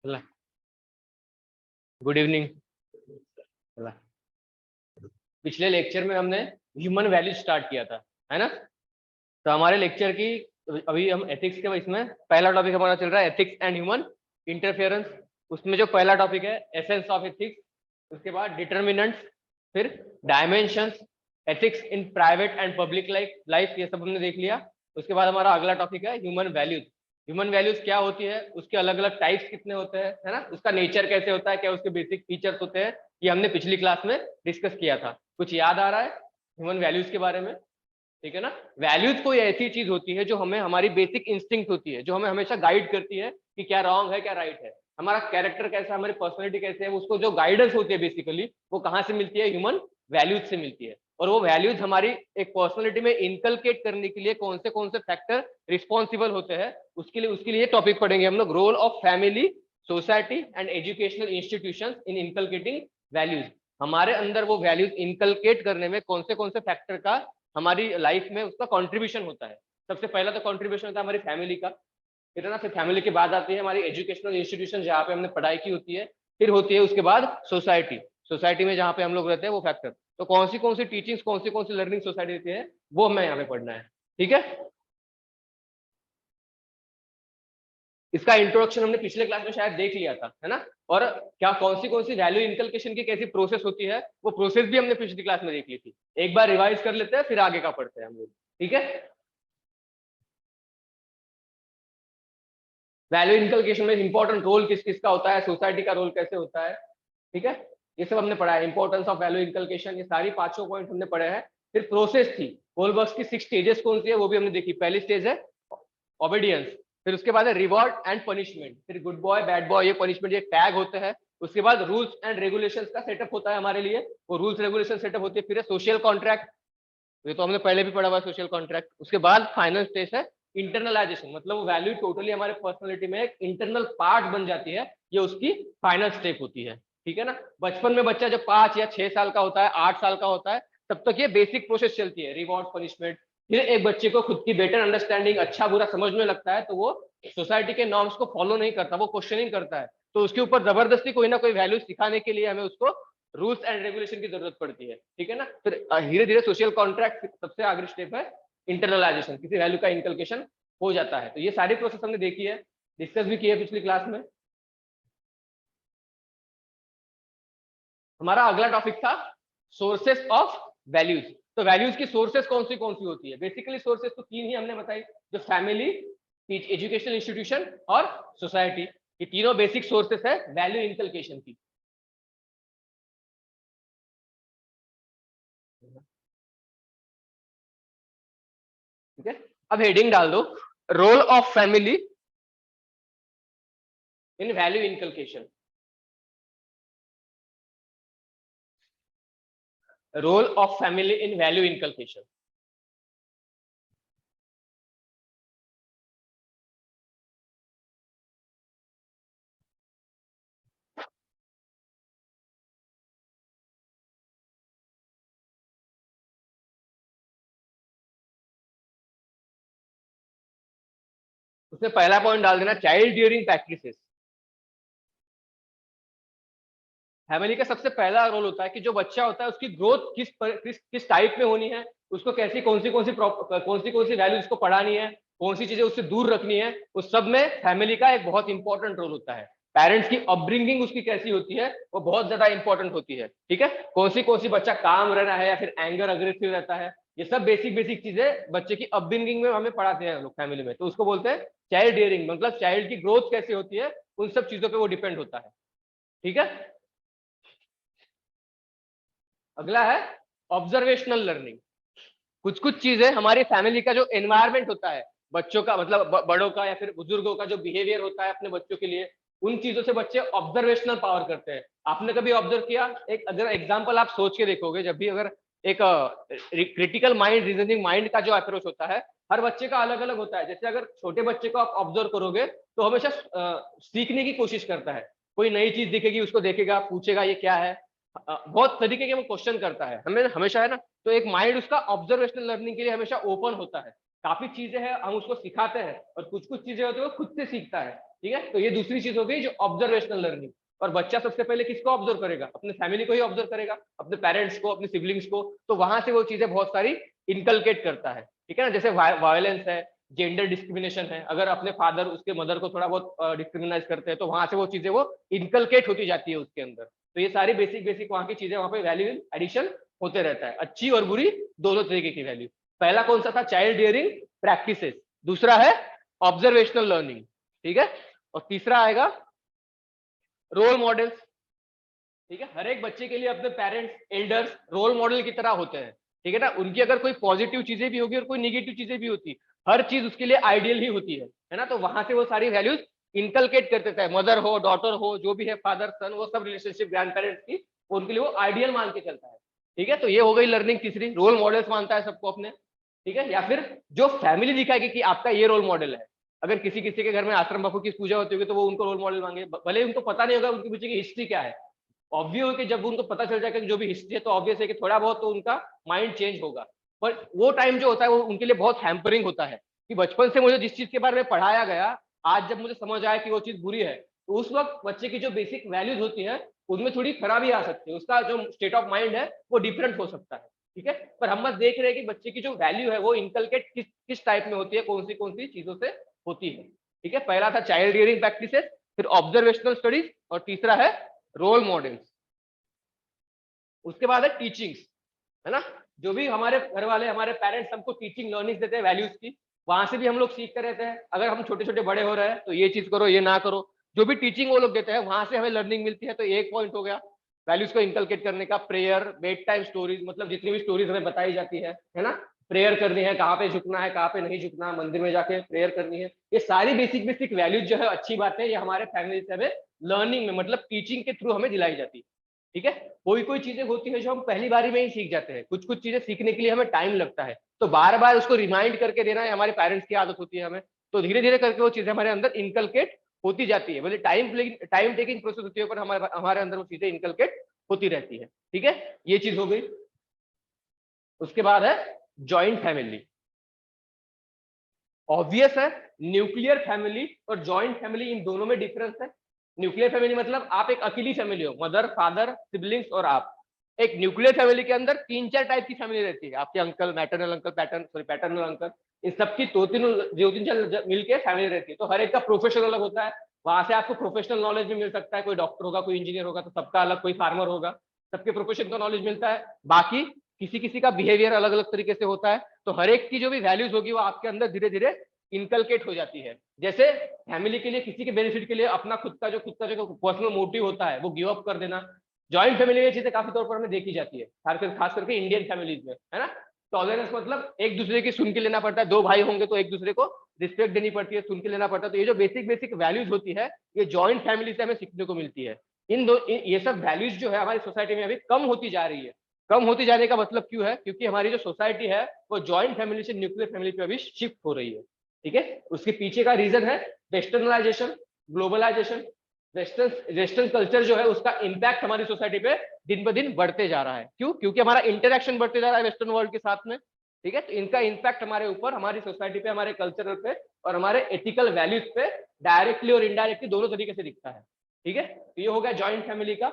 Good evening. पिछले lecture में हमने ह्यूमन वैल्यू स्टार्ट किया था, है ना। तो हमारे लेक्चर की अभी हम एथिक्स के इसमें पहला टॉपिक हमारा चल रहा है एथिक्स एंड ह्यूमन इंटरफेरेंस। उसमें जो पहला टॉपिक है एसेंस ऑफ एथिक्स, उसके बाद डिटर्मिनेंट्स, फिर dimensions, ethics in private and public life, ये सब हमने देख लिया। उसके बाद हमारा अगला टॉपिक है ह्यूमन वैल्यूज। ह्यूमन वैल्यूज क्या होती है, उसके अलग अलग टाइप्स कितने होते हैं, है ना, उसका नेचर कैसे होता है, क्या उसके बेसिक फीचर्स होते हैं, ये हमने पिछली क्लास में डिस्कस किया था। कुछ याद आ रहा है ह्यूमन वैल्यूज के बारे में? ठीक है ना। वैल्यूज कोई ऐसी चीज होती है जो हमें, हमारी बेसिक इंस्टिंक्ट होती है, जो हमें हमेशा गाइड करती है कि क्या रॉन्ग है क्या राइट है, हमारा कैरेक्टर कैसा है, हमारी पर्सनैलिटी कैसे है, उसको जो गाइडेंस होती है बेसिकली वो कहाँ से मिलती है, ह्यूमन वैल्यूज से मिलती है। और वो वैल्यूज हमारी एक पर्सनैलिटी में इनकलकेट करने के लिए कौन से फैक्टर रिस्पॉन्सिबल होते हैं, उसके लिए टॉपिक पढ़ेंगे हम लोग, role of family, society and educational institutions in inculcating values. हमारे अंदर वो वैल्यूज इनकलकेट करने में कौन से फैक्टर का हमारी लाइफ में उसका कंट्रीब्यूशन होता है। सबसे पहला तो कंट्रीब्यूशन होता है हमारी फैमिली का, ठीक है ना। फिर फैमिली के बाद आती है हमारी एजुकेशनल इंस्टीट्यूशन जहाँ पे हमने पढ़ाई की होती है। फिर होती है उसके बाद सोसाइटी में जहाँ पे हम लोग रहते हैं वो फैक्टर। तो कौन सी टीचिंग्स, कौन सी लर्निंग सोसाइटी देती है, वो हमें यहाँ पे पढ़ना है। ठीक है। इसका इंट्रोडक्शन हमने पिछले क्लास में शायद देख लिया था, है ना। और क्या कौन सी वैल्यू इनकलकेशन की कैसी प्रोसेस होती है, वो प्रोसेस भी हमने पिछली क्लास में देख ली थी। एक बार रिवाइज कर लेते हैं फिर आगे का पढ़ते हैं हम लोग। ठीक है। वैल्यू इनकलकेशन में इंपॉर्टेंट रोल किस किसका होता है, सोसाइटी का रोल कैसे होता है, ठीक है, ये सब हमने पढ़ा है। इंपॉर्टेंस ऑफ वैल्यू इनकलकेशन, ये सारी पांचों पॉइंट हमने पढ़े हैं। फिर प्रोसेस थी, कोलबर्ग्स की 6 स्टेजेस कौन सी है वो भी हमने देखी। पहली स्टेज है ओबीडियंस, फिर उसके बाद है रिवॉर्ड एंड पनिशमेंट, फिर गुड बॉय बैड बॉय, ये पनिशमेंट ये टैग होते हैं। उसके बाद रूल्स एंड रेगुलेशंस का सेटअप होता है हमारे लिए, वो रूल्स रेगुलेशन सेटअप होती है। फिर है सोशल कॉन्ट्रैक्ट, ये तो हमने पहले भी पढ़ा हुआ है सोशल कॉन्ट्रैक्ट। उसके बाद फाइनल स्टेज है इंटरनलाइजेशन, मतलब वो वैल्यू टोटली हमारे पर्सनैलिटी में एक इंटरनल पार्ट बन जाती है, ये उसकी फाइनल स्टेप होती है। ठीक है ना। बचपन में बच्चा जब 5 या 6 साल का होता है, 8 साल का होता है, तब तक ये बेसिक प्रोसेस चलती है, रिवॉर्ड पनिशमेंट। फिर एक बच्चे को खुद की बेटर अंडरस्टैंडिंग, अच्छा बुरा समझने लगता है, तो वो सोसाइटी के नॉर्म्स को फॉलो नहीं करता, वो क्वेश्चनिंग करता है। तो उसके ऊपर जबरदस्ती कोई ना कोई वैल्यू सिखाने के लिए हमें उसको रूल्स एंड रेगुलेशन की जरूरत पड़ती है। ठीक है ना। फिर धीरे धीरे सोशल कॉन्ट्रैक्ट, सबसे आगे स्टेप है इंटरनलाइजेशन, किसी वैल्यू का इंकलकेशन हो जाता है। तो ये सारी प्रोसेस हमने देखी है, डिस्कस भी की है पिछली क्लास में। हमारा अगला टॉपिक था सोर्सेस ऑफ वैल्यूज। तो वैल्यूज की सोर्सेस कौन सी होती है, बेसिकली सोर्सेस तो 3 ही हमने बताई, जो फैमिली, एजुकेशनल इंस्टीट्यूशन और सोसाइटी, ये तीनों बेसिक सोर्सेस है वैल्यू इनकलकेशन की। ठीक है। अब हेडिंग डाल दो, role of family in value inculcation. Role of family in value inculcation. उसमें पहला पॉइंट डाल देना चाइल्ड ड्यूरिंग प्रैक्टिसेस। फैमिली का सबसे पहला रोल होता है कि जो बच्चा होता है उसकी ग्रोथ किस टाइप में होनी है, उसको कैसी कौन सी वैल्यू उसको पढ़ानी है, कौन सी चीजें उससे दूर रखनी है, उस सब में फैमिली का एक बहुत इंपॉर्टेंट रोल होता है। पेरेंट्स की अपब्रिंगिंग उसकी कैसी होती है वो बहुत ज्यादा इंपॉर्टेंट होती है। ठीक है। कौन सी बच्चा काम रहना है या फिर एंगर अग्रेसिव रहता है, ये सब बेसिक बेसिक चीजें बच्चे की अपब्रिंगिंग में हमें पढ़ाते हैं लोग फैमिली में, तो उसको बोलते हैं चाइल्ड रियरिंग, मतलब चाइल्ड की ग्रोथ कैसी होती है उन सब चीजों पे वो डिपेंड होता है। ठीक है। अगला है ऑब्जर्वेशनल लर्निंग। कुछ कुछ चीजें हमारी फैमिली का जो एनवायरमेंट होता है, बच्चों का मतलब बड़ों का या फिर बुजुर्गों का जो बिहेवियर होता है अपने बच्चों के लिए, उन चीजों से बच्चे ऑब्जर्वेशनल पावर करते हैं। आपने कभी ऑब्जर्व किया, एक अगर एग्जांपल आप सोच के देखोगे, जब भी अगर एक क्रिटिकल माइंड, रीजनिंग माइंड का जो अप्रोच होता है, हर बच्चे का अलग अलग होता है। जैसे अगर छोटे बच्चे को आप ऑब्जर्व करोगे तो हमेशा सीखने की कोशिश करता है, कोई नई चीज दिखेगी उसको देखेगा, पूछेगा ये क्या है, बहुत तरीके के वो क्वेश्चन करता है, हमें हमेशा, है ना। तो एक माइंड उसका ऑब्जर्वेशनल लर्निंग के लिए हमेशा ओपन होता है। काफी चीजें हैं हम उसको सिखाते हैं और कुछ कुछ चीजें होती है वो खुद से सीखता है। ठीक है। तो ये दूसरी चीज हो गई जो ऑब्जर्वेशनल लर्निंग। और बच्चा सबसे पहले किसको ऑब्जर्व करेगा? अपने फैमिली को ही ऑब्जर्व करेगा, अपने पेरेंट्स को, अपने सिबलिंग्स को। तो वहां से वो चीजें बहुत सारी इनकलकेट करता है, ठीक है ना। जैसे वायलेंस है, जेंडर डिस्क्रिमिनेशन है, अगर अपने फादर उसके मदर को थोड़ा बहुत डिस्क्रिमिनाइज करते हैं तो वहां से वो चीजें वो इनकलकेट होती जाती है उसके अंदर। तो ये सारी बेसिक बेसिक वहां की चीजें वहां पे वैल्यू एडिशन होते रहता है, अच्छी और बुरी दोनों तरीके की वैल्यू। पहला कौन सा था? Child rearing practices. दूसरा है ऑब्जर्वेशनल लर्निंग, ठीक है। और तीसरा आएगा रोल मॉडल्स, ठीक है। हर एक बच्चे के लिए अपने पेरेंट्स, एल्डर्स रोल मॉडल की तरह होते हैं, ठीक है ना। उनकी अगर कोई पॉजिटिव चीजें भी होगी और कोई निगेटिव चीजें भी होती, हर चीज उसके लिए आइडियल ही होती है ना। तो वहां से वो सारी वैल्यूज इनकलकेट कर देता है। मदर हो, डॉटर हो, जो भी है, फादर सन, वो सब रिलेशनशिप ग्रैंड पेरेंट्स की, उनके लिए वो आइडियल मान के चलता है, ठीक है। तो ये हो गई लर्निंग तीसरी, रोल मॉडल्स मानता है सबको अपने, ठीक है। या फिर जो फैमिली दिखाएगी कि आपका ये रोल मॉडल है। अगर किसी किसी के घर में आश्रम बापू की पूजा होती होगी तो वो उनको रोल मॉडल मांगे, भले उनको पता नहीं होगा उनके पीछे की हिस्ट्री क्या है। ऑब्वियस है कि जब उनको पता चल जाएगा कि जो भी हिस्ट्री है, तो ऑब्वियस है कि थोड़ा बहुत तो उनका माइंड चेंज होगा। पर वो टाइम जो होता है वो उनके लिए बहुत हैम्परिंग होता है कि बचपन से मुझे जिस चीज के बारे में पढ़ाया गया, आज जब मुझे समझ आया कि वो चीज बुरी है, तो उस वक्त बच्चे की जो बेसिक वैल्यूज होती है उनमें थोड़ी खराबी आ सकती है, उसका जो स्टेट ऑफ माइंड है वो डिफरेंट हो सकता है, ठीक है। पर हम बस देख रहे हैं कि बच्चे की जो वैल्यू है वो इनकलकेट किस टाइप में होती है, कौन सी चीजों से होती है, ठीक है। पहला था चाइल्ड रियरिंग प्रैक्टिसेस, फिर ऑब्जर्वेशनल स्टडीज, और तीसरा है रोल मॉडल्स। उसके बाद है टीचिंग्स, है ना। जो भी हमारे घर वाले, हमारे पेरेंट्स हमको टीचिंग लर्निंग देते हैं वैल्यूज की, वहां से भी हम लोग सीख कर रहते हैं। अगर हम छोटे छोटे बड़े हो रहे हैं तो ये चीज करो, ये ना करो, जो भी टीचिंग वो लोग देते हैं वहां से हमें लर्निंग मिलती है। तो एक पॉइंट हो गया वैल्यूज को इंकलकेट करने का। प्रेयर, बेड टाइम स्टोरीज, मतलब जितनी भी स्टोरीज हमें बताई जाती है ना। प्रेयर करनी है, कहाँ पे झुकना है, कहाँ पे नहीं झुकना, मंदिर में जाके प्रेयर करनी है, ये सारी बेसिक बेसिक वैल्यूज जो है, अच्छी बात है, ये हमारे फैमिली से हमें लर्निंग में, मतलब टीचिंग के थ्रू हमें दिलाई जाती है, ठीक है। कोई कोई चीजें होती है जो हम पहली बारी में ही सीख जाते हैं, कुछ कुछ चीजें सीखने के लिए हमें टाइम लगता है, तो बार बार उसको रिमाइंड करके देना है, हमारे पेरेंट्स की आदत होती है हमें। तो धीरे धीरे करके वो चीजें हमारे अंदर इनकलकेट होती जाती है, मतलब टाइम टेकिंग प्रोसेस होती है, पर हमारे अंदर वो चीजें इनकलकेट होती रहती है, ठीक है। ये चीज हो गई। उसके बाद है जॉइंट फैमिली। ऑब्वियस है, न्यूक्लियर फैमिली और जॉइंट फैमिली, इन दोनों में डिफरेंस है। न्यूक्लियर फैमिली मतलब आप एक अकेली फैमिली हो, मदर, फादर, सिबलिंग्स और आप। एक न्यूक्लियर फैमिली के अंदर 3-4 टाइप की फैमिली रहती है, आपके uncle, maternal uncle, paternal uncle, इन सबकी दो तीन चार मिलकर फैमिली रहती है। तो हर एक का प्रोफेशन अलग होता है, वहां से आपको प्रोफेशनल नॉलेज भी मिल सकता है। कोई डॉक्टर होगा, कोई इंजीनियर होगा, तो सबका अलग, कोई फार्मर होगा, सबके प्रोफेशन का नॉलेज मिलता है। बाकी किसी किसी का बिहेवियर अलग अलग तरीके से होता है, तो हर एक की जो भी वैल्यूज होगी वो आपके अंदर धीरे धीरे इनकलकेट हो जाती है। जैसे फैमिली के लिए, किसी के बेनिफिट के लिए अपना खुद का जो पर्सनल मोटिव होता है वो गिव अप कर देना। जॉइंट फैमिली में चीजें काफी तौर पर हमें देखी जाती है, खास करके इंडियन फैमिलीज में, है ना। टॉलरेंस मतलब एक दूसरे की सुन के लेना पड़ता है, दो भाई होंगे तो एक दूसरे को रिस्पेक्ट देनी पड़ती है, सुन के लेना पड़ता है। तो ये जो बेसिक बेसिक वैल्यूज होती है, ये जॉइंट फैमिली से हमें सीखने को मिलती है। ये सब वैल्यूज जो है हमारी सोसाइटी में अभी कम होती जा रही है। कम होती जाने का मतलब क्यों है? क्योंकि हमारी जो सोसाइटी है वो जॉइंट फैमिली से न्यूक्लियर फैमिली पे अभी शिफ्ट हो रही है, ठीक है। उसके पीछे का रीजन है वेस्टर्नलाइजेशन, ग्लोबलाइजेशन। वेस्टर्न कल्चर जो है उसका इम्पैक्ट हमारी सोसाइटी पे दिन ब दिन बढ़ते जा रहा है। क्यों? क्योंकि हमारा इंटरेक्शन बढ़ते जा रहा है वेस्टर्न वर्ल्ड के साथ में, ठीक है। तो इनका इम्पैक्ट हमारे ऊपर, हमारी सोसाइटी पे, हमारे कल्चरल पे और हमारे एथिकल वैल्यूज पे डायरेक्टली और इनडायरेक्टली दोनों तरीके से दिखता है, ठीक है। तो ये हो गया जॉइंट फैमिली का,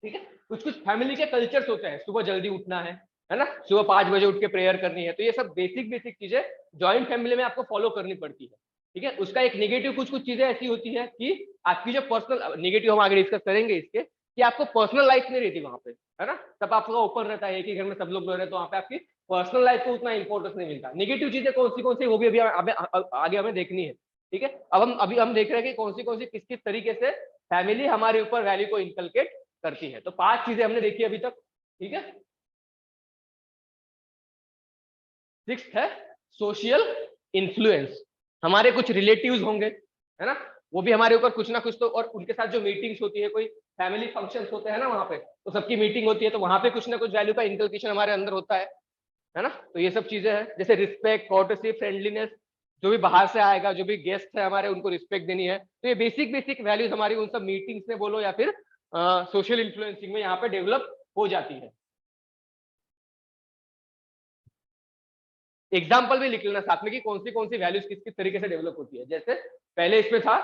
ठीक है। कुछ कुछ फैमिली के कल्चर्स होते हैं, सुबह जल्दी उठना है ना, सुबह 5 बजे उठ के प्रेयर करनी है। तो ये सब बेसिक बेसिक चीजें जॉइंट फैमिली में आपको फॉलो करनी पड़ती है, ठीक है। उसका एक नेगेटिव, कुछ कुछ चीजें ऐसी होती है कि आपकी जो पर्सनल, नेगेटिव हम आगे डिस्कस करेंगे इसके, कि आपको पर्सनल लाइफ नहीं रहती वहां पे, है ना। सब आपका ओपन रहता है, एक ही घर में सब लोग रह रहे हैं, तो वहां पे आपकी पर्सनल लाइफ को उतना इंपॉर्टेंस नहीं मिलता। नेगेटिव चीजें कौन सी वो भी अभी आगे हमें देखनी है, ठीक है। अब हम देख रहे हैं कि कौन सी किस किस तरीके से फैमिली हमारे ऊपर वैल्यू को इंकलकेट करती है। तो 5 चीजें हमने देखी अभी तक, ठीक है। 6th है सोशल इन्फ्लुएंस। हमारे कुछ रिलेटिव्स होंगे, है ना, वो भी हमारे ऊपर कुछ ना कुछ तो, और उनके साथ जो मीटिंग्स होती है, कोई फैमिली फंक्शंस होते हैं ना वहां पे, तो सबकी मीटिंग होती है, तो वहां पे कुछ ना कुछ वैल्यू का इंकल्केशन हमारे अंदर होता है ना। तो ये सब चीजें हैं, जैसे रिस्पेक्ट, कॉर्टेसी, फ्रेंडलीनेस। जो भी बाहर से आएगा, जो भी गेस्ट है हमारे, उनको रिस्पेक्ट देनी है। तो ये बेसिक बेसिक वैल्यूज हमारी उन सब मीटिंग्स में बोलो या फिर सोशल इन्फ्लुएंसिंग में यहाँ पे डेवलप हो जाती है। एग्जाम्पल भी लिख लेना साथ में कि कौन सी वैल्यूज किस किस तरीके से डेवलप होती है। जैसे पहले इसमें था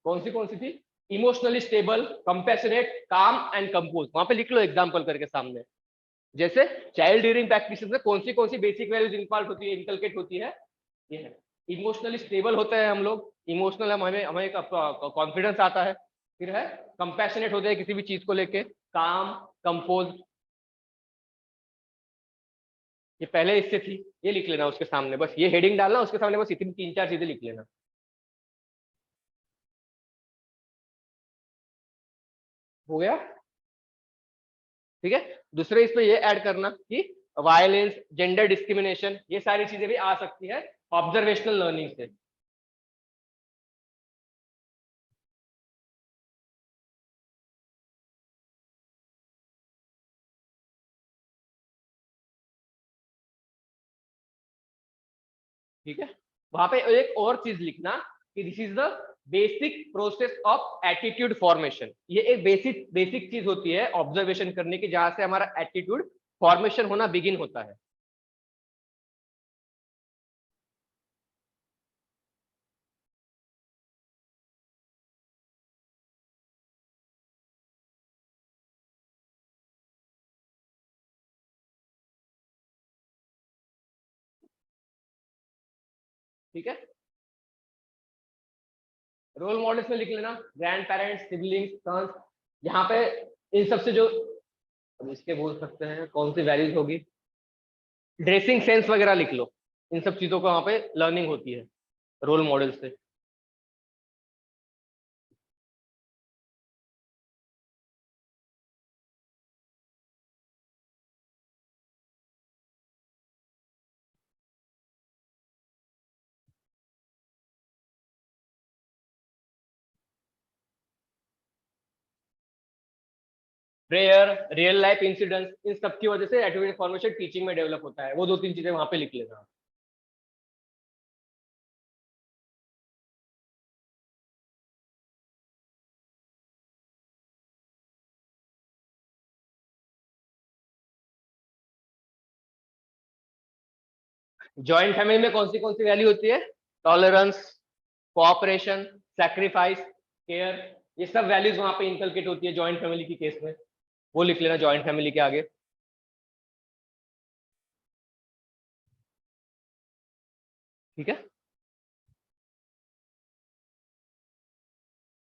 कौन सी थी, इमोशनली स्टेबल, कंपैशनेट, काम एंड कंपोज। वहां पे लिख लो एग्जाम्पल करके सामने। जैसे चाइल्ड ड्यूरिंग प्रैक्टिसेस में कौन सी बेसिक वैल्यूज इनकलकेट होती है, ये है। इमोशनली स्टेबल होते हैं हम लोग, इमोशनल हमें हमें कॉन्फिडेंस आता है। फिर है कंपैशनेट होते हैं किसी भी चीज को लेके, काम, कंपोज, ये पहले इससे थी, ये लिख लेना उसके सामने, बस ये हेडिंग डालना, उसके सामने बस इतनी 3-4 चीजें लिख लेना। हो गया, ठीक है। दूसरे इस पे ये ऐड करना कि वायलेंस, जेंडर डिस्क्रिमिनेशन, ये सारी चीजें भी आ सकती है ऑब्जर्वेशनल लर्निंग से। ठीक है, वहां पे एक और चीज लिखना कि this is the basic process of attitude formation. ये एक बेसिक बेसिक चीज होती है ऑब्जर्वेशन करने की, जहां से हमारा एटीट्यूड फॉर्मेशन होना बिगिन होता है। ठीक है, रोल मॉडल्स में लिख लेना ग्रैंड पेरेंट्स, सिबलिंग्स, सन्स। यहाँ पे इन सबसे जो, अब इसके बोल सकते हैं कौन सी वैल्यूज होगी, ड्रेसिंग सेंस वगैरह लिख लो। इन सब चीजों को वहां पे लर्निंग होती है रोल मॉडल से। प्रेयर, रियल लाइफ इंसिडेंट्स, इन सब की वजह से एटीट्यूड फॉर्मेशन टीचिंग में डेवलप होता है। वो 2-3 चीजें वहां पे लिख लेना। जॉइंट फैमिली में कौन सी वैल्यू होती है, टॉलरेंस, कोऑपरेशन, सैक्रिफाइस, केयर, ये सब वैल्यूज वहां पे इनकलकेट होती है जॉइंट फैमिली की केस में। वो लिख लेना जॉइंट फैमिली के आगे। ठीक है,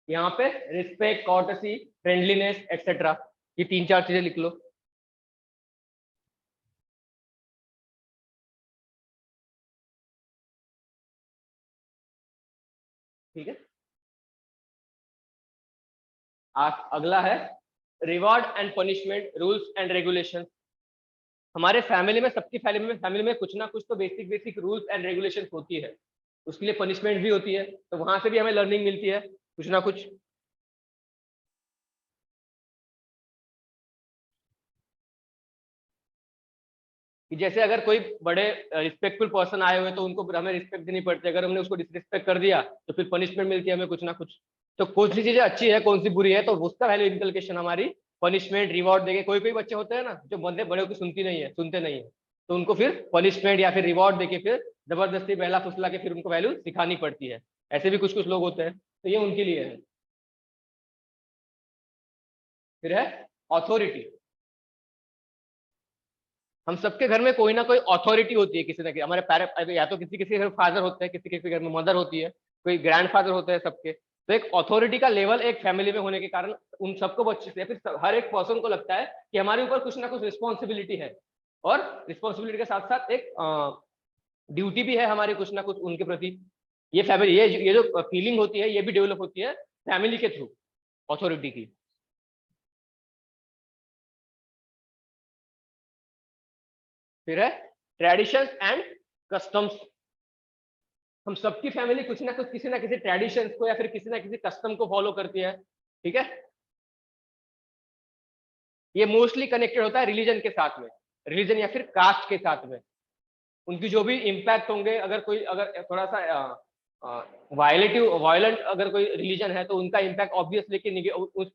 यहाँ पे रिस्पेक्ट, कॉर्टसी, फ्रेंडलीनेस एक्सेट्रा, ये 3-4 चीजें लिख लो। ठीक है, अगला है reward and punishment, rules and regulation. हमारे फैमिली में, सबकी फैमिली में कुछ ना कुछ तो basic basic rules and regulation होती है, उसके लिए पनिशमेंट भी होती है, तो वहां से भी हमें लर्निंग मिलती है कुछ ना कुछ। कि जैसे अगर कोई बड़े रिस्पेक्टफुल पर्सन आए हुए तो उनको हमें रिस्पेक्ट देनी पड़ती है, अगर हमने उसको डिसरिस्पेक्ट कर दिया तो फिर पनिशमेंट मिलती है हमें कुछ ना कुछ। तो कौन सी चीजें अच्छी है कौन सी बुरी है, तो उसका वैल्यू इनकलकेशन हमारी पनिशमेंट, रिवॉर्ड देके। कोई कोई बच्चे होते हैं ना जो बंदे बड़े की सुनते नहीं है, तो उनको फिर पनिशमेंट या फिर रिवॉर्ड देके फिर जबरदस्ती बहला फुसला के फिर उनको वैल्यू सिखानी पड़ती है। ऐसे भी कुछ कुछ लोग होते हैं, तो ये उनके लिए है। फिर है अथॉरिटी। हम सबके घर में कोई ना कोई अथॉरिटी होती है किसी ना किसी, हमारे पेरेंट, या तो किसी किसी घर फादर होते हैं, किसी किसी घर में मदर होती है, कोई ग्रैंडफादर होते हैं सबके। तो एक अथॉरिटी का लेवल एक फैमिली में होने के कारण उन सबको बच्चे से फिर हर एक पर्सन को लगता है कि हमारे ऊपर कुछ ना कुछ रिस्पॉन्सिबिलिटी है, और रिस्पॉन्सिबिलिटी के साथ साथ एक ड्यूटी भी है हमारी कुछ ना कुछ उनके प्रति। ये फैमिली, ये जो फीलिंग होती है ये भी डेवलप होती है फैमिली के थ्रू, अथॉरिटी की। फिर है ट्रेडिशंस एंड कस्टम्स। हम सबकी फैमिली कुछ ना कुछ किसी ना किसी ट्रेडिशंस को या फिर किसी ना किसी कस्टम को फॉलो करती है। ठीक है, ये मोस्टली कनेक्टेड होता है रिलीजन के साथ में, रिलीजन या फिर कास्ट के साथ में। उनकी जो भी इम्पैक्ट होंगे, अगर कोई अगर थोड़ा सा वायलेंट अगर कोई रिलीजन है तो उनका इम्पैक्ट ऑब्वियसली कि उस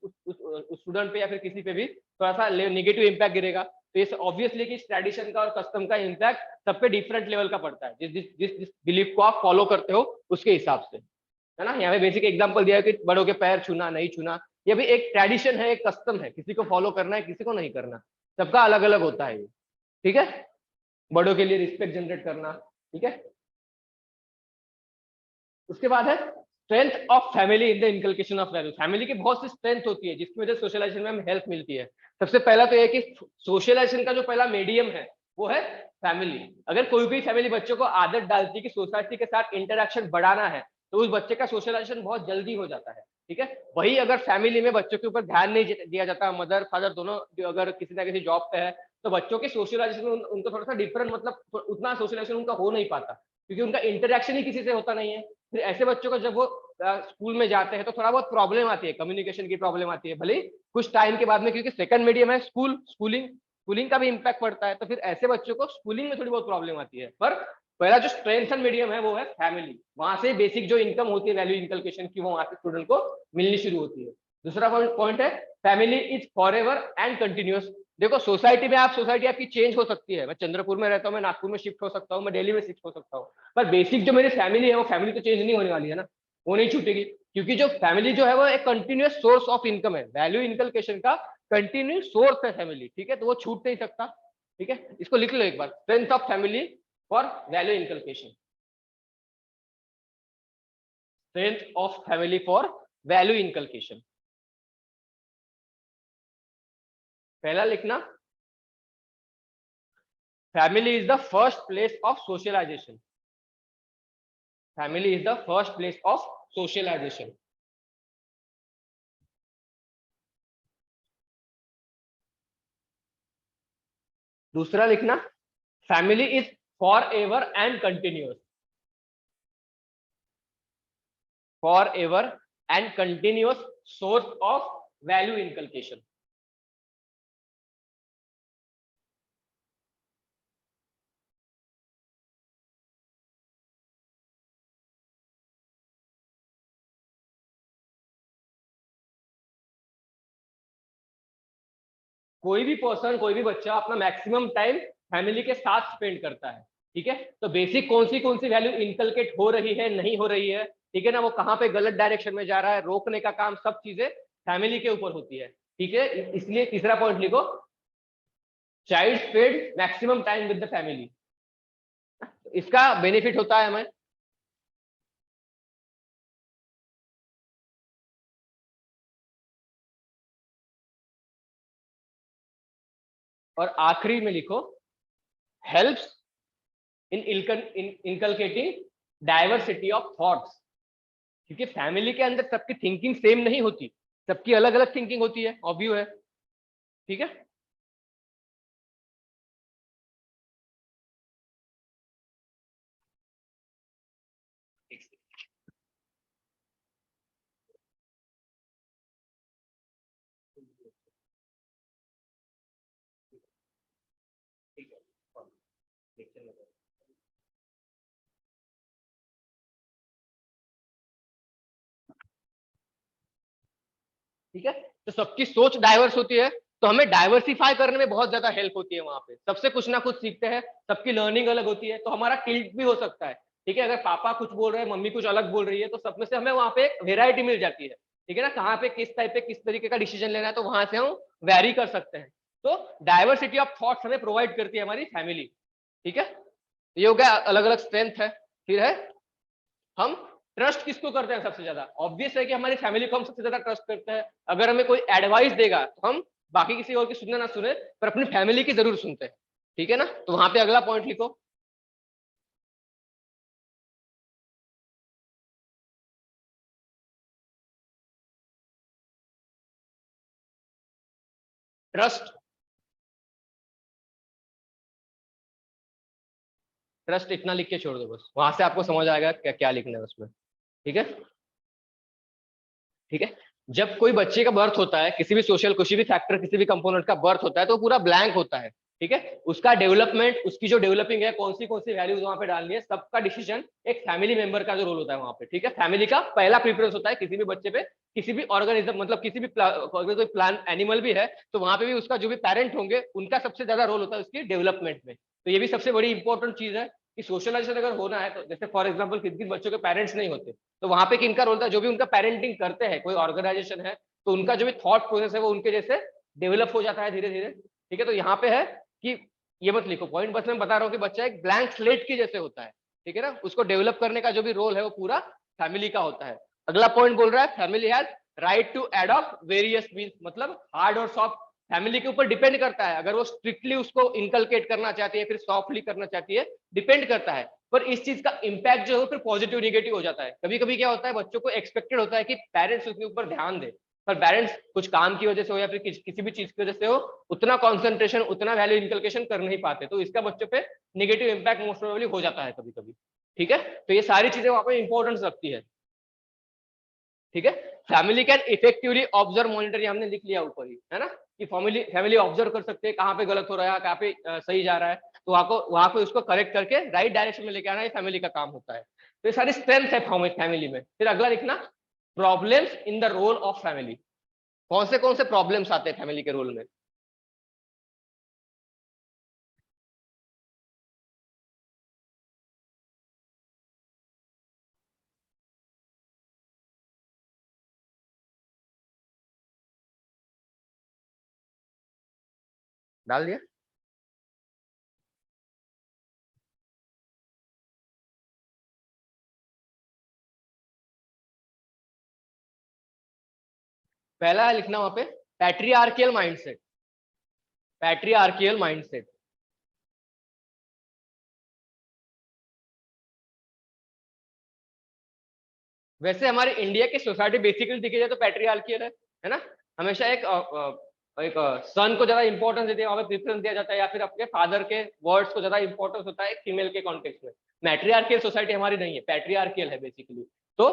स्टूडेंट पे या फिर किसी पे भी थोड़ा सा नेगेटिव इम्पैक्ट गिरेगा। तो ये ऑब्वियसली कि ट्रेडिशन का और कस्टम का इम्पैक्ट सब पे डिफरेंट लेवल का पड़ता है, जिस बिलीफ को आप फॉलो करते हो उसके हिसाब से, है ना। यहाँ पे बेसिक एग्जांपल दिया है कि बड़ों के पैर छूना नहीं छूना, ये भी एक ट्रेडिशन है, एक कस्टम है, किसी को फॉलो करना है किसी को नहीं करना, सबका अलग अलग होता है ये, ठीक है। बड़ों के लिए रिस्पेक्ट जनरेट करना, ठीक है। उसके बाद है strength of family in the inculcation of value. Family की बहुत सी स्ट्रेंथ होती है जिसकी वजह से सोशलाइजेशन में हमें हेल्प मिलती है। सबसे पहला तो ये कि सोशलाइजेशन का जो पहला मीडियम है वो है फैमिली। अगर कोई भी फैमिली बच्चों को आदत डालती है कि सोसाइटी के साथ इंटरेक्शन बढ़ाना है तो उस बच्चे का सोशलाइजेशन बहुत जल्दी हो जाता है, ठीक है। वही अगर फैमिली में बच्चों के ऊपर ध्यान नहीं दिया जाता, मदर फादर दोनों जो अगर किसी ना किसी जॉब पे है, तो बच्चों के सोशलाइजेशन में उनको थोड़ा सा डिफरेंट, मतलब उतना सोशलाइजेशन उनका हो नहीं पाता, क्योंकि उनका इंटरेक्शन ही किसी से होता नहीं है। फिर ऐसे बच्चों को जब वो स्कूल में जाते हैं तो थोड़ा बहुत प्रॉब्लम आती है, कम्युनिकेशन की प्रॉब्लम आती है, भले कुछ टाइम के बाद में, क्योंकि सेकंड मीडियम है स्कूलिंग का भी इम्पैक्ट पड़ता है, तो फिर ऐसे बच्चों को स्कूलिंग में थोड़ी बहुत प्रॉब्लम आती है। पर पहला जो स्ट्रेंथन मीडियम है वो है फैमिली, वहां से बेसिक जो इनकम होती है वैल्यू इनकलकेशन की, वो वहां से स्टूडेंट को मिलनी शुरू होती है। दूसरा पॉइंट है family is forever and continuous. देखो सोसाइटी में सोसाइटी आपकी चेंज हो सकती है, मैं चंद्रपुर में रहता हूँ, मैं नागपुर में शिफ्ट हो सकता हूँ, मैं दिल्ली में शिफ्ट हो सकता हूँ, पर बेसिक जो मेरी फैमिली है वो फैमिली तो चेंज नहीं होने वाली है ना, वो नहीं छूटेगी, क्योंकि जो फैमिली जो है वो एक कंटिन्यूअस सोर्स ऑफ इनकम है, वैल्यू इनकलकेशन का कंटिन्यूस सोर्स है फैमिली, ठीक है। तो वो छूट नहीं सकता, ठीक है। इसको लिख लो एक बार, strength of family for value inculcation, strength of family for value inculcation. पहला लिखना, family is the first place of socialisation, family is the first place of socialisation. दूसरा लिखना, family is forever and continuous, forever and continuous source of value inculcation. कोई भी person, कोई भी बच्चा अपना मैक्सिमम टाइम फैमिली के साथ स्पेंड करता है, ठीक है। तो बेसिक कौन सी वैल्यू इनकलकेट हो रही है, नहीं हो रही है, ठीक है ना, वो कहाँ पे गलत डायरेक्शन में जा रहा है, रोकने का काम सब चीजें फैमिली के ऊपर होती है, ठीक है। इसलिए तीसरा पॉइंट लिखो, child spend maximum time with the family. इसका बेनिफिट होता है हमें, और आखिरी में लिखो, helps in inculcating diversity of thoughts, क्योंकि फैमिली के अंदर सबकी थिंकिंग सेम नहीं होती, सबकी अलग अलग थिंकिंग होती है, ऑब्वियस है, ठीक है। ठीक है, तो सबकी सोच डाइवर्स होती है, तो हमें डाइवर्सिफाई करने में बहुत ज्यादा हेल्प होती है, वहां पे सबसे कुछ ना कुछ सीखते हैं, सबकी लर्निंग अलग होती है, तो हमारा टिल्ट भी हो सकता है, ठीक है। अगर पापा कुछ बोल रहे हैं, मम्मी कुछ अलग बोल रही है, तो सब में से हमें वहां पे वेराइटी मिल जाती है, ठीक है ना, कहाँ पे किस टाइप पे किस तरीके का डिसीजन लेना है, तो वहां से हम वेरी कर सकते हैं। तो डाइवर्सिटी ऑफ थॉट्स हमें प्रोवाइड करती है हमारी फैमिली, ठीक है। ये हो गया अलग अलग स्ट्रेंथ है। फिर है, हम ट्रस्ट किसको करते हैं सबसे ज्यादा, ऑब्वियस है कि हमारी फैमिली को हम सबसे ज्यादा ट्रस्ट करते हैं। अगर हमें कोई एडवाइस देगा तो हम बाकी किसी और की सुनना ना सुने, पर अपनी फैमिली की जरूर सुनते हैं, ठीक है ना। तो वहां पे अगला पॉइंट लिखो, ट्रस्ट। ट्रस्ट इतना लिख के छोड़ दो बस, वहां से आपको समझ आएगा क्या क्या लिखना है उसमें, ठीक है। ठीक है, जब कोई बच्चे का बर्थ होता है, किसी भी सोशल किसी भी फैक्टर किसी भी कंपोनेंट का बर्थ होता है, तो पूरा ब्लैंक होता है, ठीक है, उसका डेवलपमेंट, उसकी जो डेवलपिंग है, कौन सी वैल्यूज वहां पे डालनी है, सबका डिसीजन एक फैमिली मेंबर का जो रोल होता है वहां पे, ठीक है। फैमिली का पहला प्रेफरेंस होता है किसी भी बच्चे पे, किसी भी ऑर्गेनिज्म, मतलब किसी भी कोई प्लांट एनिमल भी है तो वहां पे भी उसका जो भी पेरेंट होंगे उनका सबसे ज्यादा रोल होता है उसकी डेवलपमेंट में। तो ये भी सबसे बड़ी इंपॉर्टेंट चीज है कि सोशलाइजेशन अगर होना है तो, जैसे फॉर एग्जाम्पल किन किन बच्चों के पेरेंट्स नहीं होते तो वहां पे किनका रोल था, जो भी उनका पेरेंटिंग करते हैं, कोई ऑर्गेनाइजेशन है तो उनका जो भी थॉट प्रोसेस है वो उनके जैसे डेवलप हो जाता है धीरे धीरे, ठीक है। तो यहाँ पे है कि ये मत लिखो पॉइंट, बस मैं बता रहा हूँ कि बच्चा एक ब्लैंक स्लेट की जैसे होता है, ठीक है ना, उसको डेवलप करने का जो भी रोल है वो पूरा फैमिली का होता है। अगला पॉइंट बोल रहा है family has right to adopt various means, मतलब हार्ड और सॉफ्ट फैमिली के ऊपर डिपेंड करता है, अगर वो स्ट्रिक्टली उसको इनकलकेट करना चाहती है फिर सॉफ्टली करना चाहती है, डिपेंड करता है। पर इस चीज का इम्पैक्ट जो है फिर पॉजिटिव निगेटिव हो जाता है। कभी कभी क्या होता है, बच्चों को एक्सपेक्टेड होता है कि पेरेंट्स उसके ऊपर ध्यान दे, पर पेरेंट्स कुछ काम की वजह से हो या फिर किसी भी चीज की वजह से हो, उतना कॉन्सेंट्रेशन, उतना वैल्यू इनकलकेशन कर नहीं पाते, तो इसका बच्चों पे निगेटिव इम्पैक्ट मोस्ट प्रोबेबली हो जाता है कभी कभी, ठीक है। तो ये सारी चीजें वहां पर इंपॉर्टेंस रखती है, ठीक है। Family can effectively observe monitor, ये हमने लिख लिया ऊपर ही, है ना, कि फैमिली ऑब्जर्व कर सकते हैं कहाँ पे गलत हो रहा है, कहाँ पे सही जा रहा है, तो वहां पे उसको करेक्ट करके राइट डायरेक्शन में लेके आना, ये फैमिली का काम होता है। तो ये सारी स्ट्रेंथ है फैमिली में। फिर अगला लिखना problems in the role of family, कौन से प्रॉब्लम्स आते हैं फैमिली के रोल में। डाल दिया। पहला है लिखना वहां पे पैट्रियार्कियल माइंडसेट, पैट्रियार्कियल माइंडसेट। वैसे हमारे इंडिया की सोसाइटी बेसिकली देखी जाए तो पैट्रियार्कियल है ना, हमेशा एक सन को ज्यादा इंपॉर्टेंस देते हैं, वहां पे प्रेफरेंस दिया जाता है, या फिर अपने फादर के वर्ड्स को ज्यादा इंपॉर्टेंस होता है फीमेल के कॉन्टेक्स्ट में। मैट्रियार्कियल सोसाइटी हमारी नहीं है, पैट्रियार्कियल है बेसिकली। तो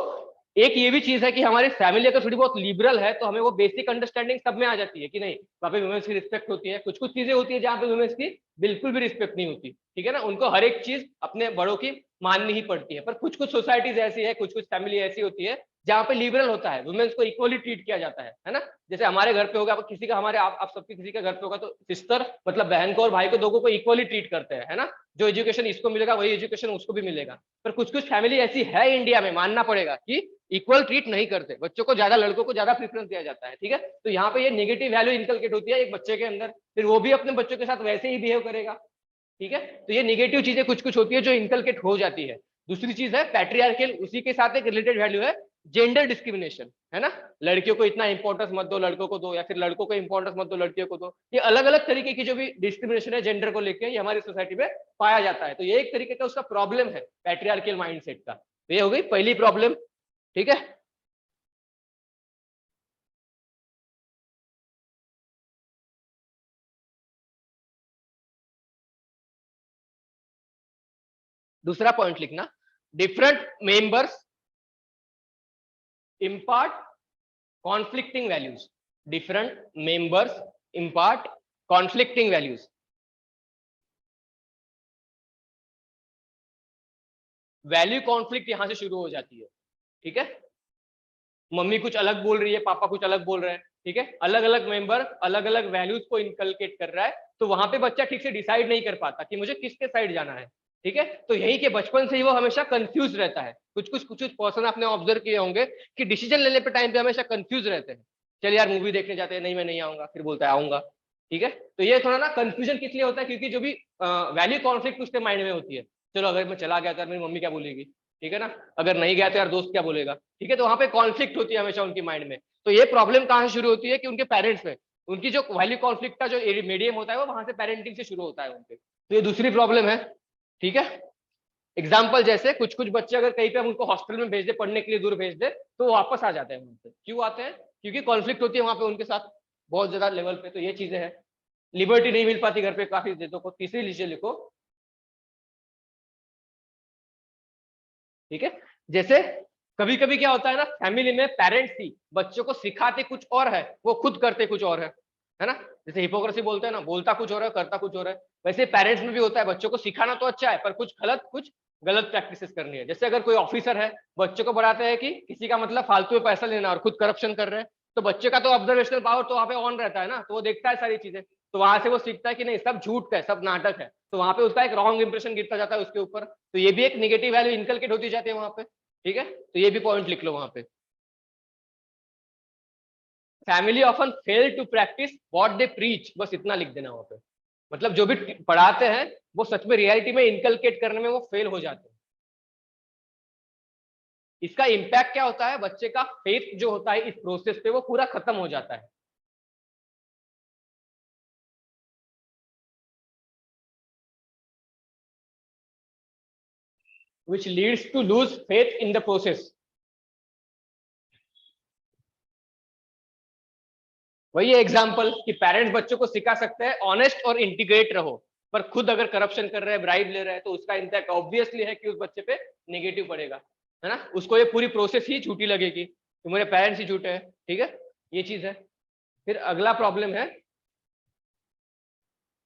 एक ये भी चीज है कि हमारी फैमिली अगर थोड़ी बहुत लिबरल है तो हमें वो बेसिक अंडरस्टैंडिंग सब में आ जाती है कि नहीं, वहाँ पे वुमेन्स की रिस्पेक्ट होती है। कुछ कुछ चीजें होती है जहाँ पे वुमेन्स की बिल्कुल भी रिस्पेक्ट नहीं होती, ठीक है ना, उनको हर एक चीज अपने बड़ों की माननी ही पड़ती है। पर कुछ कुछ सोसाइटीज ऐसी है, कुछ कुछ फैमिली ऐसी होती है जहाँ पे लिबरल होता है, वुमेन्स को इक्वली ट्रीट किया जाता है ना। जैसे हमारे घर पे होगा, किसी का हमारे आप सबके किसी का घर पे होगा तो सिस्टर मतलब बहन को और भाई को दोनों को इक्वली ट्रीट करते हैं, है ना, जो एजुकेशन इसको मिलेगा वही एजुकेशन उसको भी मिलेगा। पर कुछ कुछ फैमिली ऐसी है इंडिया में, मानना पड़ेगा कि इक्वल ट्रीट नहीं करते, बच्चों को ज्यादा, लड़कों को ज्यादा प्रेफरेंस दिया जाता है, ठीक है। तो यहाँ पे ये नेगेटिव वैल्यू इनकलकेट होती है एक बच्चे के अंदर, फिर वो भी अपने बच्चों के साथ वैसे ही बिहेव करेगा, ठीक है। तो ये निगेटिव चीजें कुछ कुछ होती है जो इनकलकेट हो जाती है। दूसरी चीज है पैट्रियार्कल, उसी के साथ एक रिलेटेड वैल्यू है जेंडर डिस्क्रिमिनेशन, है ना, लड़कियों को इतना इंपॉर्टेंस मत दो, लड़कों को दो, या फिर लड़कों को इंपॉर्टेंस मत दो, लड़कियों को दो। ये अलग अलग तरीके की जो भी डिस्क्रिमिनेशन है जेंडर को लेकर, ये हमारी सोसाइटी में पाया जाता है। तो ये एक तरीके का उसका प्रॉब्लम है पैट्रियार्कल माइंडसेट का। तो ये हो गई पहली प्रॉब्लम, ठीक है। दूसरा पॉइंट लिखना different members impart conflicting values, different members impart conflicting values। Value conflict यहां से शुरू हो जाती है, ठीक है। मम्मी कुछ अलग बोल रही है, पापा कुछ अलग बोल रहे हैं, ठीक है, अलग अलग मेंबर अलग अलग वैल्यूज को इनकलकेट कर रहा है, तो वहां पे बच्चा ठीक से डिसाइड नहीं कर पाता कि मुझे किसके साइड जाना है, ठीक है। तो यही के बचपन से ही वो हमेशा कंफ्यूज रहता है। कुछ पर्सन आपने ऑब्जर्व किए होंगे कि डिसीजन लेने पे टाइम पे हमेशा कंफ्यूज रहते हैं। चल यार मूवी देखने जाते हैं, नहीं मैं नहीं आऊंगा, फिर बोलता है आऊंगा, ठीक है। तो ये थोड़ा ना कंफ्यूजन किस लिए होता है, क्योंकि जो भी वैल्यू कॉन्फ्लिक्ट उसके माइंड में होती है। चलो अगर मैं चला गया तो मेरी मम्मी क्या बोलेगी, ठीक है ना, अगर नहीं गया तो यार दोस्त क्या बोलेगा, ठीक है। तो वहां पे कॉन्फ्लिक्ट होती है हमेशा उनकी माइंड में। तो ये प्रॉब्लम कहाँ से शुरू होती है कि उनके पेरेंट्स में, उनकी जो वैल्यू कॉन्फ्लिक्ट का जो मीडियम होता है वो वहां से पेरेंटिंग से शुरू होता है उनके। तो ये दूसरी प्रॉब्लम है, ठीक है। एग्जाम्पल जैसे कुछ कुछ बच्चे अगर कहीं पे हम उनको हॉस्टल में भेज दे, पढ़ने के लिए दूर भेज दे, तो वो वापस आ जाते हैं वहां से। क्यों आते हैं, क्योंकि कॉन्फ्लिक्ट होती है वहां पे उनके साथ बहुत ज्यादा लेवल पे। तो ये चीजें हैं, लिबर्टी नहीं मिल पाती घर पे काफी देर को। तीसरी लीजिए लिखो, ठीक है। जैसे कभी कभी क्या होता है ना, फैमिली में पेरेंट्स ही बच्चों को सिखाते कुछ और है, वो खुद करते कुछ और है, है ना। जैसे हिपोक्रेसी बोलते हैं ना, बोलता कुछ हो रहा है करता कुछ हो रहा है, वैसे पेरेंट्स में भी होता है। बच्चों को सिखाना तो अच्छा है, पर कुछ गलत प्रैक्टिसेस करनी है। जैसे अगर कोई ऑफिसर है, बच्चों को बताते हैं कि किसी का मतलब फालतू में पैसा लेना और खुद करप्शन कर रहे हैं, तो बच्चे का तो ऑब्जर्वेशनल पावर तो वहाँ पे ऑन रहता है ना, तो वो देखता है सारी चीजें, तो वहां से वो सीखता है कि नहीं सब झूठ है, सब नाटक है, तो वहां पे उसका एक रॉन्ग इंप्रेशन गिरता जाता है उसके ऊपर। तो ये भी एक निगेटिव वैल्यू इनकलकेट होती जाती है वहां पे। ठीक है, तो ये भी पॉइंट लिख लो वहां पे। Family often fail to practise what they preach, बस इतना लिख देना वहां पे। मतलब जो भी पढ़ाते हैं वो सच में रियलिटी में इनकलकेट करने में वो फेल हो जाते हैं। इसका इम्पैक्ट क्या होता है, बच्चे का फेथ जो होता है इस प्रोसेस पे वो पूरा खत्म हो जाता है। which leads to lose faith in the process। वही है एग्जाम्पल कि पेरेंट्स बच्चों को सिखा सकते हैं ऑनेस्ट और इंटीग्रेट रहो, पर खुद अगर करप्शन कर रहे हैं, ब्राइब ले रहे हैं, तो उसका इम्पैक्ट ऑब्वियसली है कि उस बच्चे पे नेगेटिव पड़ेगा, है ना। उसको ये पूरी प्रोसेस ही झूठी लगेगी, तुम्हारे पेरेंट्स ही झूठे हैं। ठीक है, ये चीज है। फिर अगला प्रॉब्लम है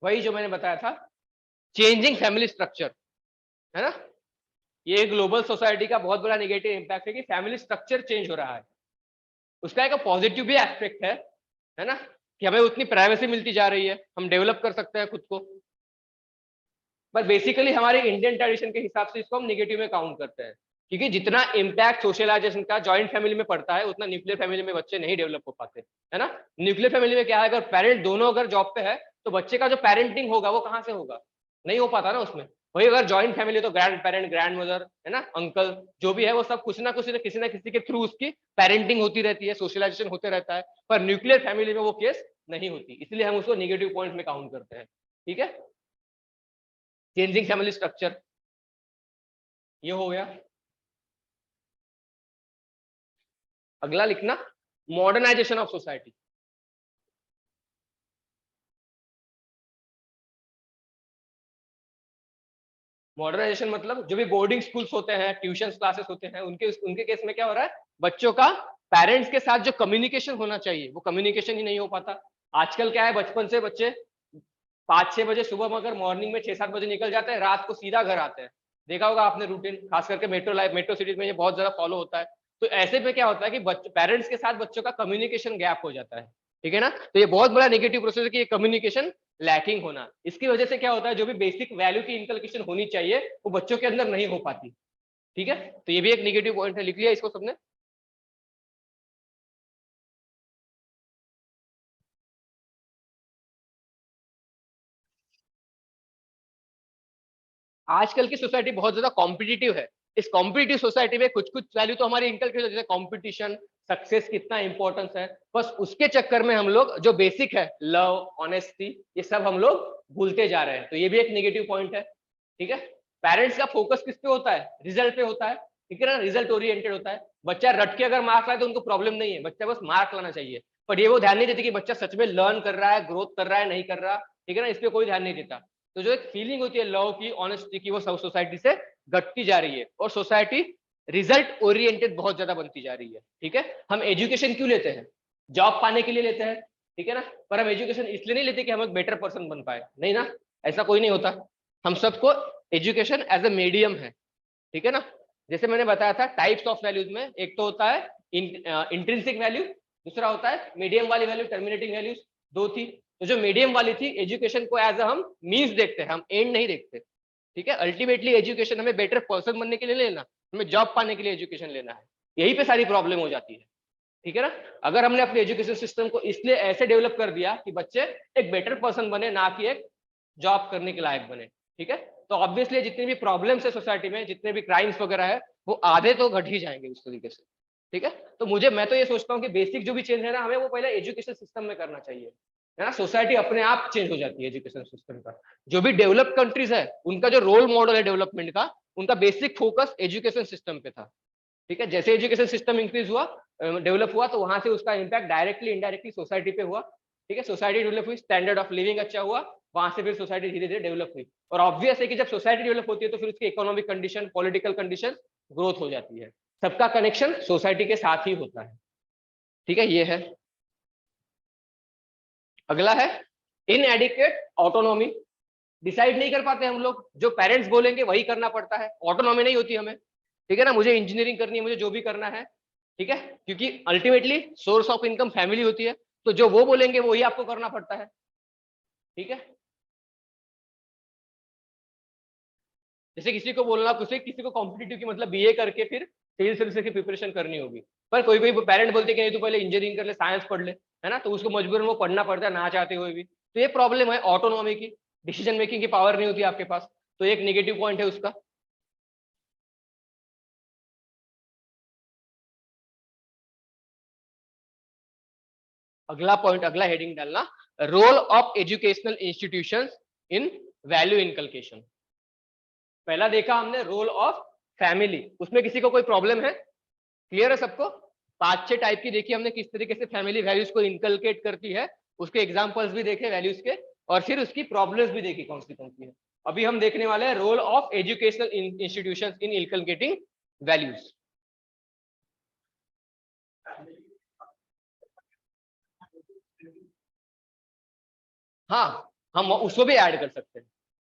वही जो मैंने बताया था, चेंजिंग फैमिली स्ट्रक्चर, है ना। ये ग्लोबल सोसाइटी का बहुत बड़ा नेगेटिव इम्पैक्ट है कि फैमिली स्ट्रक्चर चेंज हो रहा है। उसका एक पॉजिटिव भी एस्पेक्ट है ना, कि हमें उतनी प्राइवेसी मिलती जा रही है, हम डेवलप कर सकते हैं खुद को। पर बेसिकली हमारे इंडियन ट्रेडिशन के हिसाब से इसको हम निगेटिव में काउंट करते हैं, क्योंकि जितना इम्पैक्ट सोशलाइजेशन का जॉइंट फैमिली में पड़ता है उतना न्यूक्लियर फैमिली में बच्चे नहीं डेवलप हो पाते, है ना। न्यूक्लियर फैमिली में क्या है, अगर पेरेंट दोनों अगर जॉब पे है तो बच्चे का जो पेरेंटिंग होगा वो कहाँ से होगा, नहीं हो पाता ना उसमें। वही अगर जॉइंट फैमिली तो ग्रैंड पेरेंट, ग्रैंड मदर, है ना, अंकल जो भी है वो सब कुछ ना किसी के थ्रू उसकी पेरेंटिंग होती रहती है, सोशलाइजेशन होते रहता है। पर न्यूक्लियर फैमिली में वो केस नहीं होती, इसलिए हम उसको निगेटिव पॉइंट में काउंट करते हैं। ठीक है, चेंजिंग फैमिली स्ट्रक्चर ये हो गया। अगला लिखना, मॉडर्नाइजेशन ऑफ सोसाइटी। मॉडर्नाइजेशन मतलब जो भी बोर्डिंग स्कूल्स होते हैं, ट्यूशन क्लासेस होते हैं, उनके उनके केस में क्या हो रहा है, बच्चों का पेरेंट्स के साथ जो कम्युनिकेशन होना चाहिए वो कम्युनिकेशन ही नहीं हो पाता। आजकल क्या है, बचपन से बच्चे 5-6 बजे सुबह में अगर मॉर्निंग में 6-7 बजे निकल जाते हैं, रात को सीधा घर आते हैं। देखा होगा आपने रूटीन, खास करके मेट्रो सिटीज में ये बहुत ज्यादा फॉलो होता है। तो ऐसे में क्या होता है कि पेरेंट्स के साथ बच्चों का कम्युनिकेशन गैप हो जाता है। ठीक है ना, तो ये बहुत बड़ा नेगेटिव प्रोसेस है कि ये कम्युनिकेशन लैकिंग होना। इसकी वजह से क्या होता है, जो भी बेसिक वैल्यू की इंकल्केशन होनी चाहिए वो बच्चों के अंदर नहीं हो पाती। ठीक है, तो ये भी एक नेगेटिव पॉइंट है, लिख लिया इसको सबने। आजकल की सोसाइटी बहुत ज्यादा कॉम्पिटिटिव है। इस कॉम्पिटिटिव सोसाइटी में कुछ कुछ वैल्यू तो हमारी इंकल्केट हो, जैसे कॉम्पिटिशन, सक्सेस कितना इंपॉर्टेंस है, बस उसके चक्कर में हम लोग जो बेसिक है लव, ऑनेस्टी, ये सब हम लोग भूलते जा रहे हैं। तो ये भी एक नेगेटिव पॉइंट है। ठीक है, पेरेंट्स का फोकस किस पे होता है, रिजल्ट पे होता है। ठीक है ना, रिजल्ट ओरिएंटेड होता है। बच्चा रट के अगर मार्क्स लाए तो उनको प्रॉब्लम नहीं है, बच्चा बस मार्क्स लाना चाहिए। पर ये वो ध्यान नहीं देते कि बच्चा सच में लर्न कर रहा है, ग्रोथ कर रहा है, नहीं कर रहा। ठीक है ना, इस पे कोई ध्यान नहीं देता। तो जो एक फीलिंग होती है लव की, ऑनेस्टी की, वो सब सोसाइटी से घटती जा रही है और सोसाइटी रिजल्ट ओरिएंटेड बहुत ज्यादा बनती जा रही है। ठीक है, हम एजुकेशन क्यों लेते हैं, जॉब पाने के लिए लेते हैं। ठीक है ना, पर हम एजुकेशन इसलिए नहीं लेते कि हम एक बेटर पर्सन बन पाए, नहीं ना, ऐसा कोई नहीं होता। हम सबको एजुकेशन एज ए मीडियम है। ठीक है ना, जैसे मैंने बताया था टाइप्स ऑफ वैल्यूज में, एक तो होता है इंट्रिंसिक वैल्यू, दूसरा होता है मीडियम वाली वैल्यू, टर्मिनेटिंग वैल्यूज, दो थी। तो जो मीडियम वाली थी, एजुकेशन को एज हम मीन्स देखते हैं, हम एंड नहीं देखते। ठीक है, अल्टीमेटली एजुकेशन हमें बेटर पर्सन बनने के लिए लेना, हमें जॉब पाने के लिए एजुकेशन लेना है। यही पे सारी प्रॉब्लम हो जाती है। ठीक है ना, अगर हमने अपने एजुकेशन सिस्टम को इसलिए ऐसे डेवलप कर दिया कि बच्चे एक बेटर पर्सन बने, ना कि एक जॉब करने के लायक बने। ठीक है, तो ऑब्वियसली जितनी भी प्रॉब्लम्स है सोसाइटी में, जितने भी क्राइम्स वगैरह है, वो आधे तो घट ही जाएंगे उस तरीके से। ठीक है, तो मैं तो ये सोचता हूँ कि बेसिक जो भी चेंज है ना, हमें वो पहले एजुकेशन सिस्टम में करना चाहिए, है ना। सोसाइटी अपने आप चेंज हो जाती है एजुकेशन सिस्टम का। जो भी डेवलप कंट्रीज है उनका जो रोल मॉडल है डेवलपमेंट का, उनका बेसिक फोकस एजुकेशन सिस्टम पे था। ठीक है, जैसे एजुकेशन सिस्टम इंक्रीज हुआ, डेवलप हुआ, तो वहां से उसका इम्पैक्ट डायरेक्टली इनडायरेक्टली सोसाइटी पे हुआ। ठीक है, सोसाइटी डेवलप हुई, स्टैंडर्ड ऑफ लिविंग अच्छा हुआ, वहां से फिर सोसाइटी धीरे धीरे डेवलप हुई। और ऑब्वियस है कि जब सोसाइटी डेवलप होती है तो फिर उसकी economic condition, political condition growth हो जाती है। सबका कनेक्शन सोसाइटी के साथ ही होता है। ठीक है, ये है। अगला है इनएडिक्वेट ऑटोनॉमी, डिसाइड नहीं कर पाते हम लोग, जो पेरेंट्स बोलेंगे वही करना पड़ता है, ऑटोनॉमी नहीं होती हमें, ठीक है ना, मुझे इंजीनियरिंग करनी है, मुझे जो भी करना है, ठीक है, क्योंकि ultimately source of income family होती है, तो जो वो बोलेंगे वही आपको करना पड़ता है, ठीक है। जैसे किसी को बोलना, किसी को कॉम्पिटिटिव की मतलब बीए करके फिर सिविल सर्विस की प्रिपरेशन करनी होगी, पर कोई कोई पेरेंट बोलते कि नहीं तू पहले इंजीनियरिंग कर ले, साइंस पढ़ ले, है ना, तो उसको मजबूरन वो पढ़ना पड़ता है ना चाहते हुए भी, तो ये प्रॉब्लम है ऑटोनॉमी की, डिसीजन मेकिंग की पावर नहीं होती आपके पास, तो एक नेगेटिव पॉइंट है उसका। अगला पॉइंट, अगला हेडिंग डालना, role of educational institutions in value inculcation. पहला देखा हमने रोल ऑफ फैमिली, उसमें किसी को कोई प्रॉब्लम है, क्लियर है सबको? 5-6 टाइप की देखी हमने किस तरीके से फैमिली वैल्यूज को इनकलकेट करती है, उसके एग्जांपल्स भी देखे वैल्यूज के, और फिर उसकी प्रॉब्लम्स भी देखी कौन सी है। अभी हम देखने वाले हैं role of educational institutions in inculcating values. हाँ, हम उसको भी ऐड कर सकते हैं,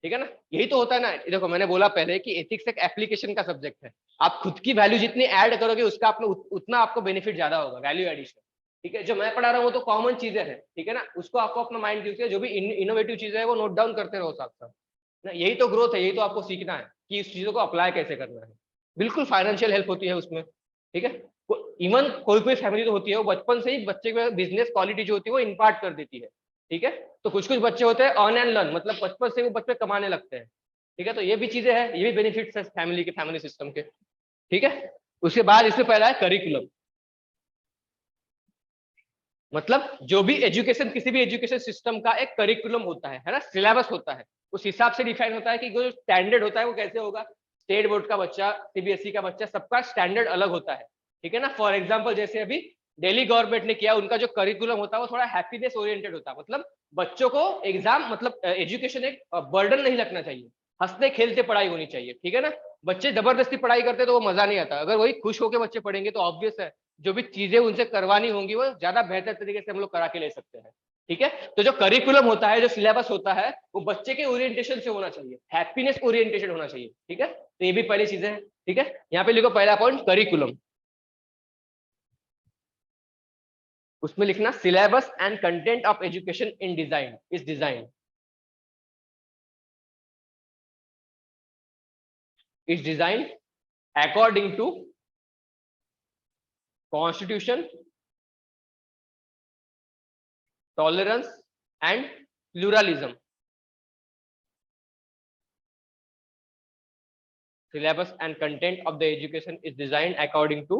ठीक है ना, यही तो होता है ना, देखो मैंने बोला पहले कि एथिक्स एक एप्लीकेशन का सब्जेक्ट है, आप खुद की वैल्यू जितनी ऐड करोगे उसका आपने उतना आपको बेनिफिट ज्यादा होगा, वैल्यू एडिशन, ठीक है। जो मैं पढ़ा रहा हूँ वो तो कॉमन चीजें हैं, ठीक है ना, उसको आपको अपना माइंड यूज, जो भी इनोवेटिव चीजें है वो नोट डाउन करते रहो साथ साथ ना, यही तो ग्रोथ है, यही तो आपको सीखना है कि इस चीजों को अप्लाई कैसे करना है। बिल्कुल फाइनेंशियल हेल्प होती है उसमें, ठीक है। इवन कोई कोई फैमिली तो होती है वो बचपन से ही बच्चे में बिजनेस क्वालिटी जो होती है वो इम्पार्ट कर देती है, ठीक है। तो कुछ कुछ बच्चे होते हैं अर्न एंड लर्न, मतलब बचपन से वो बच्चे कमाने लगते हैं, ठीक है, तो ये भी चीजें हैं, ये भी बेनिफिट्स है फैमिली के, फैमिली सिस्टम के, ठीक है। उसके बाद इसमें पहला है करिकुलम, मतलब जो भी एजुकेशन, किसी भी एजुकेशन सिस्टम का एक करिकुलम होता है ना, सिलेबस होता है, उस हिसाब से डिफाइन होता है कि जो स्टैंडर्ड होता है वो कैसे होगा, स्टेट बोर्ड का बच्चा, सीबीएसई का बच्चा, सबका स्टैंडर्ड अलग होता है, ठीक है ना। फॉर एग्जाम्पल जैसे अभी दिल्ली गवर्नमेंट ने किया, उनका जो करिकुलम होता है वो थोड़ा हैप्पीनेस ओरिएंटेड होता है, मतलब बच्चों को एग्जाम, मतलब एजुकेशन एक बर्डन नहीं लगना चाहिए, हंसते खेलते पढ़ाई होनी चाहिए, ठीक है ना। बच्चे जबरदस्ती पढ़ाई करते तो वो मजा नहीं आता, अगर वही खुश होकर बच्चे पढ़ेंगे तो ऑब्वियस है जो भी चीजें उनसे करवानी होंगी वो ज्यादा बेहतर तरीके से हम लोग करा के ले सकते हैं, ठीक है। तो जो करिकुलम होता है, जो सिलेबस होता है, वो बच्चे के ओरिएंटेशन से होना चाहिए, हैप्पीनेस ओरिएंटेशन होना चाहिए, ठीक है। तो ये भी पहली चीजें हैं, ठीक है। यहाँ पे लिखो पहला पॉइंट करिकुलम, उसमें लिखना syllabus and content of education in design, is design, is design according to constitution, tolerance and pluralism. Syllabus and content of the education is designed according to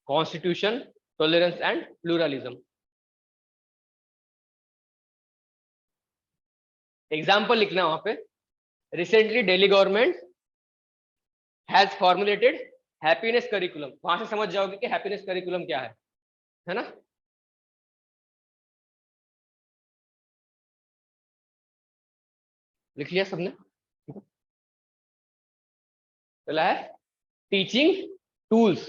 constitution, tolerance and pluralism. Example लिखना वहां पे, recently Delhi government has formulated happiness curriculum, वहां से समझ जाओगे कि happiness curriculum क्या है ना। लिख लिया सबने? पहला है टीचिंग टूल्स,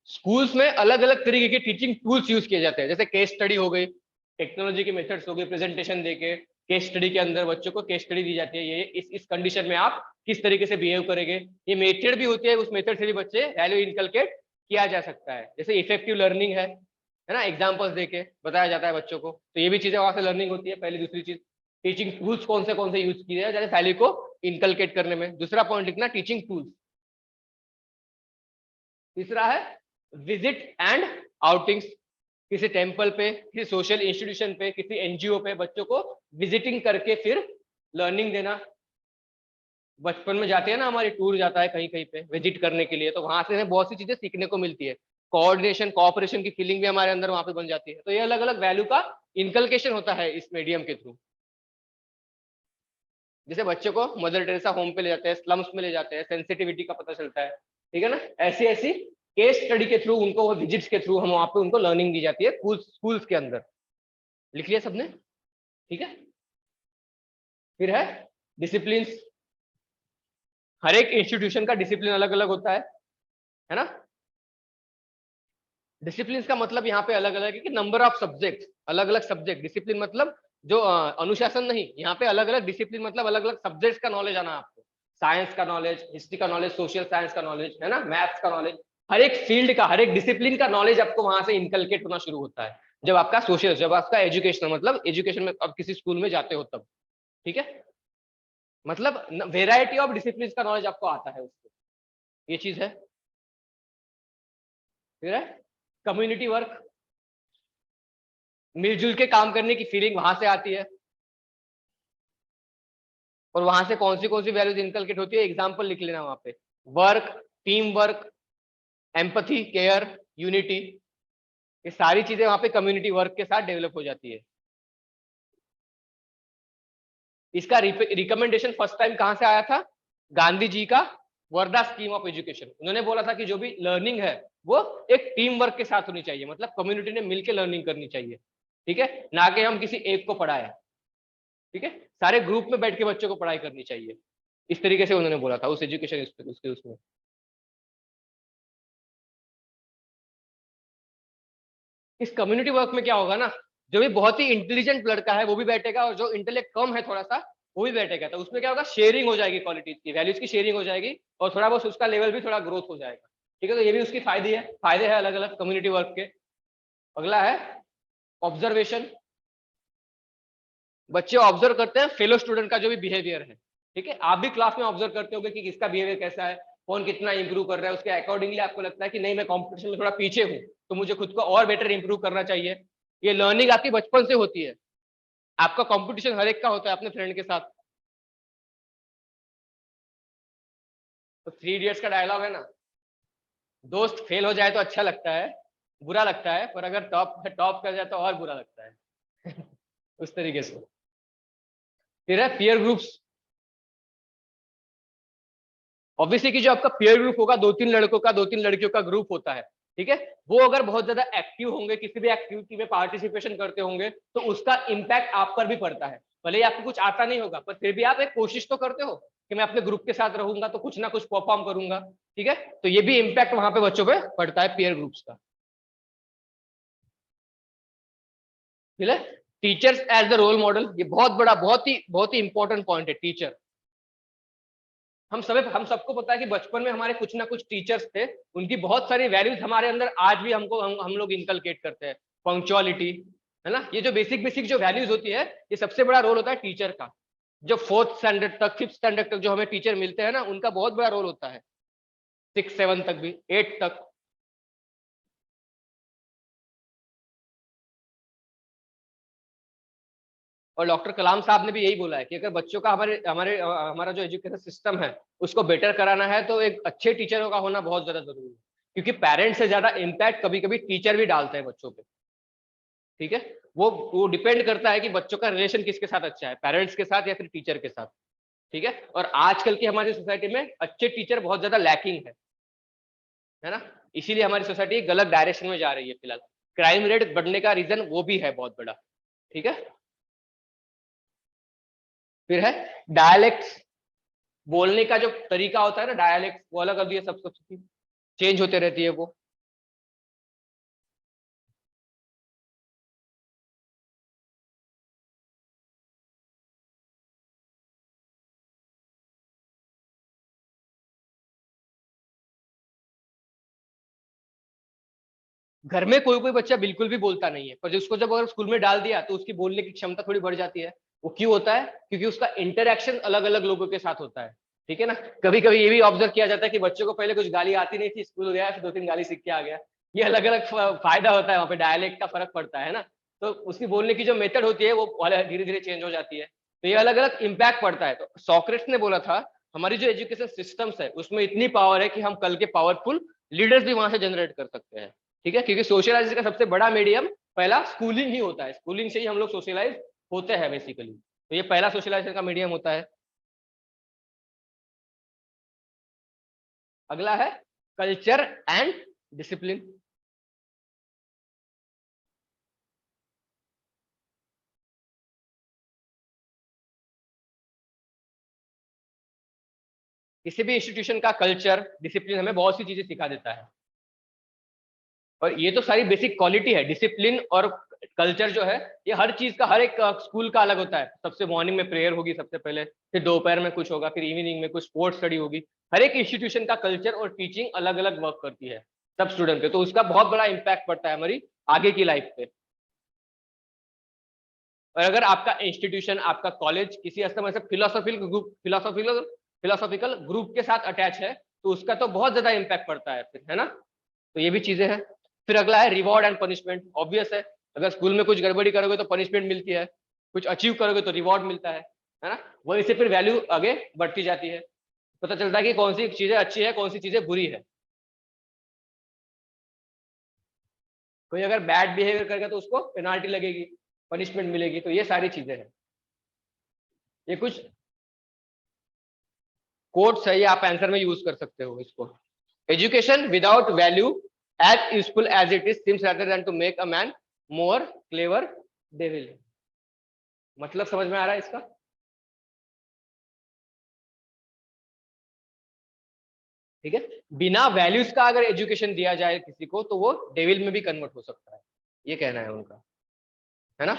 स्कूल्स में अलग अलग तरीके के टीचिंग टूल्स यूज किए जाते हैं, जैसे केस स्टडी हो गई, टेक्नोलॉजी के मेथड्स हो गए, प्रेजेंटेशन देके केस स्टडी के अंदर बच्चों को केस स्टडी दी जाती है, ये इस कंडीशन में आप किस तरीके से बिहेव करेंगे, ये मेथड भी होती है, उस मेथड से भी बच्चे वैल्यू इनकलकेट किया जा सकता है, जैसे इफेक्टिव लर्निंग है ना, एग्जाम्पल्स देके बताया जाता है बच्चों को, तो ये भी चीजें वहां से लर्निंग होती है। पहली दूसरी चीज, टीचिंग टूल्स कौन से यूज किए जाए वैल्यू को इनकलकेट करने में। दूसरा पॉइंट लिखना टीचिंग टूल्स। तीसरा है विजिट एंड आउटिंग्स, किसी टेम्पल पे, किसी सोशल इंस्टीट्यूशन पे, किसी एनजीओ पे बच्चों को विजिटिंग करके फिर लर्निंग देना। बचपन में जाते हैं ना, हमारी टूर जाता है कहीं कहीं पे विजिट करने के लिए, तो वहां से हमें बहुत सी चीजें सीखने को मिलती है, कोऑर्डिनेशन कोऑपरेशन की फीलिंग भी हमारे अंदर वहां पे बन जाती है, तो ये अलग अलग वैल्यू का इनकलकेशन होता है इस मीडियम के थ्रू। जैसे बच्चों को मदर टेरेसा होम पे ले जाते हैं, स्लम्स में ले जाते हैं, सेंसिटिविटी का पता चलता है, ठीक है ना, ऐसी ऐसी केस स्टडी के थ्रू उनको, वो विजिट्स के थ्रू हम वहां पे उनको लर्निंग दी जाती है स्कूल्स के अंदर। लिख लिया सबने? ठीक है। फिर है डिसिप्लिन, हर एक इंस्टीट्यूशन का डिसिप्लिन अलग अलग होता है ना। डिसिप्लिन का मतलब यहाँ पे अलग अलग है कि नंबर ऑफ सब्जेक्ट, अलग अलग सब्जेक्ट। डिसिप्लिन मतलब जो अनुशासन नहीं, यहाँ पे अलग अलग डिसिप्लिन मतलब अलग अलग सब्जेक्ट्स का नॉलेज आना आपको। साइंस का नॉलेज, हिस्ट्री का नॉलेज, सोशल साइंस का नॉलेज, है ना, मैथ्स का नॉलेज, हर एक फील्ड का, हर एक डिसिप्लिन का नॉलेज आपको वहां से इनकलकेट होना शुरू होता है जब आपका सोशल, जब आपका एजुकेशन, मतलब एजुकेशन में अब किसी स्कूल में जाते हो तब। ठीक है, मतलब वेराइटी ऑफ डिसिप्लिन का नॉलेज आपको आता है उसको, ये चीज है। फिर है कम्युनिटी वर्क, मिलजुल के काम करने की फीलिंग वहां से आती है। और वहां से कौन सी वैल्यूज इनकलकेट होती है, एग्जाम्पल लिख लेना वहां पे। Work, team work, empathy, care, unity, ये सारी चीजें वहां पे कम्युनिटी वर्क के साथ डेवलप हो जाती है। इसका रिकमेंडेशन फर्स्ट टाइम कहां से आया था, गांधी जी का वर्धा स्कीम ऑफ एजुकेशन। उन्होंने बोला था कि जो भी लर्निंग है वो एक टीम वर्क के साथ होनी चाहिए, मतलब कम्युनिटी ने मिलकर लर्निंग करनी चाहिए। ठीक है, ना कि हम किसी एक को पढ़ाए। ठीक है, सारे ग्रुप में बैठ के बच्चों को पढ़ाई करनी चाहिए, इस तरीके से उन्होंने बोला था उस एजुकेशन उसके उसमें। इस कम्युनिटी वर्क में क्या होगा ना, जो भी बहुत ही इंटेलिजेंट लड़का है वो भी बैठेगा, और जो इंटेलेक्ट कम है थोड़ा सा वो भी बैठेगा। तो उसमें क्या होगा, शेयरिंग हो जाएगी, क्वालिटीज की, वैल्यूज की शेयरिंग हो जाएगी, और थोड़ा बहुत उसका लेवल भी थोड़ा ग्रोथ हो जाएगा। ठीक है, तो ये भी उसकी फायदे हैं अलग अलग कम्युनिटी वर्क के। अगला है ऑब्जर्वेशन। बच्चे ऑब्जर्व करते हैं फेलो स्टूडेंट का जो भी बिहेवियर है। ठीक है, आप भी क्लास में ऑब्जर्व करते होंगे कि किसका बिहेवियर कैसा है, कौन कितना इंप्रूव कर रहा है, उसके अकॉर्डिंगली आपको लगता है कि नहीं मैं कॉम्पिटिशन में थोड़ा पीछे हूँ, तो मुझे खुद को और बेटर इंप्रूव करना चाहिए। ये लर्निंग आपकी बचपन से होती है, आपका कंपटीशन हर एक का होता है अपने फ्रेंड के साथ। तो 3 इडियट्स का डायलॉग है ना, दोस्त फेल हो जाए तो अच्छा लगता है, बुरा लगता है, पर अगर टॉप टॉप कर जाए तो और बुरा लगता है। उस तरीके से। फिर है पीयर ग्रुप्स। ऑब्वियसली कि जो आपका पीयर ग्रुप होगा, 2-3 लड़कों का 2-3 लड़कियों का ग्रुप होता है। ठीक है, वो अगर बहुत ज्यादा एक्टिव होंगे, किसी भी एक्टिविटी में पार्टिसिपेशन करते होंगे, तो उसका इम्पैक्ट आप पर भी पड़ता है। भले ही आपको कुछ आता नहीं होगा, पर फिर भी आप एक कोशिश तो करते हो कि मैं अपने ग्रुप के साथ रहूंगा तो कुछ ना कुछ परफॉर्म करूंगा। ठीक है, तो ये भी इम्पैक्ट वहां पे बच्चों पे पड़ता है पीयर ग्रुप्स का। ठीक है, teachers as the role model, ये बहुत बड़ा, बहुत ही इंपॉर्टेंट पॉइंट है टीचर। हम सबको पता है कि बचपन में हमारे कुछ ना कुछ टीचर्स थे, उनकी बहुत सारी वैल्यूज हमारे अंदर आज भी हम लोग इनकलकेट करते हैं। पंक्चुअलिटी, है ना, ये जो बेसिक बेसिक जो वैल्यूज होती है, ये सबसे बड़ा रोल होता है टीचर का। जो 4th स्टैंडर्ड तक, 5th स्टैंडर्ड तक जो हमें टीचर मिलते हैं ना, उनका बहुत बड़ा रोल होता है। 6-7 तक भी, 8 तक। और डॉक्टर कलाम साहब ने भी यही बोला है कि अगर बच्चों का हमारा जो एजुकेशन सिस्टम है उसको बेटर कराना है, तो एक अच्छे टीचरों का होना बहुत ज्यादा जरूरी है। क्योंकि पेरेंट्स से ज्यादा इम्पैक्ट कभी कभी टीचर भी डालते हैं बच्चों पे। ठीक है, वो डिपेंड करता है कि बच्चों का रिलेशन किसके साथ अच्छा है, पेरेंट्स के साथ या फिर टीचर के साथ। ठीक है, और आजकल की हमारी सोसाइटी में अच्छे टीचर बहुत ज्यादा लैकिंग है ना। इसीलिए हमारी सोसाइटी गलत डायरेक्शन में जा रही है फिलहाल। क्राइम रेट बढ़ने का रीजन वो भी है बहुत बड़ा। ठीक है, फिर है डायलेक्ट। बोलने का जो तरीका होता है ना, डायलेक्ट, वो अलग अलग है, सब कुछ चेंज होते रहती है वो। घर में कोई कोई बच्चा बिल्कुल भी बोलता नहीं है, पर उसको जब अगर स्कूल में डाल दिया तो उसकी बोलने की क्षमता थोड़ी बढ़ जाती है। वो क्यों होता है, क्योंकि उसका इंटरेक्शन अलग अलग लोगों के साथ होता है। ठीक है ना, कभी कभी ये भी ऑब्जर्व किया जाता है कि बच्चों को पहले कुछ गाली आती नहीं थी, स्कूल गया फिर 2-3 गाली सीख के आ गया। ये अलग अलग फायदा होता है, वहाँ पे डायलेक्ट का फर्क पड़ता है ना। तो उसकी बोलने की जो मेथड होती है वो धीरे धीरे चेंज हो जाती है। तो ये अलग अलग इम्पैक्ट पड़ता है। तो सॉक्रेट्स ने बोला था हमारी जो एजुकेशन सिस्टम्स है उसमें इतनी पावर है कि हम कल के पावरफुल लीडर्स भी वहां से जनरेट कर सकते हैं। ठीक है, क्योंकि सोशलाइजेशन का सबसे बड़ा मीडियम पहला स्कूलिंग ही होता है, स्कूलिंग से ही हम लोग सोशलाइज होते हैं बेसिकली। तो ये पहला सोशलाइजेशन का मीडियम होता है। अगला है कल्चर एंड डिसिप्लिन। किसी भी इंस्टीट्यूशन का कल्चर डिसिप्लिन हमें बहुत सी चीजें सिखा देता है। और ये तो सारी बेसिक क्वालिटी है। डिसिप्लिन और कल्चर जो है, ये हर चीज का, हर एक स्कूल का अलग होता है। सबसे मॉर्निंग में प्रेयर होगी सबसे पहले, फिर दोपहर में कुछ होगा, फिर इवनिंग में कुछ स्पोर्ट्स स्टडी होगी। हर एक इंस्टीट्यूशन का कल्चर और टीचिंग अलग अलग वर्क करती है सब स्टूडेंट पे, तो उसका बहुत बड़ा इम्पैक्ट पड़ता है हमारी आगे की लाइफ पे। और अगर आपका इंस्टीट्यूशन, आपका कॉलेज किसी समय से फिलोसॉफिकल ग्रुप के साथ अटैच है, तो उसका तो बहुत ज्यादा इम्पैक्ट पड़ता है फिर, है ना। तो ये भी चीजें हैं। फिर अगला है रिवॉर्ड एंड पनिशमेंट। ऑब्वियस है, अगर स्कूल में कुछ गड़बड़ी करोगे तो पनिशमेंट मिलती है, कुछ अचीव करोगे तो रिवॉर्ड मिलता है ना। वहीं से फिर वैल्यू आगे बढ़ती जाती है, पता चलता है कि कौन सी चीजें अच्छी है, कौन सी चीजें बुरी है। कोई अगर बैड बिहेवियर करेगा तो उसको पेनाल्टी लगेगी, पनिशमेंट मिलेगी। तो ये सारी चीजें हैं, ये कुछ कोट्स है, ये आप आंसर में यूज कर सकते हो इसको। Education without value as useful as it is seems rather than to make a man more clever devil. मतलब समझ में आ रहा है इसका? ठीक है, बिना वैल्यूज का अगर एजुकेशन दिया जाए किसी को तो वो डेविल में भी कन्वर्ट हो सकता है, ये कहना है उनका, है ना।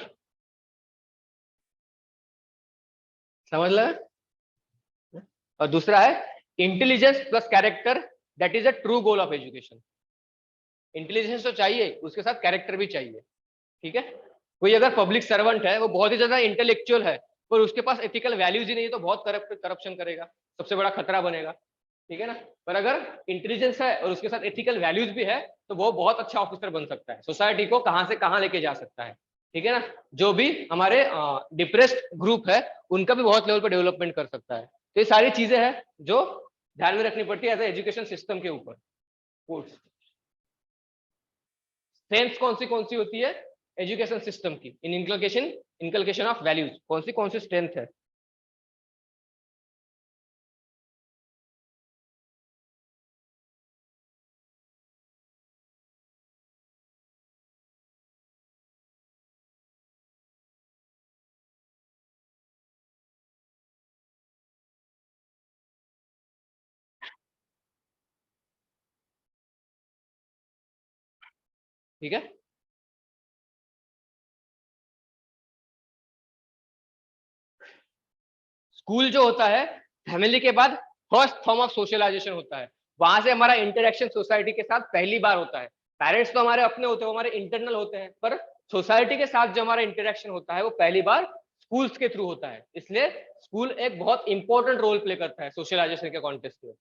समझ लो। और दूसरा है intelligence plus character, that is a true goal of education. Intelligence तो चाहिए, उसके साथ कैरेक्टर भी चाहिए। ठीक है, कोई अगर पब्लिक सर्वेंट है, वो बहुत ही ज्यादा इंटेलेक्चुअल है, पर उसके पास एथिकल वैल्यूज ही नहीं है, तो बहुत करप्शन करेगा, सबसे बड़ा खतरा बनेगा। ठीक है ना। पर अगर इंटेलिजेंस है और उसके साथ एथिकल वैल्यूज भी है, तो वो बहुत अच्छा ऑफिसर बन सकता है, सोसाइटी को कहां से कहां लेके जा सकता है। ठीक है ना। जो भी हमारे डिप्रेस्ड ग्रुप है, उनका भी बहुत लेवल पर डेवलपमेंट कर सकता है। तो ये सारी चीजें हैं जो ध्यान में रखनी पड़ती है एज एजुकेशन सिस्टम के ऊपर। स्ट्रेंथ कौन सी होती है एजुकेशन सिस्टम की इन इनकलकेशन ऑफ वैल्यूज? कौन सी स्ट्रेंथ है? ठीक है, स्कूल जो होता है फैमिली के बाद फर्स्ट फॉर्म ऑफ सोशलाइजेशन होता है। वहां से हमारा इंटरेक्शन सोसाइटी के साथ पहली बार होता है। पेरेंट्स तो हमारे अपने होते हैं, वो हमारे इंटरनल होते हैं, पर सोसाइटी के साथ जो हमारा इंटरेक्शन होता है वो पहली बार स्कूल्स के थ्रू होता है। इसलिए स्कूल एक बहुत इंपॉर्टेंट रोल प्ले करता है सोशलाइजेशन के कॉन्टेक्स्ट में।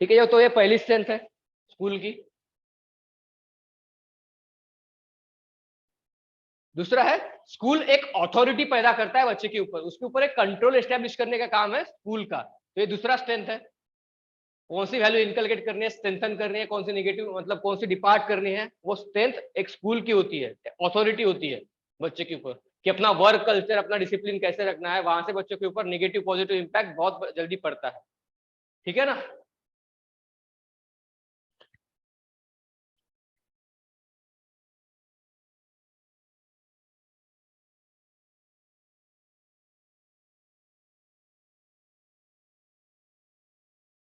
ठीक है, तो ये पहली स्ट्रेंथ है स्कूल की। दूसरा है स्कूल एक अथॉरिटी पैदा करता है बच्चे के ऊपर, उसके ऊपर एक कंट्रोल एस्टेब्लिश करने का काम है स्कूल का। तो ये दूसरा स्ट्रेंथ है। कौन सी वैल्यू इनकलकेट करनी है, स्ट्रेंथन करनी है, कौन सी निगेटिव मतलब कौन सी डिपार्ट करनी है, वो स्ट्रेंथ एक स्कूल की होती है, अथॉरिटी होती है बच्चे के ऊपर, कि अपना वर्क कल्चर, अपना डिसिप्लिन कैसे रखना है। वहां से बच्चों के ऊपर निगेटिव पॉजिटिव इंपैक्ट बहुत जल्दी पड़ता है। ठीक है ना।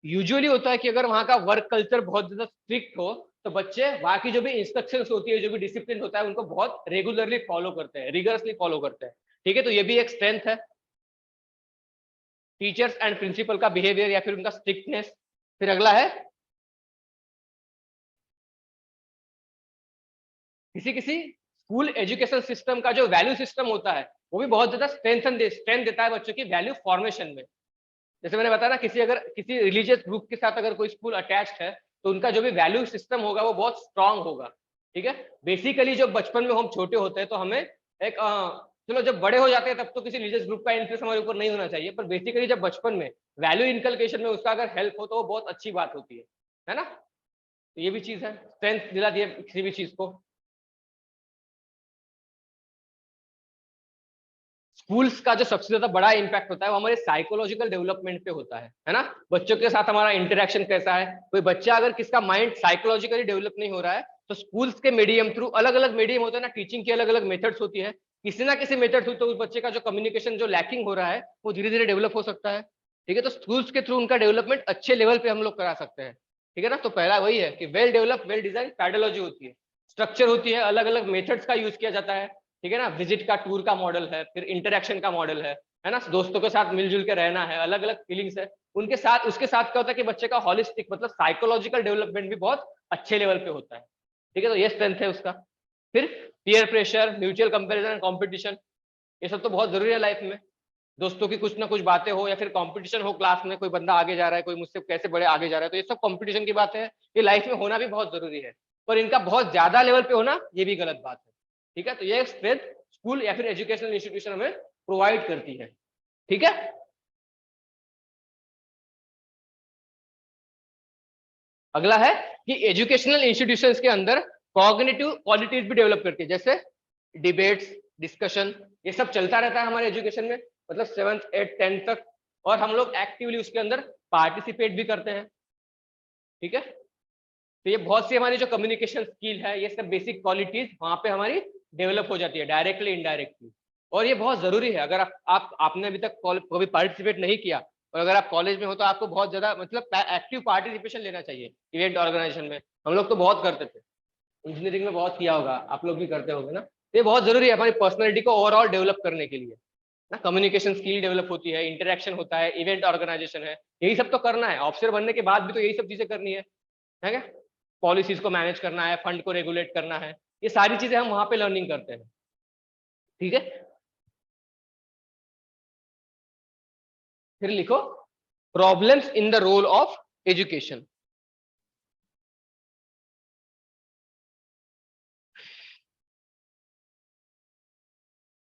यूजुअली होता है कि अगर वहां का वर्क कल्चर बहुत ज्यादा स्ट्रिक्ट हो, तो बच्चे वहां की जो भी इंस्ट्रक्शंस होती है, जो भी डिसिप्लिन होता है, उनको बहुत रेगुलरली फॉलो करते हैं, रिगरसली फॉलो करते हैं। ठीक है, तो ये भी एक स्ट्रेंथ है टीचर्स एंड प्रिंसिपल का बिहेवियर या फिर उनका स्ट्रिक्टनेस। फिर अगला है किसी किसी स्कूल एजुकेशन सिस्टम का जो वैल्यू सिस्टम होता है, वो भी बहुत ज्यादा स्ट्रेंथ देता है बच्चों की वैल्यू फॉर्मेशन में। जैसे मैंने बताया ना, किसी रिलीजियस ग्रुप के साथ अगर कोई स्कूल अटैच्ड है, तो उनका जो भी वैल्यू सिस्टम होगा वो बहुत स्ट्रांग होगा। ठीक है, बेसिकली जब बचपन में हम छोटे होते हैं तो हमें एक चलो जब बड़े हो जाते हैं तब तो किसी रिलीजियस ग्रुप का इंटरेस्ट हमारे ऊपर नहीं होना चाहिए, पर बेसिकली जब बचपन में वैल्यू इनकलकेशन में उसका अगर हेल्प हो तो वो बहुत अच्छी बात होती है ना। तो ये भी चीज है, स्ट्रेंथ दिलाती है किसी भी चीज को। स्कूल्स का जो सबसे ज्यादा बड़ा इंपैक्ट होता है वो हमारे साइकोलॉजिकल डेवलपमेंट पे होता है ना। बच्चों के साथ हमारा इंटरेक्शन कैसा है, कोई बच्चा अगर किसका माइंड साइकोलॉजिकली डेवलप नहीं हो रहा है, तो स्कूल्स के मीडियम थ्रू, अलग अलग मीडियम होते हैं ना, टीचिंग की अलग अलग मेथड्स होती है, किसी ना किसी मेथड थ्रू तो उस बच्चे का जो कम्युनिकेशन जो लैकिंग हो रहा है वो धीरे धीरे डेवलप हो सकता है। ठीक है, तो स्कूल्स के थ्रू उनका डेवलपमेंट अच्छे लेवल पे हम लोग करा सकते हैं। ठीक है ना। तो पहला वही है कि वेल डेवलप वेल डिजाइन पैडोलॉजी होती है, स्ट्रक्चर होती है, अलग अलग मेथड्स का यूज किया जाता है, ठीक है ना, विजिट का, टूर का मॉडल है, फिर इंटरेक्शन का मॉडल है ना, दोस्तों के साथ मिलजुल के रहना है, अलग अलग फीलिंग्स है उनके साथ। उसके साथ क्या होता है कि बच्चे का हॉलिस्टिक मतलब साइकोलॉजिकल डेवलपमेंट भी बहुत अच्छे लेवल पे होता है, ठीक है, तो ये स्ट्रेंथ है उसका। फिर peer pressure, mutual comparison and competition, ये सब तो बहुत जरूरी है लाइफ में। दोस्तों की कुछ ना कुछ बातें हो या फिर कंपटीशन हो क्लास में, कोई बंदा आगे जा रहा है, कोई मुझसे कैसे बड़े आगे जा रहा है, तो ये सब कंपटीशन की बात है, ये लाइफ में होना भी बहुत जरूरी है, पर इनका बहुत ज्यादा लेवल पे होना ये भी गलत बात है, ठीक है। तो ये स्ट्रेंथ स्कूल या फिर एजुकेशनल इंस्टीट्यूशन हमें प्रोवाइड करती है, ठीक है। अगला है कि एजुकेशनल इंस्टीट्यूशंस के अंदर कॉग्निटिव क्वालिटीज भी डेवलप करती है, जैसे डिबेट्स, डिस्कशन, ये सब चलता रहता है हमारे एजुकेशन में, मतलब 7th 8th 10th तक, और हम लोग एक्टिवली उसके अंदर पार्टिसिपेट भी करते हैं, ठीक है। तो ये बहुत सी हमारी जो कम्युनिकेशन स्किल है, ये सब बेसिक क्वालिटीज वहां पे हमारी डेवलप हो जाती है डायरेक्टली इनडायरेक्टली, और ये बहुत जरूरी है। अगर आपने अभी तक कभी पार्टिसिपेट नहीं किया और अगर आप कॉलेज में हो तो आपको बहुत ज्यादा मतलब एक्टिव पार्टिसिपेशन लेना चाहिए इवेंट ऑर्गेनाइजेशन में। हम लोग तो बहुत करते थे, इंजीनियरिंग में बहुत किया होगा, आप लोग भी करते होंगे ना। तो ये बहुत जरूरी है हमारी पर्सनैलिटी को ओवरऑल डेवलप करने के लिए ना, कम्युनिकेशन स्किल डेवलप होती है, इंटरेक्शन होता है, इवेंट ऑर्गेनाइजेशन है, यही सब तो करना है। ऑफिसर बनने के बाद भी तो यही सब चीजें करनी है क्या। पॉलिसीज को मैनेज करना है, फंड को रेगुलेट करना है, ये सारी चीजें हम वहां पे लर्निंग करते हैं, ठीक है। फिर लिखो problems in the role of education.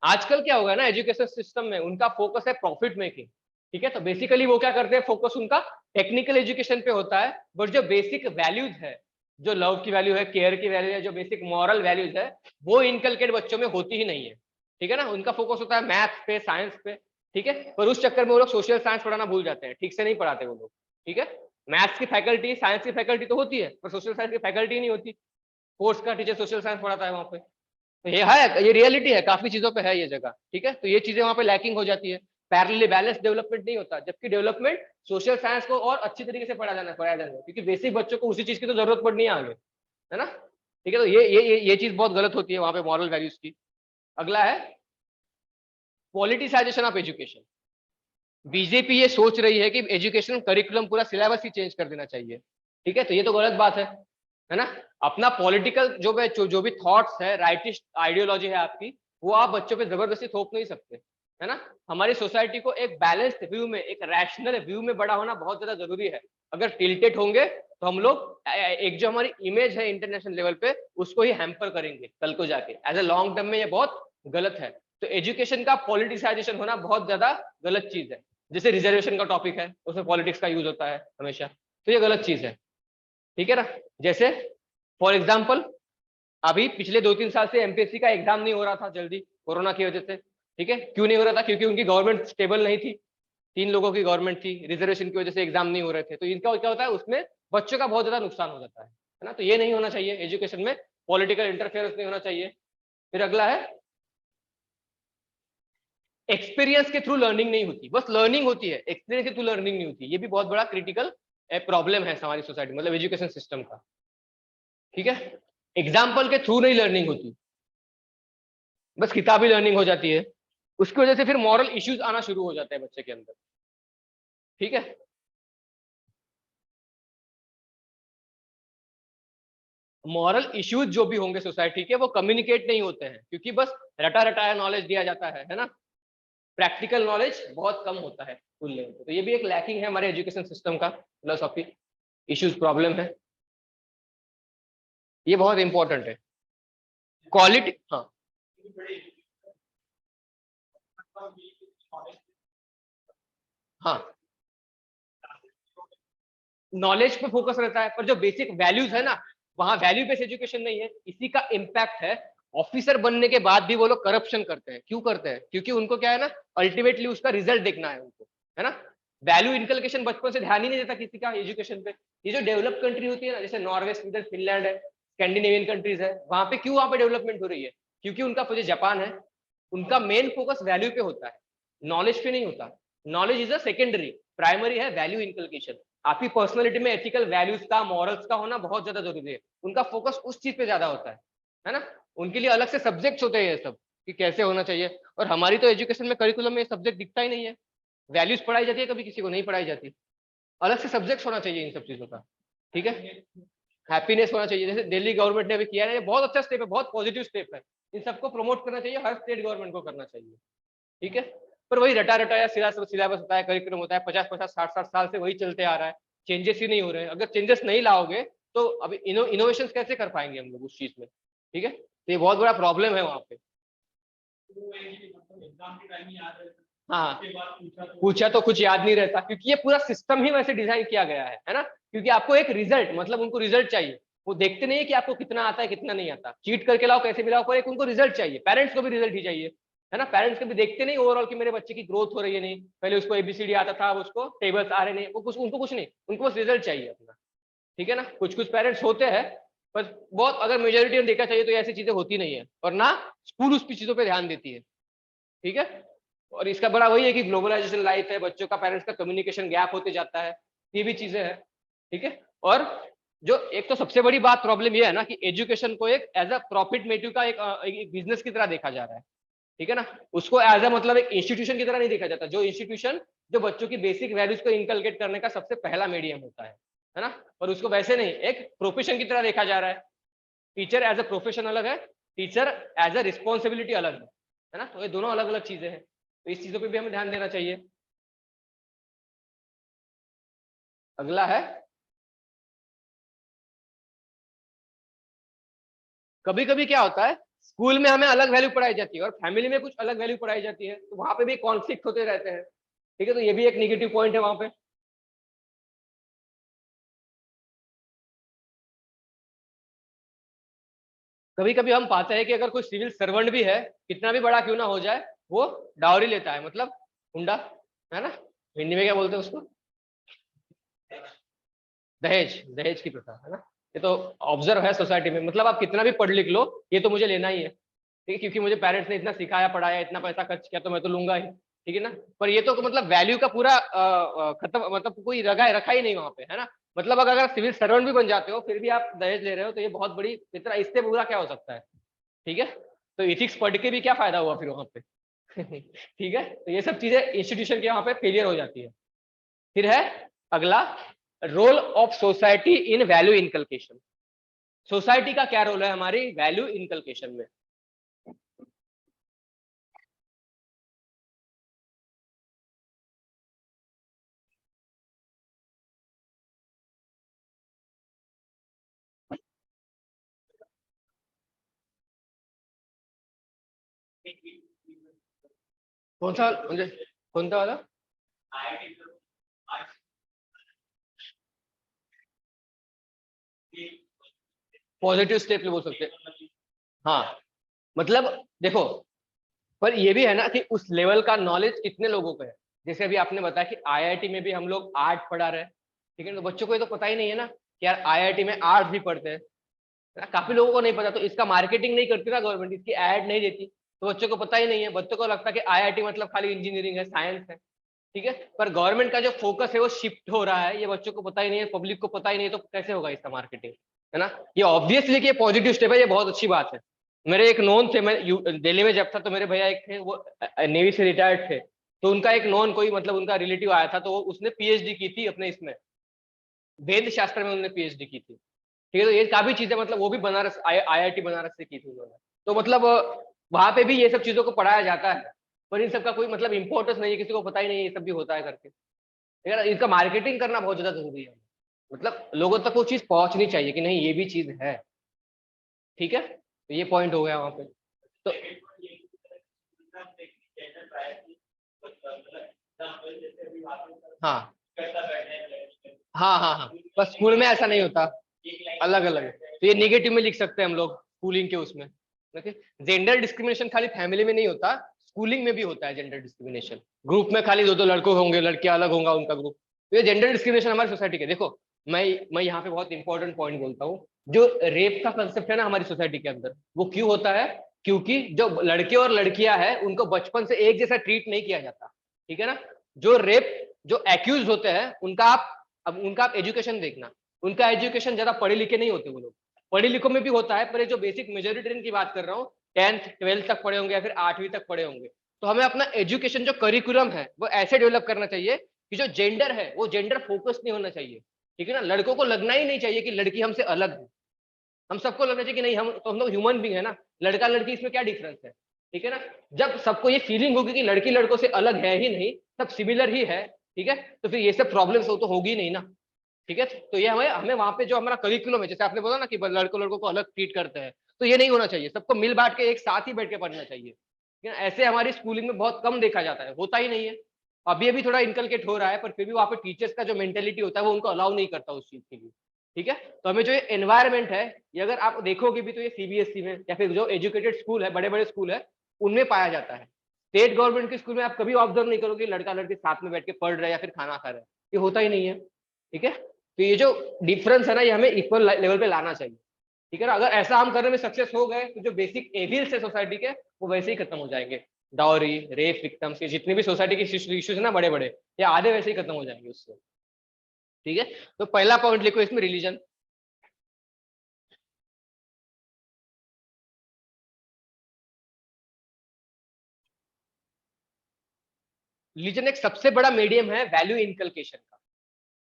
आजकल क्या होगा ना एजुकेशन सिस्टम में, उनका फोकस है प्रॉफिट मेकिंग, ठीक है। तो बेसिकली वो क्या करते हैं, फोकस उनका टेक्निकल एजुकेशन पे होता है, बट जो बेसिक वैल्यूज है, जो लव की वैल्यू है, केयर की वैल्यू है, जो बेसिक मॉरल वैल्यूज है, वो इनकलकेट बच्चों में होती ही नहीं है, ठीक है ना। उनका फोकस होता है मैथ्स पे, साइंस पे, ठीक है, पर उस चक्कर में वो लोग सोशल साइंस पढ़ाना भूल जाते हैं, ठीक से नहीं पढ़ाते वो लोग, ठीक है। मैथ्स की फैकल्टी, साइंस की फैकल्टी तो होती है, पर सोशल साइंस की फैकल्टी नहीं होती। कोर्स का टीचर सोशल साइंस पढ़ाता है वहां पे, तो ये है, ये रियलिटी है, काफी चीजों पे है ये जगह, ठीक है। तो ये चीजें वहां पे लैकिंग हो जाती है, पैरेलली बैलेंस डेवलपमेंट नहीं होता, जबकि डेवलपमेंट सोशल साइंस को और अच्छी तरीके से पढ़ाया जाना है, क्योंकि बेसिक बच्चों को उसी चीज की तो जरूरत पड़नी है आगे, है ना, ठीक है। तो ये चीज बहुत गलत होती है वहां पे मॉरल वैल्यूज की। अगला है पॉलिटिसाइजेशन ऑफ एजुकेशन। बीजेपी ये सोच रही है कि एजुकेशन करिकुलम पूरा सिलेबस ही चेंज कर देना चाहिए, ठीक है, तो ये तो गलत बात है ना। अपना पॉलिटिकल जो भी थॉट्स है, राइटिस्ट आइडियोलॉजी है आपकी, वो आप बच्चों पे जबरदस्ती थोप नहीं सकते, है ना। हमारी सोसाइटी को एक बैलेंस्ड व्यू में, एक रैशनल व्यू में बड़ा होना बहुत ज्यादा जरूरी है। अगर टिल्टेड होंगे तो हम लोग एक जो हमारी इमेज है इंटरनेशनल लेवल पे, उसको ही हैम्पर करेंगे कल को जाके, एज ए लॉन्ग टर्म में ये बहुत गलत है। तो एजुकेशन का पॉलिटिसाइजेशन होना बहुत ज्यादा गलत चीज है। जैसे रिजर्वेशन का टॉपिक है, उसमें पॉलिटिक्स का यूज होता है हमेशा, तो ये गलत चीज है, ठीक है ना। जैसे फॉर एग्जाम्पल अभी पिछले 2-3 साल से एमपीएससी का एग्जाम नहीं हो रहा था जल्दी, कोरोना की वजह से, ठीक है। क्यों नहीं हो रहा था, क्योंकि उनकी गवर्नमेंट स्टेबल नहीं थी, 3 लोगों की गवर्नमेंट थी, रिजर्वेशन की वजह से एग्जाम नहीं हो रहे थे, तो इनका क्या होता है, उसमें बच्चों का बहुत ज्यादा नुकसान हो जाता है ना। तो ये नहीं होना चाहिए, एजुकेशन में पॉलिटिकल इंटरफेरेंस नहीं होना चाहिए। फिर अगला है एक्सपीरियंस के थ्रू लर्निंग नहीं होती, बस लर्निंग होती है, एक्सपीरियंस के थ्रू लर्निंग नहीं होती, ये भी बहुत बड़ा क्रिटिकल प्रॉब्लम है हमारी सोसाइटी, मतलब एजुकेशन सिस्टम का, ठीक है। एग्जाम्पल के थ्रू नहीं लर्निंग होती, बस किताबी लर्निंग हो जाती है, उसकी वजह से फिर मॉरल इश्यूज आना शुरू हो जाते हैं बच्चे के अंदर, ठीक है। मॉरल इश्यूज जो भी होंगे सोसाइटी के, वो कम्युनिकेट नहीं होते हैं, क्योंकि बस रटा रटाया नॉलेज दिया जाता है ना। प्रैक्टिकल नॉलेज बहुत कम होता है स्कूल लेवल पे, तो ये भी एक लैकिंग है हमारे एजुकेशन सिस्टम का, फिलोसॉफी इश्यूज प्रॉब्लम है, ये बहुत इंपॉर्टेंट है। क्वालिटी, हाँ हाँ, नॉलेज पे फोकस रहता है, पर जो बेसिक वैल्यूज है ना, वहां वैल्यू बेस्ड एजुकेशन नहीं है, इसी का इम्पैक्ट है। ऑफिसर बनने के बाद भी वो लोग करप्शन करते हैं, क्यों करते हैं, क्योंकि उनको क्या है ना, अल्टीमेटली उसका रिजल्ट देखना है उनको, है ना। वैल्यू इनकलकेशन बचपन से ध्यान ही नहीं देता किसी का एजुकेशन पे। ये जो डेवलप कंट्री होती है ना, जैसे नॉर्वे, स्वीडन, फिनलैंड है, स्कैंडिनेवियन कंट्रीज है, वहां पे क्यों वहां पे डेवलपमेंट हो रही है, क्योंकि उनका जैसे जापान है, उनका मेन फोकस वैल्यू पे होता है, नॉलेज पे नहीं होता। Knowledge is a secondary, primary है वैल्यू इनकलकेशन। आपकी पर्सनैलिटी में एथिकल वैल्यूज का, मॉरल्स का होना बहुत ज्यादा जरूरी है, उनका फोकस उस चीज पे ज्यादा होता है। है ना। उनके लिए अलग से सब्जेक्ट्स होते हैं ये सब कि कैसे होना चाहिए, और हमारी तो एजुकेशन में करिकुलम में सब्जेक्ट दिखता ही नहीं है। वैल्यूज पढ़ाई जाती है, कभी किसी को नहीं पढ़ाई जाती। अलग से सब्जेक्ट होना चाहिए इन सब चीजों का, ठीक है। हैप्पीनेस होना चाहिए, जैसे दिल्ली गवर्नमेंट ने अभी किया है, ये बहुत अच्छा स्टेप है, बहुत पॉजिटिव स्टेप है। इन सबको प्रमोट करना चाहिए, हर स्टेट गवर्नमेंट को करना चाहिए, ठीक है। पर वही रटा रटाया सिलेबस होता है, करिकुलम होता है, 50-50 60-60 साल से वही चलते आ रहा है, चेंजेस ही नहीं हो रहे हैं। अगर चेंजेस नहीं लाओगे तो अभी इनोवेशन कैसे कर पाएंगे हम लोग उस चीज में, ठीक है। तो ये बहुत बड़ा प्रॉब्लम है वहां पे। हाँ, पूछा तो कुछ याद नहीं रहता, क्योंकि ये पूरा सिस्टम ही वैसे डिजाइन किया गया है ना। क्योंकि आपको एक रिजल्ट, मतलब उनको रिजल्ट चाहिए। वो देखते नहीं है कि आपको कितना आता है कितना नहीं आता, चीट करके लाओ कैसे भी लाओ, पर एक उनको रिजल्ट चाहिए। पेरेंट्स को भी रिजल्ट ही चाहिए, है ना। पेरेंट्स कभी देखते नहीं ओवरऑल कि मेरे बच्चे की ग्रोथ हो रही है नहीं, पहले उसको एबीसीडी आता था, अब उसको टेबल्स आ रहे नहीं, वो कुछ उनको कुछ नहीं, उनको बस रिजल्ट चाहिए अपना, ठीक है ना। कुछ कुछ पेरेंट्स होते हैं, बस बहुत, अगर मेजोरिटी में देखा चाहिए तो ऐसी चीजें होती नहीं है, और ना स्कूल उस चीजों पर ध्यान देती है, ठीक है। और इसका बड़ा वही है कि ग्लोबलाइजेशन लाइफ है, बच्चों का पेरेंट्स का कम्युनिकेशन गैप होते जाता है, ये भी चीजें हैं, ठीक है। और जो एक तो सबसे बड़ी बात प्रॉब्लम ये है ना कि एजुकेशन को एक एज अ प्रॉफिट मेटिव का एक बिजनेस की तरह देखा जा रहा है, ठीक है ना। उसको एज अ मतलब एक इंस्टीट्यूशन की तरह नहीं देखा जाता, जो इंस्टीट्यूशन जो बच्चों की बेसिक वैल्यूज को इनकलकेट करने का सबसे पहला मीडियम होता है ना। पर उसको वैसे नहीं, एक प्रोफेशन की तरह देखा जा रहा है। टीचर एज अ प्रोफेशन अलग है, टीचर एज अ रिस्पॉन्सिबिलिटी अलग है ना। तो ये दोनों अलग अलग चीजें हैं, तो इस चीजों पे भी हमें ध्यान देना चाहिए। अगला है, कभी कभी क्या होता है, स्कूल में हमें अलग वैल्यू पढ़ाई जाती है और फैमिली में कुछ अलग वैल्यू पढ़ाई जाती है, तो वहां पे भी कॉन्फ्लिक्ट होते रहते हैं, ठीक है। तो ये भी एक निगेटिव पॉइंट है वहां पे। कभी कभी हम पाते हैं कि अगर कोई सिविल सर्वेंट भी है, कितना भी बड़ा क्यों ना हो जाए, वो डावरी लेता है, मतलब हुंडा, है ना। हिंदी में क्या बोलते हैं उसको, दहेज, दहेज की प्रथा, है ना। ये तो ऑब्जर्व है सोसाइटी में, मतलब आप कितना भी पढ़ लिख लो, ये तो मुझे लेना ही है, ठीक है, क्योंकि मुझे पेरेंट्स ने इतना सिखाया पढ़ाया, इतना पैसा खर्च किया, तो मैं तो लूंगा ही, ठीक है ना। पर ये तो मतलब वैल्यू का पूरा खत्म, मतलब कोई रखा ही नहीं वहां पे, है ना। मतलब अगर सिविल सर्वेंट भी बन जाते हो फिर भी आप दहेज ले रहे हो, तो ये बहुत बड़ी इतना, इससे बुरा क्या हो सकता है, ठीक है। तो इथिक्स पढ़ के भी क्या फायदा हुआ फिर वहां पे। ठीक है, तो ये सब चीजें इंस्टीट्यूशन के वहां पे फेलियर हो जाती है। फिर है अगला, role of society in value inculcation. Society का क्या रोल है हमारी वैल्यू इनकलकेशन में। कौन सा मुझे, कौन सा वाला, पॉजिटिव स्टेप बोल सकते हैं। हाँ, मतलब देखो, पर ये भी है ना कि उस लेवल का नॉलेज कितने लोगों को है। जैसे अभी आपने बताया कि आईआईटी में भी हम लोग आर्ट पढ़ा रहे हैं, ठीक है, तो बच्चों को ये तो पता ही नहीं है ना कि यार आईआईटी में आर्ट भी पढ़ते हैं, है ना? काफी लोगों को नहीं पता, तो इसका मार्केटिंग नहीं करती ना गवर्नमेंट, इसकी ऐड नहीं देती, तो बच्चों को पता ही नहीं है। बच्चों को लगता है कि आईआईटी मतलब खाली इंजीनियरिंग है, साइंस है, ठीक है। पर गवर्नमेंट का जो फोकस है वो शिफ्ट हो रहा है, ये बच्चों को पता ही नहीं है, पब्लिक को पता ही नहीं है, तो कैसे होगा इसका मार्केटिंग, है ना। ये ऑब्वियसली कि ये पॉजिटिव स्टेप है, ये बहुत अच्छी बात है। मेरे एक नॉन थे, मैं दिल्ली में जब था, तो मेरे भैया एक थे, वो नेवी से रिटायर्ड थे, तो उनका एक नॉन कोई मतलब उनका रिलेटिव आया था, तो उसने पीएचडी की थी अपने इसमें, वेद शास्त्र में उन्होंने पीएचडी की थी, ठीक है। तो ये काफी चीजें, मतलब वो भी बनारस आईआईटी बनारस से की थी उन्होंने। तो मतलब वहां पे भी ये सब चीजों को पढ़ाया जाता है, पर इन सब का कोई मतलब इंपॉर्टेंस नहीं है, किसी को पता ही नहीं है ये सब भी होता है करके, ठीक है ना। इसका मार्केटिंग करना बहुत ज्यादा जरूरी है, मतलब लोगों तक वो चीज पहुंचनी चाहिए कि नहीं ये भी चीज है, ठीक है। तो ये पॉइंट हो गया वहां पे। तो हाँ हाँ हाँ हाँ, बस स्कूल में ऐसा नहीं होता, अलग अलग है। तो ये निगेटिव में लिख सकते हैं हम लोग स्कूलिंग के उसमें, जेंडर डिस्क्रिमिनेशन खाली फैमिली में नहीं होता, स्कूलिंग में भी होता है जेंडर डिस्क्रिमिनेशन। ग्रुप में खाली दो दो लड़कों होंगे, लड़कियां अलग होगा उनका ग्रुप, तो ये जेंडर डिस्क्रिमिनेशन हमारी सोसाइटी के। देखो, मैं यहाँ पे बहुत इंपॉर्टेंट पॉइंट बोलता हूँ, जो रेप का कंसेप्ट है ना हमारी सोसाइटी के अंदर, वो क्यों होता है, क्योंकि जो लड़के और लड़कियां हैं उनको बचपन से एक जैसा ट्रीट नहीं किया जाता, ठीक है ना। जो रेप, जो एक्यूज होते हैं उनका आप, अब उनका आप एजुकेशन देखना, उनका एजुकेशन ज्यादा पढ़े लिखे नहीं होते वो लोग, पढ़े लिखों में भी होता है, पर ये जो बेसिक मेजोरिटी की बात कर रहा हूँ, 10th 12th तक पढ़े होंगे या फिर 8वीं तक पढ़े होंगे, तो हमें अपना एजुकेशन जो करिकुलम है वो ऐसे डेवलप करना चाहिए कि जो जेंडर है वो जेंडर फोकस नहीं होना चाहिए, ठीक है ना। लड़कों को लगना ही नहीं चाहिए कि लड़की हमसे अलग है, हम सबको लगना चाहिए कि नहीं, हम लोग ह्यूमन बीइंग है ना, लड़का लड़की इसमें क्या डिफरेंस है, ठीक है ना। जब सबको ये फीलिंग होगी कि लड़की लड़कों से अलग है ही नहीं, सब सिमिलर ही है, ठीक है, तो फिर ये सब प्रॉब्लम्स तो होगी नहीं ना, ठीक है। तो ये हमें हमें वहां पे जो हमारा करिकुलम है, जैसे आपने बोला ना कि लड़कों लड़कों को अलग ट्रीट करते हैं, तो ये नहीं होना चाहिए, सबको मिल बांट के एक साथ ही बैठ के पढ़ना चाहिए, ठीक है। ऐसे हमारी स्कूलिंग में बहुत कम देखा जाता है, होता ही नहीं है। अभी अभी थोड़ा इनकलकेट हो रहा है, पर फिर भी वहाँ पे टीचर्स का जो मेंटेलिटी होता है वो उनको अलाउ नहीं करता उस चीज के लिए, ठीक है। तो हमें जो ये एनवायरमेंट है, ये अगर आप देखोगे भी तो ये सीबीएसई में या फिर जो एजुकेटेड स्कूल है, बड़े बड़े स्कूल है, उनमें पाया जाता है। स्टेट गवर्नमेंट के स्कूल में आप कभी ऑब्जर्व नहीं करोगे लड़का लड़की साथ में बैठ के पढ़ रहे हैं या फिर खाना खा रहे हैं, ये होता ही नहीं है, ठीक है। तो ये जो डिफरेंस है ना, ये हमें इक्वल लेवल पे लाना चाहिए, ठीक है ना। अगर ऐसा हम करने में सक्सेस हो गए तो जो बेसिक एविल्स है सोसाइटी के, वो वैसे ही खत्म हो जाएंगे। डाउरी, रेप विक्टिम्स, ये जितने भी सोसाइटी के इश्यूज है ना बड़े बड़े, ये आधे वैसे ही खत्म हो जाएंगे उससे, ठीक है। तो पहला पॉइंट लिखो इसमें, रिलीजन। रिलीजन एक सबसे बड़ा मीडियम है वैल्यू इनकलकेशन का,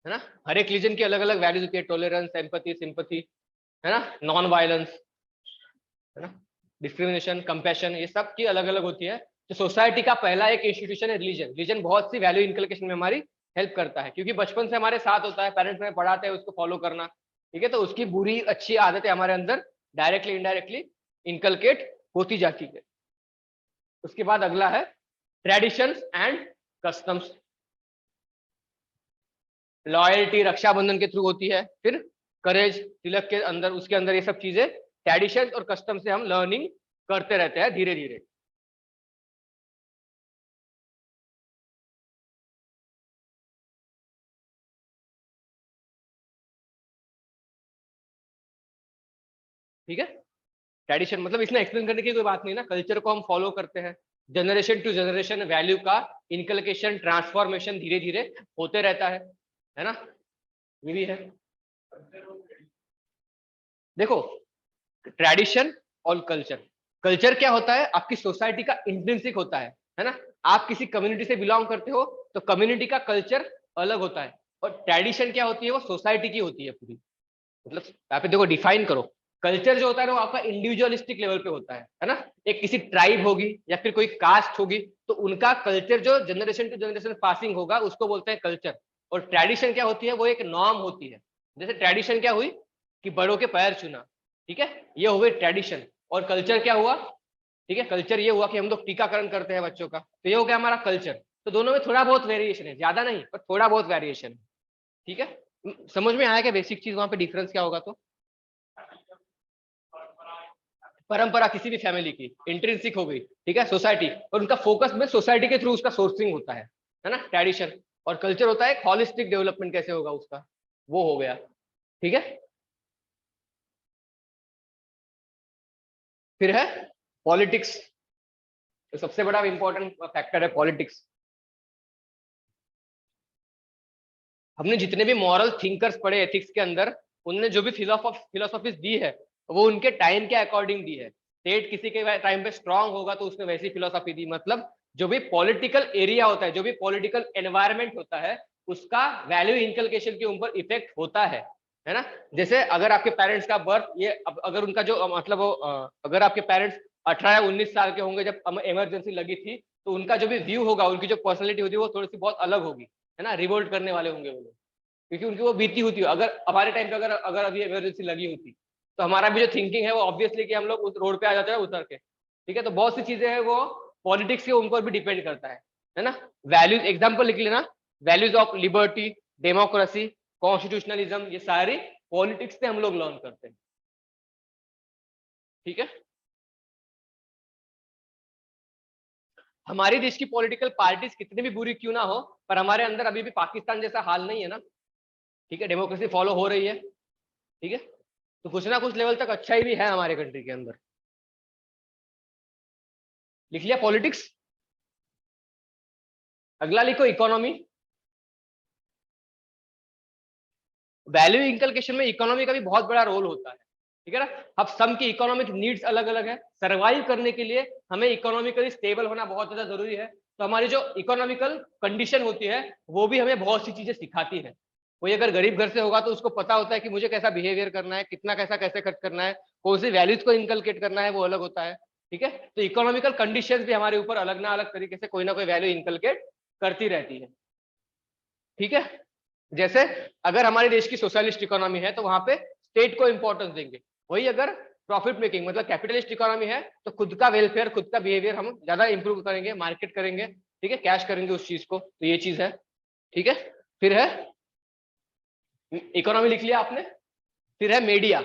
है ना। हर एक रिलीजन की अलग अलग वैल्यूज होती है, टॉलरेंस, एम्पैथी, सिंपैथी, है ना, नॉन वायलेंस, है ना, डिस्क्रिमिनेशन, कंपैशन, ये सब की अलग अलग होती है। तो सोसाइटी का पहला एक इंस्टीट्यूशन है रिलीजन। रिलीजन बहुत सी वैल्यू इनकलकेशन में हमारी हेल्प करता है, क्योंकि बचपन से हमारे साथ होता है, पेरेंट्स हमें पढ़ाते हैं उसको फॉलो करना, ठीक है। तो उसकी बुरी अच्छी आदतें हमारे अंदर डायरेक्टली इनडायरेक्टली इनकलकेट होती जाती है। उसके बाद अगला है traditions and customs. Loyalty Rakshabandhan के थ्रू होती है, फिर करेज तिलक के अंदर, उसके अंदर ये सब चीजें ट्रेडिशन और कस्टम से हम लर्निंग करते रहते हैं धीरे धीरे, ठीक है। ट्रेडिशन मतलब इसमें एक्सप्लेन करने की कोई बात नहीं ना, कल्चर को हम फॉलो करते हैं, जनरेशन टू जनरेशन वैल्यू का इनकलकेशन ट्रांसफॉर्मेशन धीरे धीरे होते रहता है ना, ये भी है। देखो, ट्रेडिशन और कल्चर, कल्चर क्या होता है, आपकी सोसाइटी का इंट्रिंसिक होता है ना। आप किसी कम्युनिटी से बिलोंग करते हो तो कम्युनिटी का कल्चर अलग होता है, और ट्रेडिशन क्या होती है, वो सोसाइटी की होती है पूरी। मतलब यहाँ पे देखो, डिफाइन करो, कल्चर जो होता है ना वो आपका इंडिविजुअलिस्टिक लेवल पे होता है ना। एक किसी ट्राइब होगी या फिर कोई कास्ट होगी, तो उनका कल्चर जो जनरेशन टू जनरेशन पासिंग होगा उसको बोलते हैं कल्चर। और ट्रेडिशन क्या होती है, वो एक नॉर्म होती है। जैसे ट्रेडिशन क्या हुई कि बड़ों के पैर छूना, ठीक है, ये हो गई ट्रेडिशन। और कल्चर क्या हुआ, ठीक है, कल्चर ये हुआ कि हम लोग टीकाकरण करते हैं बच्चों का, तो ये हो गया हमारा कल्चर। तो दोनों में थोड़ा बहुत वेरिएशन है, ज्यादा नहीं पर थोड़ा बहुत वेरिएशन है, ठीक है। समझ में आया क्या बेसिक चीज वहां पे डिफरेंस क्या होगा। तो परंपरा किसी भी फैमिली की इंट्रिंसिक हो गई, ठीक है, सोसाइटी, और उनका फोकस में सोसाइटी के थ्रू उसका सोर्सिंग होता है ना, ट्रेडिशन। और कल्चर होता है हॉलिस्टिक डेवलपमेंट कैसे होगा उसका, वो हो गया, ठीक है। फिर है पॉलिटिक्स, तो सबसे बड़ा इंपॉर्टेंट फैक्टर है पॉलिटिक्स। हमने जितने भी मॉरल थिंकर्स पढ़े एथिक्स के अंदर, उनने जो भी फिलोसॉफीज दी है वो उनके टाइम के अकॉर्डिंग दी है। स्टेट किसी के टाइम पे स्ट्रांग होगा तो उसने वैसी फिलोसॉफी दी, मतलब जो भी पॉलिटिकल एरिया होता है, जो भी पॉलिटिकल एनवायरमेंट होता है, उसका वैल्यू इंकलकेशन के ऊपर इफेक्ट होता है ना। जैसे अगर आपके पेरेंट्स का बर्थ ये अगर उनका जो मतलब वो अगर आपके पेरेंट्स 18 या 19 साल के होंगे जब इमरजेंसी लगी थी, तो उनका जो भी व्यू होगा, उनकी जो पर्सनैलिटी होती है वो थोड़ी सी बहुत अलग होगी, है ना, रिवोल्ट करने वाले होंगे वो लोग, क्योंकि उनकी वो बीती होती है। अगर हमारे टाइम पे अगर अगर अभी इमरजेंसी लगी होती, तो हमारा भी जो थिंकिंग है वो ऑब्वियसली कि हम लोग उस रोड पे आ जाते हैं उतर के, ठीक है। तो बहुत सी चीजें हैं वो पॉलिटिक्स के ऊपर भी डिपेंड करता है ना। वैल्यूज एग्जाम्पल लिख लेना, values of liberty, democracy, constitutionalism, ये सारी पॉलिटिक्स से हम लोग लर्न करते हैं, ठीक है। हमारी देश की पॉलिटिकल पार्टीज कितनी भी बुरी क्यों ना हो, पर हमारे अंदर अभी भी पाकिस्तान जैसा हाल नहीं है ना, ठीक है, डेमोक्रेसी फॉलो हो रही है, ठीक है। तो कुछ ना कुछ लेवल तक अच्छाई भी है हमारे कंट्री के अंदर। लिख लिया पॉलिटिक्स। अगला लिखो इकोनॉमी। वैल्यू इंकलकेशन में इकोनॉमी का भी बहुत बड़ा रोल होता है। ठीक है ना। अब सम की इकोनॉमिक नीड्स अलग अलग है, सर्वाइव करने के लिए हमें इकोनॉमिकली स्टेबल होना बहुत ज्यादा जरूरी है। तो हमारी जो इकोनॉमिकल कंडीशन होती है वो भी हमें बहुत सी चीजें सिखाती है। कोई अगर गरीब घर से होगा तो उसको पता होता है कि मुझे कैसा बिहेवियर करना है, कितना कैसा कैसे खर्च करना है, कौन सी वैल्यूज को इनकलकेट करना है, वो अलग होता है। ठीक है, तो इकोनॉमिकल कंडीशन भी हमारे ऊपर अलग ना अलग तरीके से कोई ना कोई वैल्यू इनकलकेट करती रहती है। ठीक है, जैसे अगर हमारे देश की सोशलिस्ट इकोनॉमी है तो वहां पे स्टेट को इंपॉर्टेंस देंगे, वही अगर प्रॉफिट मेकिंग मतलब कैपिटलिस्ट इकोनॉमी है तो खुद का वेलफेयर, खुद का बिहेवियर हम ज्यादा इंप्रूव करेंगे, मार्केट करेंगे, ठीक है, कैश करेंगे उस चीज को। तो ये चीज है। ठीक है, फिर है इकोनॉमी लिख लिया आपने। फिर है मीडिया।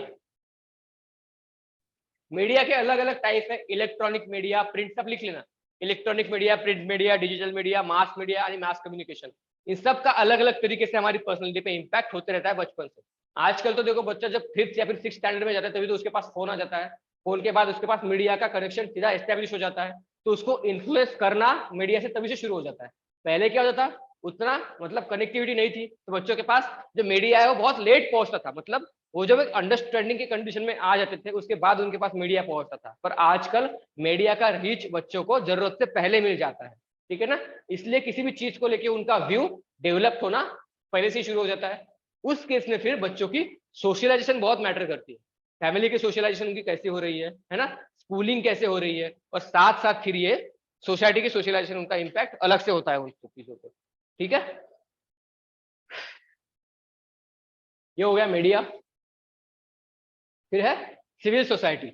मीडिया के अलग अलग टाइप है, इलेक्ट्रॉनिक मीडिया, प्रिंट, सब लिख लेना। Electronic media, print media, digital media, mass media यानी मास कम्युनिकेशन। इन सब का अलग अलग तरीके से हमारी पर्सनैलिटी पे इम्पैक्ट होते रहता है बचपन से। आजकल तो देखो बच्चा जब 5th या फिर 6th स्टैंडर्ड में जाता है तभी तो उसके पास फोन आ जाता है। फोन के बाद उसके पास मीडिया का कनेक्शन सीधा एस्टेब्लिश हो जाता है, तो उसको इन्फ्लुएंस करना मीडिया से तभी से शुरू हो जाता है। पहले क्या होता था, उतना मतलब कनेक्टिविटी नहीं थी, तो बच्चों के पास जो मीडिया है वो बहुत लेट पहुंचता था। मतलब वो जब एक अंडरस्टैंडिंग की कंडीशन में आ जाते थे उसके बाद उनके पास मीडिया पहुंचता था। पर आजकल मीडिया का रीच बच्चों को जरूरत से पहले मिल जाता है। ठीक है ना, इसलिए किसी भी चीज को लेके उनका व्यू डेवलप होना पहले से ही शुरू हो जाता है। उस केस में फिर बच्चों की सोशलाइजेशन बहुत मैटर करती है। फैमिली की सोशलाइजेशन उनकी कैसी हो रही है ना, स्कूलिंग कैसे हो रही है, और साथ साथ फिर ये सोसाइटी की सोशलाइजेशन, उनका इम्पैक्ट अलग से होता है उन चीजों पे। ठीक है, ये हो गया मीडिया। फिर है सिविल सोसाइटी।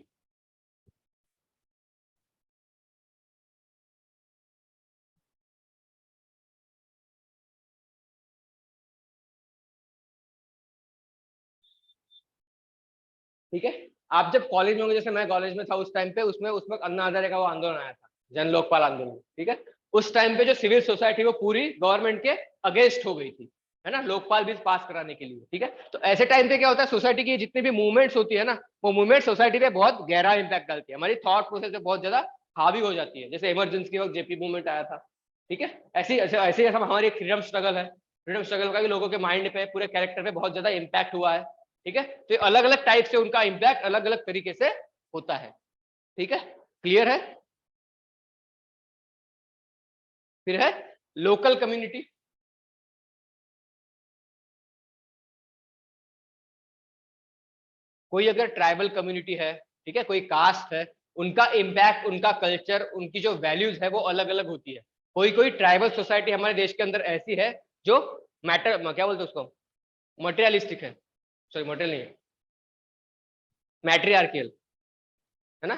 ठीक है, आप जब कॉलेज में होंगे, जैसे मैं कॉलेज में था उस टाइम पे, उसमें उस वक्त अन्ना हजारे का वो आंदोलन आया था, जन लोकपाल आंदोलन। ठीक है, उस टाइम पे जो सिविल सोसाइटी वो पूरी गवर्नमेंट के अगेंस्ट हो गई थी, है ना, लोकपाल बिल पास कराने के लिए। ठीक है, तो ऐसे टाइम पे क्या होता है, सोसाइटी की जितनी भी मूवमेंट्स होती है ना, वो मूवमेंट सोसाइटी पे बहुत गहरा इंपैक्ट डालती है, हमारी थॉट प्रोसेस पे बहुत ज्यादा हावी हो जाती है। जैसे इमरजेंसी के वक्त जेपी मूवमेंट आया था। ठीक है, ऐसी ऐसे ऐसे सब हमारी फ्रीडम स्ट्रगल है, फ्रीडम स्ट्रगल का भी लोगों के माइंड पे, पूरे कैरेक्टर पे बहुत ज्यादा इम्पैक्ट हुआ है। ठीक है, तो अलग अलग टाइप से उनका इंपैक्ट अलग अलग तरीके से होता है। ठीक है, क्लियर है। फिर है लोकल कम्युनिटी। कोई अगर ट्राइबल कम्युनिटी है, ठीक है, कोई कास्ट है, उनका इम्पैक्ट, उनका कल्चर, उनकी जो वैल्यूज है वो अलग अलग होती है। कोई कोई ट्राइबल सोसाइटी हमारे देश के अंदर ऐसी है जो मैटर, क्या बोलते हैं उसको, मटेरियलिस्टिक है, सॉरी मटेरियल नहीं है, मैट्रियार्कियल, है ना,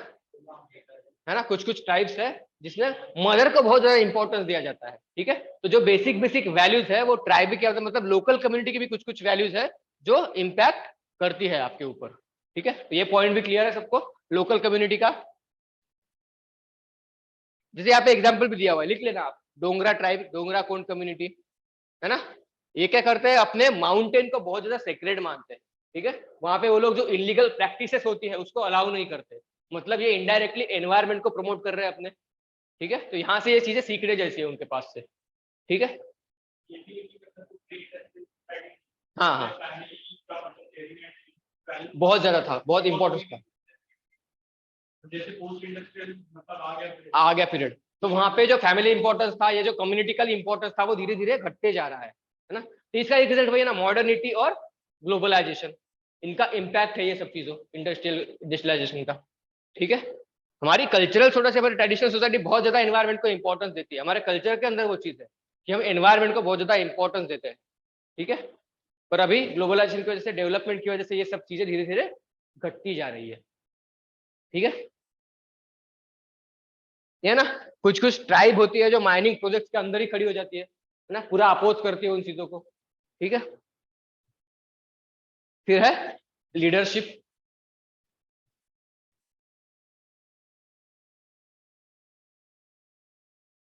है ना। कुछ कुछ ट्राइब्स है जिसमें मदर को बहुत ज्यादा इंपॉर्टेंस दिया जाता है। ठीक है, तो जो बेसिक बेसिक वैल्यूज है वो ट्राइब क्या होता है, मतलब लोकल कम्युनिटी की भी कुछ कुछ वैल्यूज है जो इम्पैक्ट करती है आपके ऊपर। ठीक है, तो ये पॉइंट भी क्लियर है सबको लोकल कम्युनिटी का। जैसे यहाँ पे एग्जाम्पल भी दिया हुआ है, लिख लेना आप, डोंगरा ट्राइब, डोंगरा कोंड कम्युनिटी, है ना। ये क्या करते हैं, अपने माउंटेन को बहुत ज्यादा सेक्रेड मानते हैं। ठीक है, वहां पे वो लोग जो इलीगल प्रैक्टिसेस होती है उसको अलाउ नहीं करते, मतलब ये इनडायरेक्टली एनवायरमेंट को प्रमोट कर रहे हैं अपने। ठीक है, तो यहाँ से ये चीजें सीखने जैसी है उनके पास से। ठीक है, हाँ हाँ, बहुत ज्यादा था, बहुत इंपॉर्टेंस था। जैसे पोस्ट इंडस्ट्रियल मतलब आ गया पीरियड, तो वहां पे जो फैमिली इंपॉर्टेंस था, ये जो कम्युनिटिकल इंपॉर्टेंस था वो धीरे धीरे घटते जा रहा है ना। तो इसका एक रिजल्ट वही है ना, मॉडर्निटी और ग्लोबलाइजेशन, इनका इम्पैक्ट है ये सब चीजों, इंडस्ट्रियल डिजिटलाइजेशन का। ठीक है, हमारी कल्चरल सोचा से हमारी ट्रेडिशनल सोसाइटी बहुत ज्यादा एनवायरमेंट को इंपॉर्टेंस देती है, हमारे कल्चर के अंदर वो चीज है कि हम एनवायरमेंट को बहुत ज्यादा इंपॉर्टेंस देते हैं। ठीक है, पर अभी ग्लोबलाइजेशन की वजह से, डेवलपमेंट की वजह से ये सब चीजें धीरे धीरे घटती जा रही है। ठीक है, ये ना, कुछ कुछ ट्राइब होती है जो माइनिंग प्रोजेक्ट के अंदर ही खड़ी हो जाती है ना, पूरा अपोज करती है उन चीजों को। ठीक है, फिर है लीडरशिप।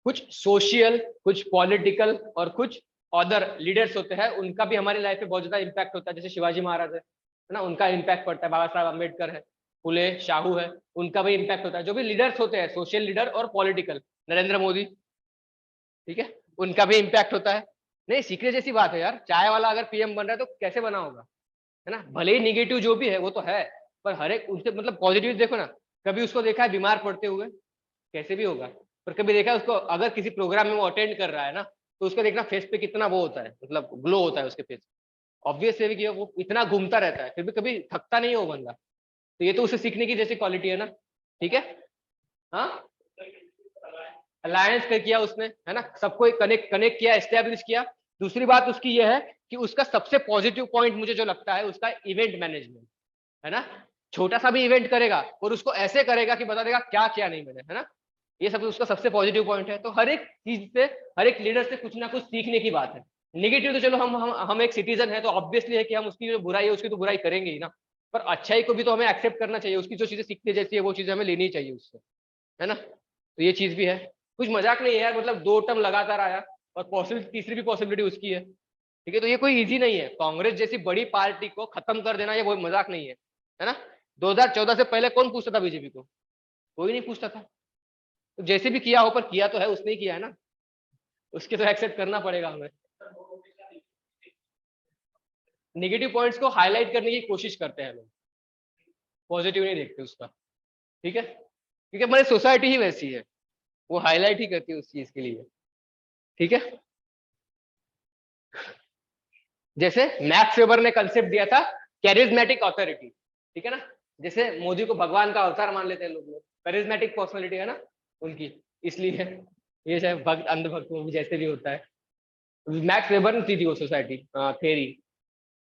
कुछ सोशल, कुछ पॉलिटिकल और कुछ अदर लीडर्स होते हैं, उनका भी हमारी लाइफ में बहुत ज्यादा इम्पैक्ट होता है। जैसे शिवाजी महाराज है ना, उनका इम्पैक्ट पड़ता है, बाबा साहब अम्बेडकर है, फुले शाहू है, उनका भी इम्पैक्ट होता है। जो भी लीडर्स होते हैं, सोशल लीडर और पॉलिटिकल, नरेंद्र मोदी, ठीक है, उनका भी इम्पैक्ट होता है। नहीं, सीखने जैसी बात है यार, चाय वाला अगर पीएम बन रहा है तो कैसे बना होगा, है ना, भले ही निगेटिव जो भी है वो तो है, पर हर एक उससे मतलब पॉजिटिव देखो ना, कभी उसको देखा है बीमार पड़ते हुए, कैसे भी होगा, पर कभी देखा है उसको अगर किसी प्रोग्राम में वो अटेंड कर रहा है ना, तो उसका देखना फेस पे कितना वो होता है, मतलब ग्लो होता है उसके फेस। ऑब्वियस है कि वो इतना घूमता रहता है फिर भी कभी थकता नहीं है वो बंदा, तो ये तो उसे सीखने की जैसी क्वालिटी है ना। ठीक है। हाँ, अलायंस कर किया उसने, है ना, सबको कनेक्ट कनेक्ट किया, एस्टेब्लिश किया। दूसरी बात उसकी ये है कि उसका सबसे पॉजिटिव पॉइंट मुझे जो लगता है उसका इवेंट मैनेजमेंट, है ना। छोटा सा भी इवेंट करेगा और उसको ऐसे करेगा कि बता देगा क्या क्या नहीं मैंने, है ना। ये सब उसका सबसे पॉजिटिव पॉइंट है। तो हर एक चीज से, हर एक लीडर से कुछ ना कुछ सीखने की बात है। नेगेटिव तो चलो हम एक सिटीजन है तो ऑब्वियसली है कि हम उसकी जो बुराई है उसकी तो बुराई करेंगे ही ना, पर अच्छाई को भी तो हमें एक्सेप्ट करना चाहिए, उसकी जो चीजें सीखने जैसी है वो चीजें हमें लेनी चाहिए उससे, है ना। तो ये चीज भी है, कुछ मजाक नहीं है यार, मतलब 2 टर्म लगातार आया और पॉसिबिलिटी, तीसरी भी पॉसिबिलिटी उसकी है। ठीक है, तो ये कोई इजी नहीं है, कांग्रेस जैसी बड़ी पार्टी को खत्म कर देना ये कोई मजाक नहीं है ना। 2014 से पहले कौन पूछता था बीजेपी को? कोई नहीं पूछता था। तो जैसे भी किया हो, पर किया तो है उसने ही किया है ना, उसके तो एक्सेप्ट करना पड़ेगा हमें। नेगेटिव पॉइंट्स को हाईलाइट करने की कोशिश करते हैं लोग, पॉजिटिव नहीं देखते उसका। ठीक है, क्योंकि हमारी सोसाइटी ही वैसी है, वो हाईलाइट ही करती है उस चीज के लिए। ठीक है, जैसे मैक्स वेबर ने कंसेप्ट दिया था कैरिज्मेटिक ऑथोरिटी, ठीक है ना। जैसे मोदी को भगवान का अवतार मान लेते हैं लोग, कैरिज्मेटिक पर्सनालिटी है ना उनकी, इसलिए ये चाहे भक्त अंधभक्त में भी जैसे भी होता है। मैक्स वेबर ने दी थी वो सोसाइटी थेरी।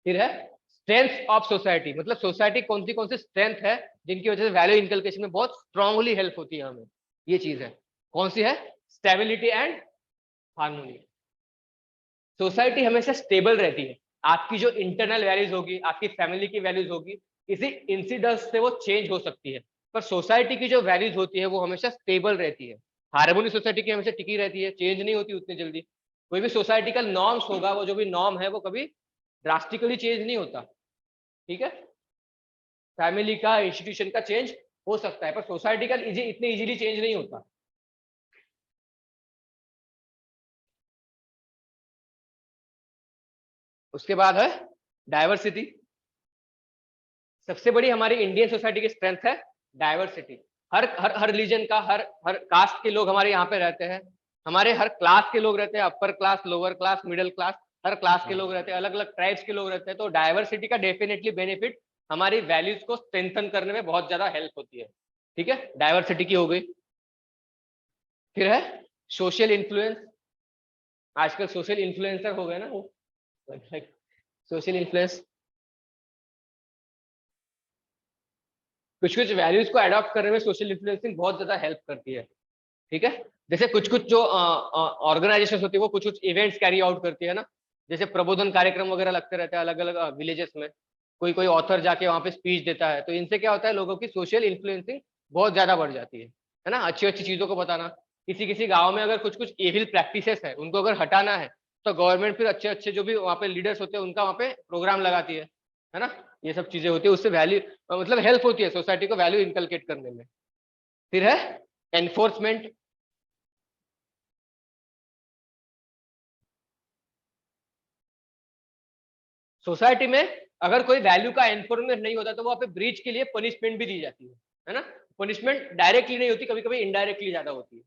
फिर है स्ट्रेंथ ऑफ सोसाइटी, मतलब सोसाइटी कौन सी स्ट्रेंथ है जिनकी वजह से वैल्यू इनकलकेशन में बहुत स्ट्रांगली हेल्प होती है हमें। ये चीज है, कौन सी है? Stability and harmony. सोसाइटी हमेशा स्टेबल रहती है, आपकी जो इंटरनल वैल्यूज होगी, आपकी फैमिली की वैल्यूज होगी, किसी इंसिडेंट से वो चेंज हो सकती है, पर सोसाइटी की जो वैल्यूज होती है वो हमेशा स्टेबल रहती है। हार्मोनी सोसाइटी की हमेशा टिकी रहती है, चेंज नहीं होती उतनी जल्दी। कोई भी सोसाइटी का नॉर्म्स होगा, वो जो भी नॉर्म है वो कभी ड्रास्टिकली चेंज नहीं होता। ठीक है, फैमिली का, इंस्टीट्यूशन का चेंज हो सकता है, पर सोसाइटी का इतने इजीली चेंज नहीं होता। उसके बाद है डाइवर्सिटी। सबसे बड़ी हमारी इंडियन सोसाइटी की स्ट्रेंथ है डाइवर्सिटी। हर हर हर रिलीजन का, हर हर कास्ट के लोग हमारे यहाँ पे रहते हैं, हमारे हर क्लास के लोग रहते हैं, upper class, lower class, middle class, हर क्लास के लोग रहते हैं, अलग अलग ट्राइब्स के लोग रहते हैं। तो डाइवर्सिटी का डेफिनेटली बेनिफिट हमारी वैल्यूज को स्ट्रेंथन करने में बहुत ज्यादा हेल्प होती है। ठीक है, डाइवर्सिटी की हो गई। फिर है सोशल इन्फ्लुएंस। आजकल सोशल इन्फ्लुएंसर हो गए ना वो, सोशल इन्फ्लुएंस, कुछ कुछ वैल्यूज को अडॉप्ट करने में सोशल इन्फ्लुएंसिंग बहुत ज्यादा हेल्प करती है। ठीक है, जैसे कुछ कुछ जो ऑर्गेनाइजेशन होती है वो कुछ कुछ इवेंट्स कैरी आउट करती है ना, जैसे प्रबोधन कार्यक्रम वगैरह लगते रहते हैं अलग अलग विलेजेस में, कोई कोई ऑथर जाके वहां पे स्पीच देता है, तो इनसे क्या होता है, लोगों की सोशल इन्फ्लुएंसिंग बहुत ज्यादा बढ़ जाती है ना, अच्छी अच्छी चीजों को बताना। किसी किसी गाँव में अगर कुछ कुछ एविल प्रैक्टिसेस है उनको अगर हटाना है, तो गवर्नमेंट फिर अच्छे अच्छे जो भी वहाँ पे लीडर्स होते हैं उनका वहाँ पे प्रोग्राम लगाती है ना। ये सब चीजें होती है, उससे वैल्यू मतलब हेल्प होती है सोसाइटी को वैल्यू इनकलकेट करने में। फिर है एनफोर्समेंट। सोसाइटी में अगर कोई वैल्यू का एनफोर्समेंट नहीं होता तो वहां पे ब्रीच के लिए पनिशमेंट भी दी जाती है ना। पनिशमेंट डायरेक्टली नहीं होती, कभी कभी इनडायरेक्टली ज्यादा होती है।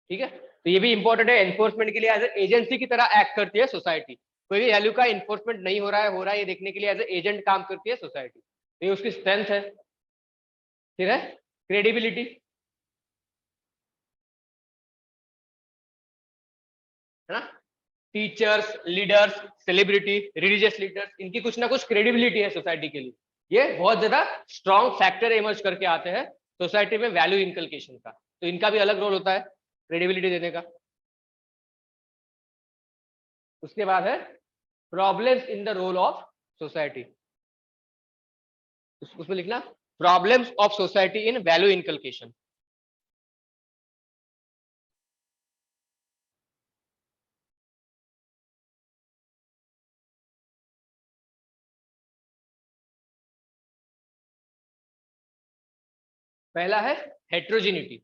ठीक है, तो ये भी इंपॉर्टेंट है, एनफोर्समेंट के लिए एज एजेंसी की तरह एक्ट करती है सोसाइटी। कोई भी वैल्यू का इन्फोर्समेंट नहीं हो रहा है ये देखने के लिए एज एजेंट काम करती है सोसाइटी, तो ये उसकी स्ट्रेंथ है। फिर है क्रेडिबिलिटी, है ना। Teachers, leaders, celebrity, religious leaders, इनकी कुछ ना कुछ क्रेडिबिलिटी है सोसाइटी के लिए, ये बहुत ज्यादा स्ट्रॉन्ग फैक्टर इमर्ज करके आते हैं सोसाइटी में वैल्यू इनकलकेशन का, तो इनका भी अलग रोल होता है क्रेडिबिलिटी देने का। उसके बाद है problems in the role of society, उसमें लिखना problems of society in value inculcation. पहला है हेट्रोजिनिटी।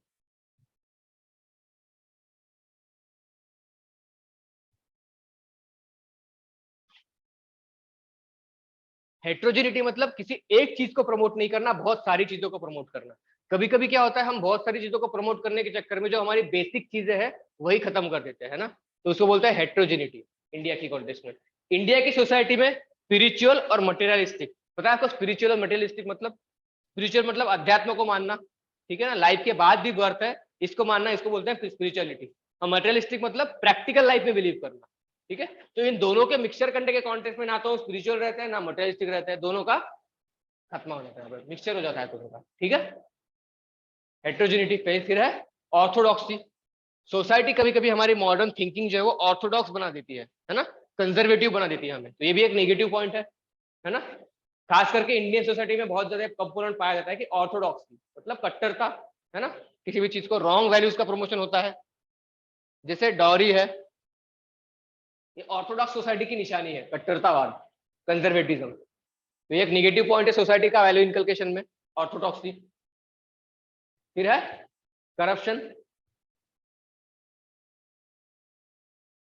हेट्रोजेनिटी मतलब किसी एक चीज को प्रमोट नहीं करना, बहुत सारी चीजों को प्रमोट करना। कभी कभी क्या होता है, हम बहुत सारी चीजों को प्रमोट करने के चक्कर में जो हमारी बेसिक चीजें हैं वही खत्म कर देते हैं ना, तो उसको बोलते हैं हेट्रोजेनिटी। इंडिया की कॉन्टेक्स्ट में, इंडिया की सोसाइटी में स्पिरिचुअल और मटेरियलिस्टिक, पता है आपको स्पिरिचुअल और मटेरियलिस्टिक मतलब? स्पिरिचुअल मतलब अध्यात्म को मानना, ठीक है ना, लाइफ के बाद भी बर्थ है इसको मानना, इसको बोलते हैं स्पिरिचुअलिटी। और मटेरियलिस्टिक मतलब प्रैक्टिकल लाइफ में बिलीव करना, ठीक है। तो इन दोनों के मिक्सचर करने के कॉन्टेक्स्ट में ना तो स्पिरिचुअल रहते हैं ना मटेरियलिस्टिक रहते हैं, दोनों का खत्म हो जाता है, मिक्सचर हो जाता है दोनों का, ठीक है। हेट्रोजेनिटी। फिर है ऑर्थोडॉक्सी। सोसाइटी कभी कभी हमारी मॉडर्न थिंकिंग जो है वो ऑर्थोडॉक्स बना देती है ना, कंजर्वेटिव बना देती है हमें, तो ये भी एक नेगेटिव पॉइंट है ना। खास करके इंडियन सोसाइटी में बहुत ज्यादा कंपोनेंट पाया जाता है कि ऑर्थोडॉक्सी मतलब कट्टरता, है ना, किसी भी चीज को रॉन्ग वैल्यूज का प्रमोशन होता है, जैसे डॉरी है, ये ऑर्थोडॉक्स सोसाइटी की निशानी है, कट्टरतावाद, कंजर्वेटिज्म। तो ये एक नेगेटिव पॉइंट है सोसाइटी का वैल्यू इनकलकेशन में, ऑर्थोडॉक्सी। फिर है करप्शन।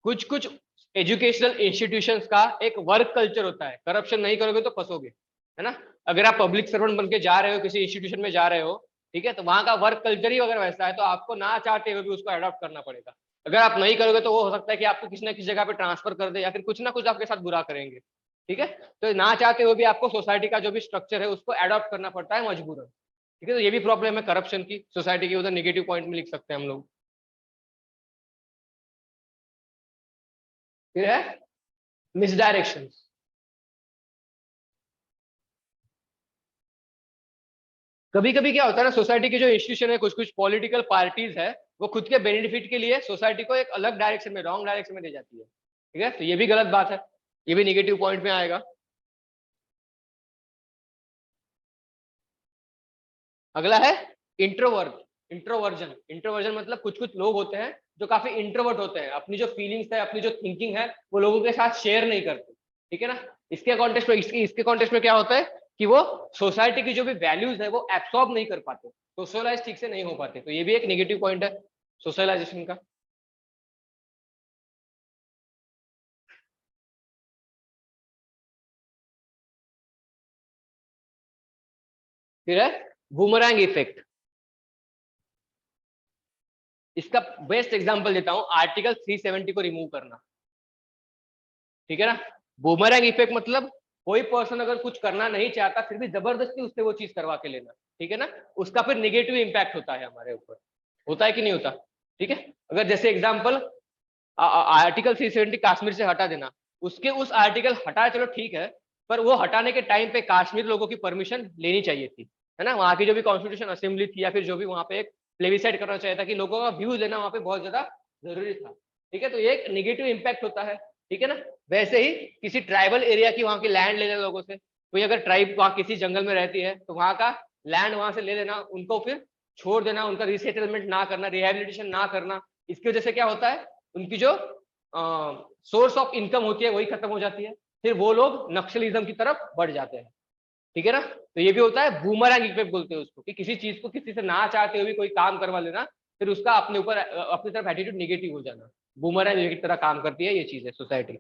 कुछ कुछ एजुकेशनल इंस्टीट्यूशंस का एक वर्क कल्चर होता है, करप्शन नहीं करोगे तो फंसोगे, है ना। अगर आप पब्लिक सर्वेंट बन के जा रहे हो, किसी इंस्टीट्यूशन में जा रहे हो, ठीक है, तो वहां का वर्क कल्चर ही अगर वैसा है तो आपको ना चाहते हुए भी उसको अडॉप्ट करना पड़ेगा। अगर आप नहीं करोगे तो वो हो सकता है कि आपको किसी ना किसी जगह पे ट्रांसफर कर दे या फिर कुछ ना कुछ आपके साथ बुरा करेंगे, ठीक है। तो ना चाहते हुए भी आपको सोसाइटी का जो भी स्ट्रक्चर है उसको अडॉप्ट करना पड़ता है मजबूरन, ठीक है। तो ये भी प्रॉब्लम है करप्शन की सोसाइटी की, उधर नेगेटिव पॉइंट में लिख सकते हैं हम लोग। फिर है मिसडायरेक्शन। कभी कभी क्या होता है ना, सोसाइटी के जो इंस्टीट्यूशन है, कुछ कुछ पॉलिटिकल पार्टीज है, वो खुद के बेनिफिट के लिए सोसाइटी को एक अलग डायरेक्शन में, रॉन्ग डायरेक्शन में ले जाती है, ठीक है। तो ये भी गलत बात है, ये भी निगेटिव पॉइंट में आएगा। अगला है इंट्रोवर्ट, इंट्रोवर्जन। इंट्रोवर्जन मतलब कुछ कुछ लोग होते हैं जो काफी इंट्रोवर्ट होते हैं, अपनी जो फीलिंग्स है, अपनी जो थिंकिंग है, वो लोगों के साथ शेयर नहीं करते, ठीक है ना। इसके कॉन्टेक्स्ट में, इसके कॉन्टेक्स्ट में क्या होता है कि वो सोसाइटी की जो भी वैल्यूज है वो एब्सॉर्ब नहीं कर पाते, सोशलाइज ठीक से नहीं हो पाते, तो ये भी एक नेगेटिव पॉइंट है सोशलाइजेशन का। फिर है बूमरैंग इफेक्ट। इसका बेस्ट एग्जांपल देता हूं, आर्टिकल 370 को रिमूव करना, ठीक है ना। बूमरैंग इफेक्ट मतलब कोई पर्सन अगर कुछ करना नहीं चाहता फिर भी जबरदस्ती उससे वो चीज करवा के लेना, ठीक है ना, उसका फिर निगेटिव इंपैक्ट होता है हमारे ऊपर, होता है कि नहीं होता, ठीक है। अगर जैसे एग्जांपल आर्टिकल 370 कश्मीर से हटा देना, उसके उस आर्टिकल हटाया चलो ठीक है, पर वो हटाने के टाइम पे कश्मीर लोगों की परमिशन लेनी चाहिए थी, है ना। वहां की जो भी कॉन्स्टिट्यूशन असेंबली थी या फिर जो भी वहां पे एक प्लेबिसाइड करना चाहिए था कि लोगों का व्यूज लेना वहां पे बहुत ज्यादा जरूरी था, ठीक है। तो ये एक निगेटिव इंपैक्ट होता है, ठीक है ना। वैसे ही किसी ट्राइबल एरिया की वहां की लैंड ले लेना लोगों से, कोई अगर ट्राइब वहां किसी जंगल में रहती है तो वहां का लैंड वहां से ले लेना, उनको फिर छोड़ देना, उनका रिसेटलमेंट ना करना, रिहेबिलिटेशन ना करना, इसकी वजह से क्या होता है, उनकी जो सोर्स ऑफ इनकम होती है वही खत्म हो जाती है, फिर वो लोग नक्सलिज्म की तरफ बढ़ जाते हैं, ठीक है ना। तो ये भी होता है बूमरैंग इफेक्ट बोलते हैं उसको, कि किसी चीज को किसी से ना चाहते हुए भी कोई काम करवा लेना, फिर उसका अपने ऊपर अपनी तरफ एटीट्यूड निगेटिव हो जाना, बूमरैंग की तरह काम करती है ये चीज है सोसाइटी।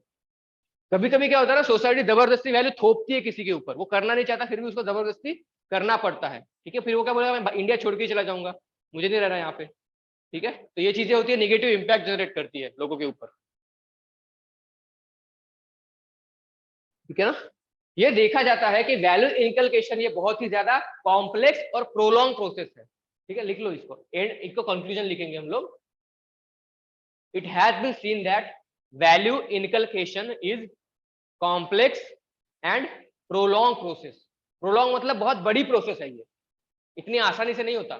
कभी कभी क्या होता है ना, सोसाइटी जबरदस्ती वैल्यू थोपती है किसी के ऊपर, वो करना नहीं चाहता फिर भी उसको जबरदस्ती करना पड़ता है, ठीक है। फिर वो क्या बोलेगा, मैं इंडिया छोड़ के चला जाऊंगा, मुझे नहीं रहना यहाँ पे, ठीक है। तो ये चीजें होती है, निगेटिव इंपैक्ट जनरेट करती है लोगों के ऊपर, ठीक है ना। ये देखा जाता है कि वैल्यू इनकलकेशन ये बहुत ही ज्यादा कॉम्प्लेक्स और प्रोलॉन्ग प्रोसेस है, ठीक है, लिख लो इसको, एंड इसको कंक्लूजन लिखेंगे हम लोग। It has been seen that value inculcation is complex and prolong process. Prolong मतलब बहुत बड़ी प्रोसेस है, ये इतनी आसानी से नहीं होता।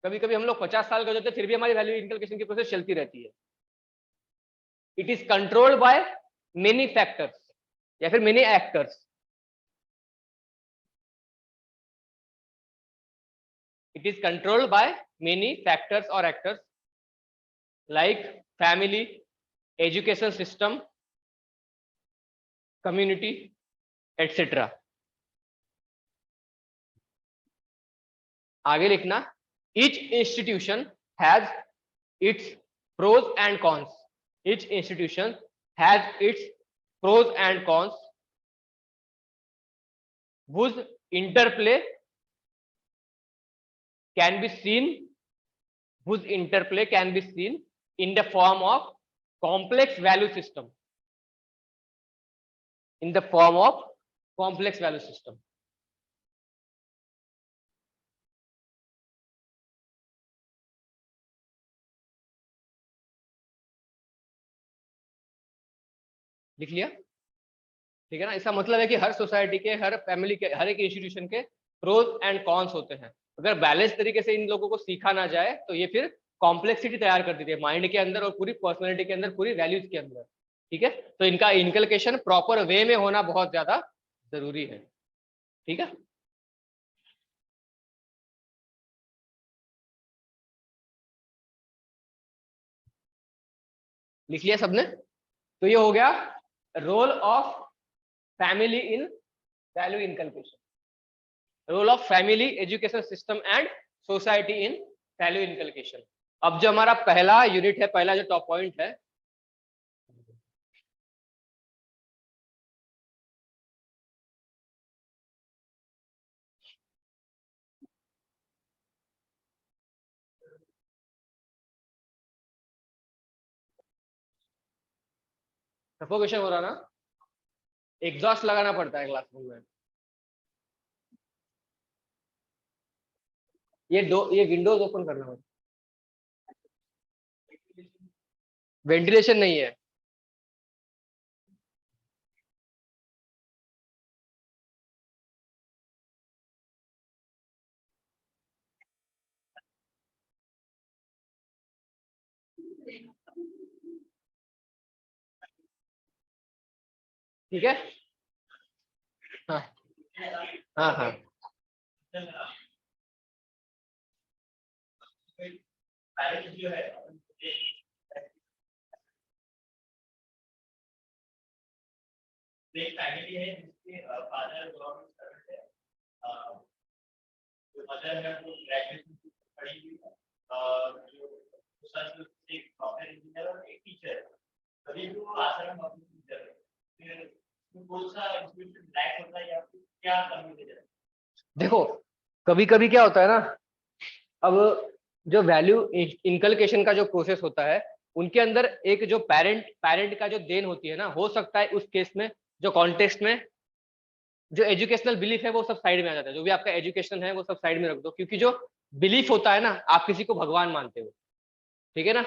कभी कभी हम लोग 50 साल का हो जाते फिर भी हमारी वैल्यू इनकलकेशन की प्रोसेस चलती रहती है। It is controlled by many factors या फिर many actors. It is controlled by many factors or actors like family, education system, community, etc. आगे लिखना, each institution has its pros and cons. Each institution has its pros and cons. whose interplay can be seen in the form of complex value system, लिख लिया? ठीक है ना। इसका मतलब है कि हर सोसाइटी के, हर फैमिली के, हर एक इंस्टीट्यूशन के प्रोज एंड कॉन्स होते हैं। अगर बैलेंस तरीके से इन लोगों को सीखा ना जाए तो ये फिर कॉम्प्लेक्सिटी तैयार कर देती है माइंड के अंदर और पूरी पर्सनैलिटी के अंदर, पूरी वैल्यूज के अंदर। ठीक है, तो इनका इनकलकेशन प्रॉपर वे में होना बहुत ज्यादा जरूरी है। ठीक है, लिख लिया सबने? तो ये हो गया role of family in value inculcation, role of family, education system and society in value inculcation. अब जो हमारा पहला यूनिट है, पहला जो टॉप पॉइंट है, सफोकेशन हो रहा ना, एग्जॉस्ट लगाना पड़ता है क्लासरूम में। ये विंडोज ओपन करना पड़ता है, वेंटिलेशन नहीं है। ठीक है, हाँ हाँ हाँ, जो है एक फैमिली है जिसके फादर गवर्नमेंट सर्वेंट है, जो मदर है वो ग्रेजुएशन पढ़ी हुई है, जो दूसरा जो एक सॉफ्टवेयर इंजीनियर और एक टीचर है, सभी को आश्रम में टीचर है। फिर कौन सा इंस्टीट्यूशन लैक होता है या फिर क्या कमी है? देखो, कभी कभी क्या होता है ना, अब जो वैल्यू इनकलकेशन का जो प्रोसेस होता है, उनके अंदर एक जो पेरेंट का जो देन होती है ना, हो सकता है उस केस में, जो कॉन्टेक्स्ट में जो एजुकेशनल बिलीफ है वो सब साइड में आ जाता है। जो भी आपका एजुकेशन है वो सब साइड में रख दो, क्योंकि जो बिलीफ होता है ना, आप किसी को भगवान मानते हो, ठीक है ना,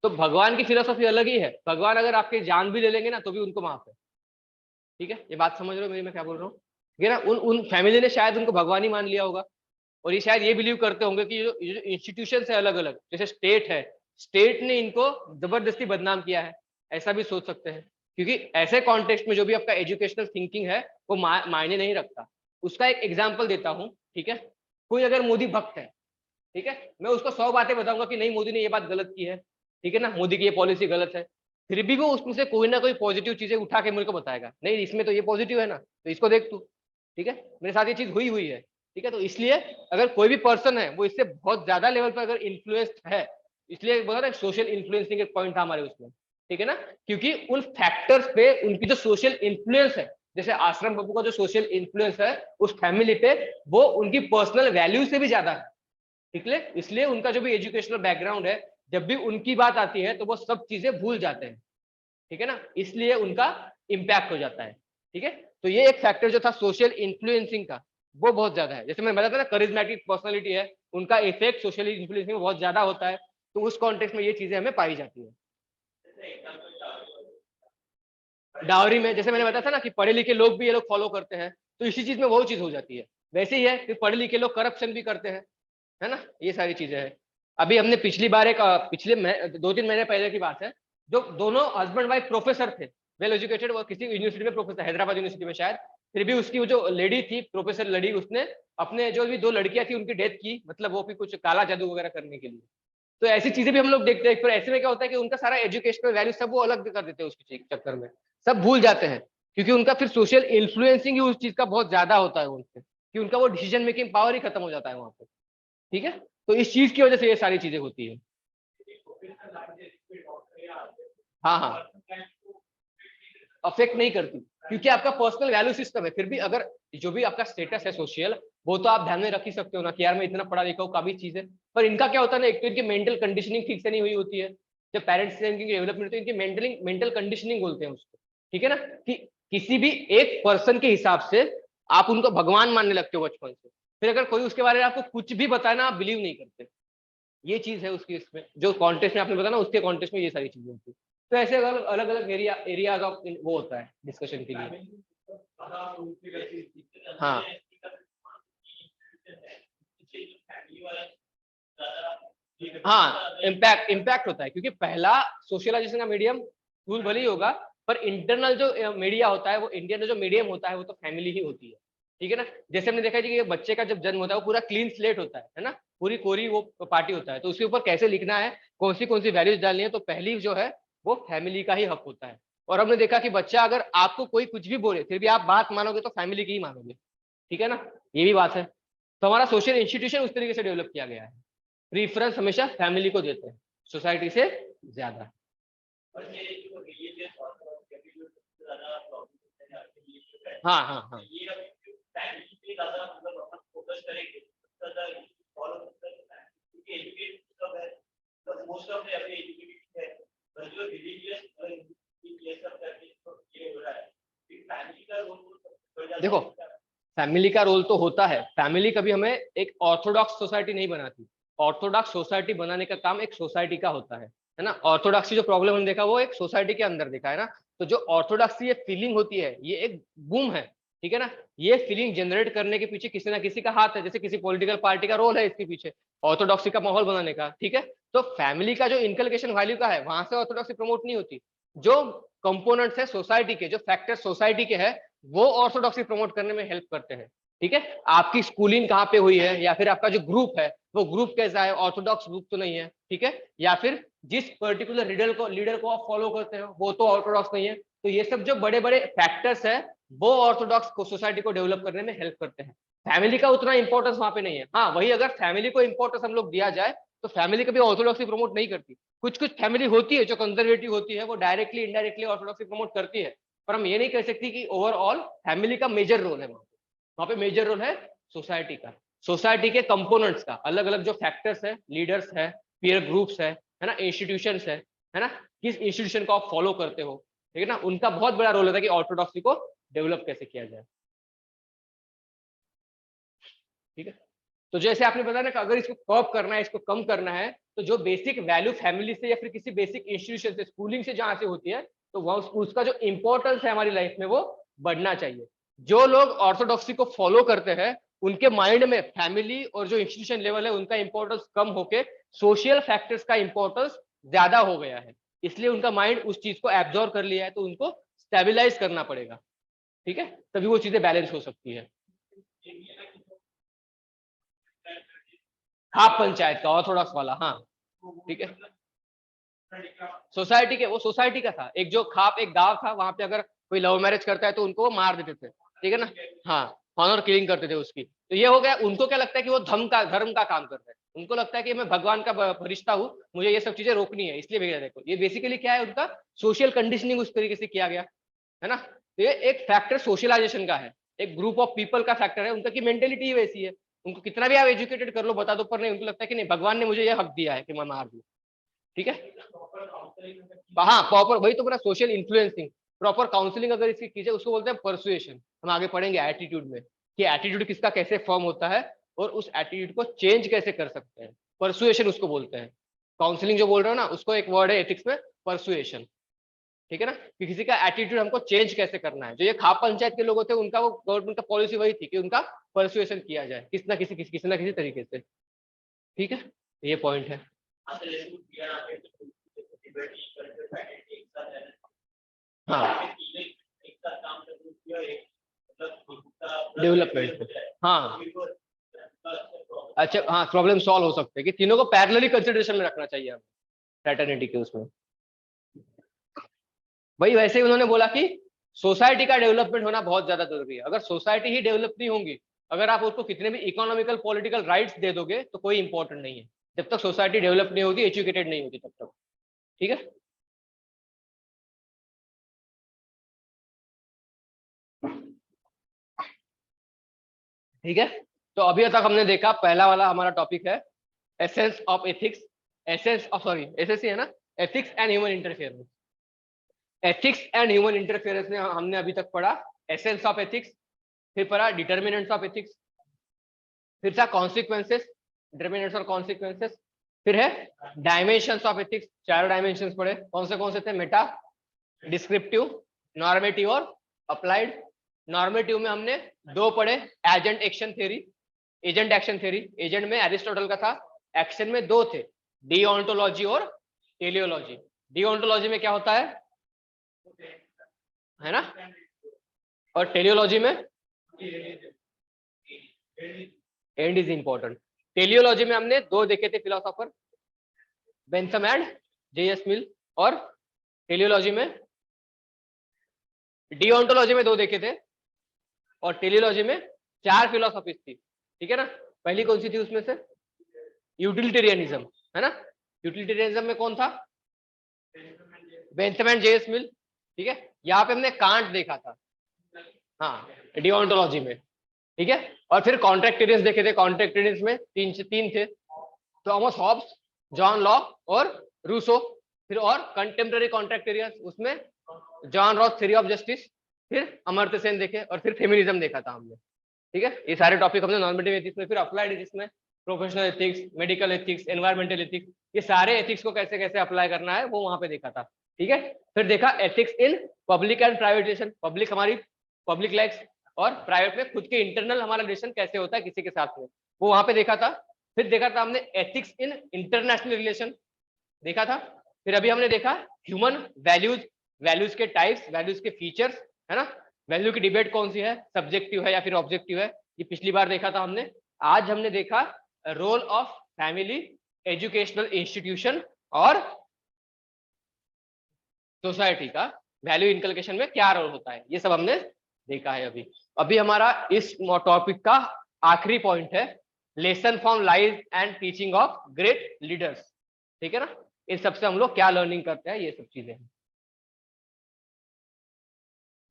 तो भगवान की फिलोसफी अलग ही है। भगवान अगर आपके जान भी ले लेंगे ना तो भी उनको माफ है। ठीक है, ये बात समझ रहे हो मेरी, मैं क्या बोल रहा हूँ? ठीक है ना, उन फैमिली ने शायद उनको भगवान ही मान लिया होगा, और ये शायद ये बिलीव करते होंगे कि जो इंस्टीट्यूशन है अलग अलग, जैसे स्टेट है, स्टेट ने इनको जबरदस्ती बदनाम किया है, ऐसा भी सोच सकते हैं। क्योंकि ऐसे कॉन्टेक्स्ट में जो भी आपका एजुकेशनल थिंकिंग है वो मायने नहीं रखता। उसका एक एग्जाम्पल देता हूँ। ठीक है, कोई अगर मोदी भक्त है, ठीक है, मैं उसको 100 बातें बताऊंगा कि नहीं मोदी ने ये बात गलत की है, ठीक है ना, मोदी की ये पॉलिसी गलत है, फिर भी वो उसमें से कोई ना कोई पॉजिटिव चीजें उठा के मेरे को बताएगा, नहीं इसमें तो ये पॉजिटिव है ना, तो इसको देख तू। ठीक है, मेरे साथ ये चीज हुई हुई है। ठीक है, तो इसलिए अगर कोई भी पर्सन है वो इससे बहुत ज्यादा लेवल पर अगर इन्फ्लुएंस्ड है, इसलिए बोला ना सोशल इन्फ्लुएंसिंग एक पॉइंट था हमारे उसमें, ठीक है ना, क्योंकि उन फैक्टर्स पे उनकी जो सोशल इन्फ्लुएंस है, जैसे आश्रम बाबू का जो सोशल इन्फ्लुएंस है उस फैमिली पे, वो उनकी पर्सनल वैल्यू से भी ज्यादा है। ठीक है, इसलिए उनका जो भी एजुकेशनल बैकग्राउंड है, जब भी उनकी बात आती है तो वो सब चीजें भूल जाते हैं। ठीक है ना, इसलिए उनका इम्पैक्ट हो जाता है। ठीक है, तो ये एक फैक्टर जो था सोशल इन्फ्लुएंसिंग का, वो बहुत ज्यादा है। जैसे मैं बताया था ना, करिज्मेटिक पर्सनालिटी है, उनका इफेक्ट सोशल इन्फ्लुएंसिंग में बहुत ज्यादा होता है, तो उस कॉन्टेक्स्ट में ये चीजें हमें पाई जाती है। डावरी में जैसे मैंने बताया था ना कि पढ़े लिखे लोग भी ये लोग फॉलो करते हैं, तो इसी चीज में वो चीज हो जाती है। वैसे ही है कि पढ़े लिखे लोग करप्शन भी करते हैं, है ना, ये सारी चीजें हैं। अभी हमने पिछली बार एक पिछले 2-3 महीने पहले की बात है, जो दोनों हस्बैंड वाइफ प्रोफेसर थे, वेल एजुकेटेड, वो किसी यूनिवर्सिटी में प्रोफेसर, हैदराबाद यूनिवर्सिटी में शायद, फिर भी उसकी वो जो लेडी थी प्रोफेसर लड़ी, उसने अपने जो भी 2 लड़कियां थी उनकी डेथ की, मतलब वो भी कुछ काला जादू वगैरह करने के लिए। तो ऐसी चीजें भी हम लोग देखते हैं। फिर ऐसे में क्या होता है कि उनका सारा एजुकेशनल वैल्यू सब वो अलग कर देते हैं, उसके चक्कर में सब भूल जाते हैं, क्योंकि उनका फिर सोशल इन्फ्लुएंसिंग ही उस चीज का बहुत ज्यादा होता है उनसे, कि उनका वो डिसीजन मेकिंग पावर ही खत्म हो जाता है वहां पे। ठीक है, तो इस चीज की वजह से ये सारी चीजें होती है। हाँ हाँ, अफेक्ट नहीं करती। क्योंकि आपका पर्सनल वैल्यू सिस्टम है। फिर भी अगर जो भी आपका स्टेटस है सोशल, वो तो आप ध्यान में रख ही सकते हो ना कि यार मैं इतना पढ़ा लिखा हूँ, काफी चीज है। पर इनका क्या होता है ना, एक तो इनकी मेंटल कंडीशनिंग ठीक से नहीं हुई होती है। जब पेरेंट्स से इनकी डेवलपमेंट होती है, इनकी मेंटल कंडीशनिंग बोलते हैं उसको, ठीक है ना, कि किसी भी एक पर्सन के हिसाब से आप उनको भगवान मानने लगते हो बचपन से। फिर अगर कोई उसके बारे में आपको कुछ भी बताए ना, आप बिलीव नहीं करते। ये चीज है उसकी, इसमें जो कॉन्टेस्ट में आपने बताया ना, उसके कॉन्टेस्ट में ये सारी चीजें होती है। तो ऐसे अलग अलग एरियाज ऑफ वो होता है डिस्कशन के लिए। हाँ हाँ, इम्पैक्ट होता है, क्योंकि पहला सोशलाइजेशन का मीडियम स्कूल भले ही होगा, पर इंटरनल जो मीडिया होता है, वो इंडियन जो मीडियम होता है, वो तो फैमिली ही होती है। ठीक है ना। जैसे हमने देखा है कि बच्चे का जब जन्म होता है, वो पूरा क्लीन स्लेट होता है ना, पूरी कोरी वो पार्टी होता है। तो उसके ऊपर कैसे लिखना है, कौन सी वैल्यूज डालनी है, तो पहली जो है वो फैमिली का ही हक होता है। और हमने देखा कि बच्चा अगर आपको कोई कुछ भी बोले, फिर भी आप बात मानोगे तो फैमिली की ही मानोगे। ठीक है ना, ये भी बात है। तो हमारा सोशल इंस्टीट्यूशन उस तरीके से डेवलप किया गया है। प्रीफरेंस हमेशा फैमिली को देते हैं सोसाइटी से ज्यादा। हाँ हाँ हाँ। देखो, फैमिली का रोल तो होता है। फैमिली कभी हमें एक ऑर्थोडॉक्स सोसाइटी नहीं बनाती। ऑर्थोडॉक्स सोसाइटी बनाने का काम एक सोसाइटी का होता है ना। ऑर्थोडॉक्सी जो प्रॉब्लम हमने देखा, वो एक सोसाइटी के अंदर देखा है ना। तो जो ऑर्थोडॉक्सी ये फीलिंग होती है, ये एक गुम है। ठीक है ना। ये फीलिंग जनरेट करने के पीछे किसी ना किसी का हाथ है, जैसे किसी पॉलिटिकल पार्टी का रोल है इसके पीछे, ऑर्थोडॉक्सी का माहौल बनाने का। ठीक है। तो फैमिली का जो इनकलकेशन वैल्यू का है, वहां से ऑर्थोडॉक्सी प्रमोट नहीं होती। जो कंपोनेंट्स है सोसाइटी के, जो फैक्टर सोसाइटी के है, वो ऑर्थोडॉक्सी प्रमोट करने में हेल्प करते हैं। ठीक है। आपकी स्कूलिंग कहाँ पे हुई है, या फिर आपका जो ग्रुप है, वो ग्रुप कैसा है, ऑर्थोडॉक्स ग्रुप तो नहीं है। ठीक है। या फिर जिस पर्टिकुलर लीडर को आप फॉलो करते हो, वो तो ऑर्थोडॉक्स नहीं है। तो ये सब जो बड़े बड़े फैक्टर्स है, वो ऑर्थोडॉक्स को सोसाइटी को डेवलप करने में हेल्प करते हैं। फैमिली का उतना इंपॉर्टेंस वहां पे नहीं है। हाँ, वही अगर फैमिली को इंपॉर्टेंस हम लोग दिया जाए, तो फैमिली कभी ऑर्थोडॉक्सी प्रमोट नहीं करती। कुछ कुछ फैमिली होती है जो कंजर्वेटिव होती है, वो डायरेक्टली इनडायरेक्टली ऑर्थोडॉक्सी प्रमोट करती है। पर हम ये नहीं कह सकते कि ओवरऑल फैमिली का मेजर रोल है। वहां पे मेजर रोल है सोसाइटी का। सोसाइटी के कंपोनेंट्स का, अलग अलग जो फैक्टर्स है, लीडर्स है, पीयर ग्रुप्स है ना, इंस्टीट्यूशंस है ना, किस इंस्टीट्यूशन को आप फॉलो करते हो, ठीक है ना, उनका बहुत बड़ा रोल होता है कि ऑर्थोडॉक्सी को डेवलप कैसे किया जाए। ठीक है। तो जैसे आपने बताया ना कि अगर इसको कर्व करना है, इसको कम करना है, तो जो बेसिक वैल्यू फैमिली से या फिर किसी बेसिक इंस्टीट्यूशन से, स्कूलिंग से जहां से होती है, तो वह उसका जो इंपॉर्टेंस है हमारी लाइफ में, वो बढ़ना चाहिए। जो लोग ऑर्थोडॉक्सी को फॉलो करते हैं, उनके माइंड में फैमिली और जो इंस्टीट्यूशन लेवल है, उनका इंपॉर्टेंस कम होके सोशल फैक्टर्स का इंपॉर्टेंस ज्यादा हो गया है। इसलिए उनका माइंड उस चीज को एब्जॉर्व कर लिया है, तो उनको स्टेबिलाईज करना पड़ेगा। ठीक है, तभी वो चीजें बैलेंस हो सकती है। खाप पंचायत का ऑर्थोडॉक्स वाला, हाँ। ठीक है। सोसाइटी के, वो सोसाइटी का था। एक जो खाप, एक गांव था, वहां पे अगर कोई लव मैरिज करता है तो उनको वो मार देते थे। ठीक है ना। हाँ, ऑनर किलिंग करते थे उसकी। तो ये हो गया, उनको क्या लगता है कि वो धर्म का काम कर रहे हैं। उनको लगता है कि मैं भगवान का फरिश्ता हूँ, मुझे ये सब चीजें रोकनी है, इसलिए भेजा। देखो, ये बेसिकली क्या है, उनका सोशल कंडीशनिंग उस तरीके से किया गया है ना। तो ये एक फैक्टर सोशलाइजेशन का है, एक ग्रुप ऑफ पीपल का फैक्टर है। उनका की मेंटेलिटी ही वैसी है। उनको कितना भी आप एजुकेटेड कर लो, बता दो, पर नहीं, उनको लगता है कि नहीं, भगवान ने मुझे ये हक दिया है कि मैं मार दूं। ठीक है। हाँ, प्रॉपर, वही तो पूरा सोशल इन्फ्लुएंसिंग। प्रॉपर काउंसलिंग अगर इसकी कीजिए, उसको बोलते हैं परसुएशन। हम आगे पढ़ेंगे एटीट्यूड में कि एटीट्यूड किसका कैसे फॉर्म होता है, और उस एटीट्यूड को चेंज कैसे कर सकते हैं। परसुएशन उसको बोलते हैं। काउंसलिंग जो बोल रहे हो ना, उसको एक वर्ड है एथिक्स में, परसुएशन। ठीक है ना, कि किसी का एटीट्यूड हमको चेंज कैसे करना है। जो ये खाप पंचायत के लोग होते हैं, उनका वो गवर्नमेंट का पॉलिसी वही थी कि उनका परसुएशन किया जाए किसी ना किसी तरीके से। ठीक है, ये पॉइंट है। हाँ, डेवलपमेंट, हाँ। अच्छा, हाँ, प्रॉब्लम सॉल्व हो सकते हैं कि तीनों को पैरेलली कंसिडरेशन में रखना चाहिए हमें, फ्रेटर्निटी के उसमें। वही, वैसे ही उन्होंने बोला कि सोसाइटी का डेवलपमेंट होना बहुत ज्यादा जरूरी है। अगर सोसाइटी ही डेवलप नहीं होंगी, अगर आप उसको कितने भी इकोनॉमिकल पॉलिटिकल राइट्स दे दोगे, तो कोई इंपॉर्टेंट नहीं है। जब तक सोसाइटी डेवलप नहीं होगी, एजुकेटेड नहीं होगी, तब तक। ठीक है। ठीक है। तो अभी तक हमने देखा पहला वाला हमारा टॉपिक है essence of ethics, essence of sorry SSC है ना, ethics and human interference. Ethics and human interference में हमने अभी तक पढ़ा एसेंस ऑफ एथिक्स, फिर पढ़ा डिटर्मिनेंट्स ऑफ एथिक्स, फिर था कॉन्सिक्वेंसेस, डिटर्मिनेंट्स और कॉन्सिक्वेंसेस, फिर है डायमेंशंस ऑफ एथिक्स, चार डायमेंशंस पढ़े। कौन से थे? मेटा, डिस्क्रिप्टिव, नॉर्मेटिव और अप्लाइड। नॉर्मेटिव में हमने दो पढ़े, agent action theory, agent action theory. Agent में एरिस्टोटल का था, एक्शन में दो थे, डिओन्टोलॉजी और टेलियोलॉजी। डिओन्टोलॉजी में क्या होता है ना, और टेलियोलॉजी में एंड इज इंपॉर्टेंट। टेलियोलॉजी में हमने दो देखे थे फिलोसोफर, बेंथम एंड जेएस मिल, और टेलियोलॉजी में डिओन्टोलॉजी में दो देखे थे, और टेलियोलॉजी में चार फिलोसॉफीज थी। ठीक है ना। पहली कौन सी थी उसमें से? यूटिलिटेरियनिज्म, है ना। यूटिलिटेरियनिज्म में कौन था? बेंथम एंड जेएस मिल। ठीक है। यहाँ पे हमने कांट देखा था, हाँ, डिओन्टोलॉजी में। ठीक है। और फिर कॉन्ट्रैक्टेरियंस देखे थे। कॉन्ट्रैक्टेरियंस में तीन थे, थॉमस हॉब्स, जॉन लॉक और रूसो। फिर और कंटेम्पररी कॉन्ट्रैक्टेरियंस, उसमें John Ross theory of justice, फिर अमर्त्य सेन देखे, और फिर फेमिनिज्म देखा था हमने। ठीक है। ये सारे टॉपिक हमने नॉर्मेटिव एथिक्स में। फिर अप्लाइड एथिक्स में professional ethics, medical ethics, environmental ethics, ये सारे एथिक्स को कैसे कैसे अप्लाई करना है वो वहां पे देखा था। ठीक है। फिर देखा ethics in public and private relation, public हमारी पब्लिक लाइफ, और प्राइवेट में खुद के इंटरनल हमारा रिलेशन कैसे होता है किसी के साथ में, वो वहां पे देखा था। फिर देखा था हमने एथिक्स इन इंटरनेशनल रिलेशन देखा था। फिर अभी हमने देखा ह्यूमन वैल्यूज, वैल्यूज के टाइप्स, वैल्यूज के फीचर्स, है ना। वैल्यू की डिबेट कौन सी है, सब्जेक्टिव है या फिर ऑब्जेक्टिव है, ये पिछली बार देखा था हमने। आज हमने देखा role of family, educational institution और सोसाइटी का वैल्यू इनकलकेशन में क्या रोल होता है, ये सब हमने देखा है अभी। अभी हमारा इस टॉपिक का आखिरी पॉइंट है lesson from life and teaching of great leaders. ठीक है ना। इन सबसे हम लोग क्या लर्निंग करते हैं, ये सब चीजें।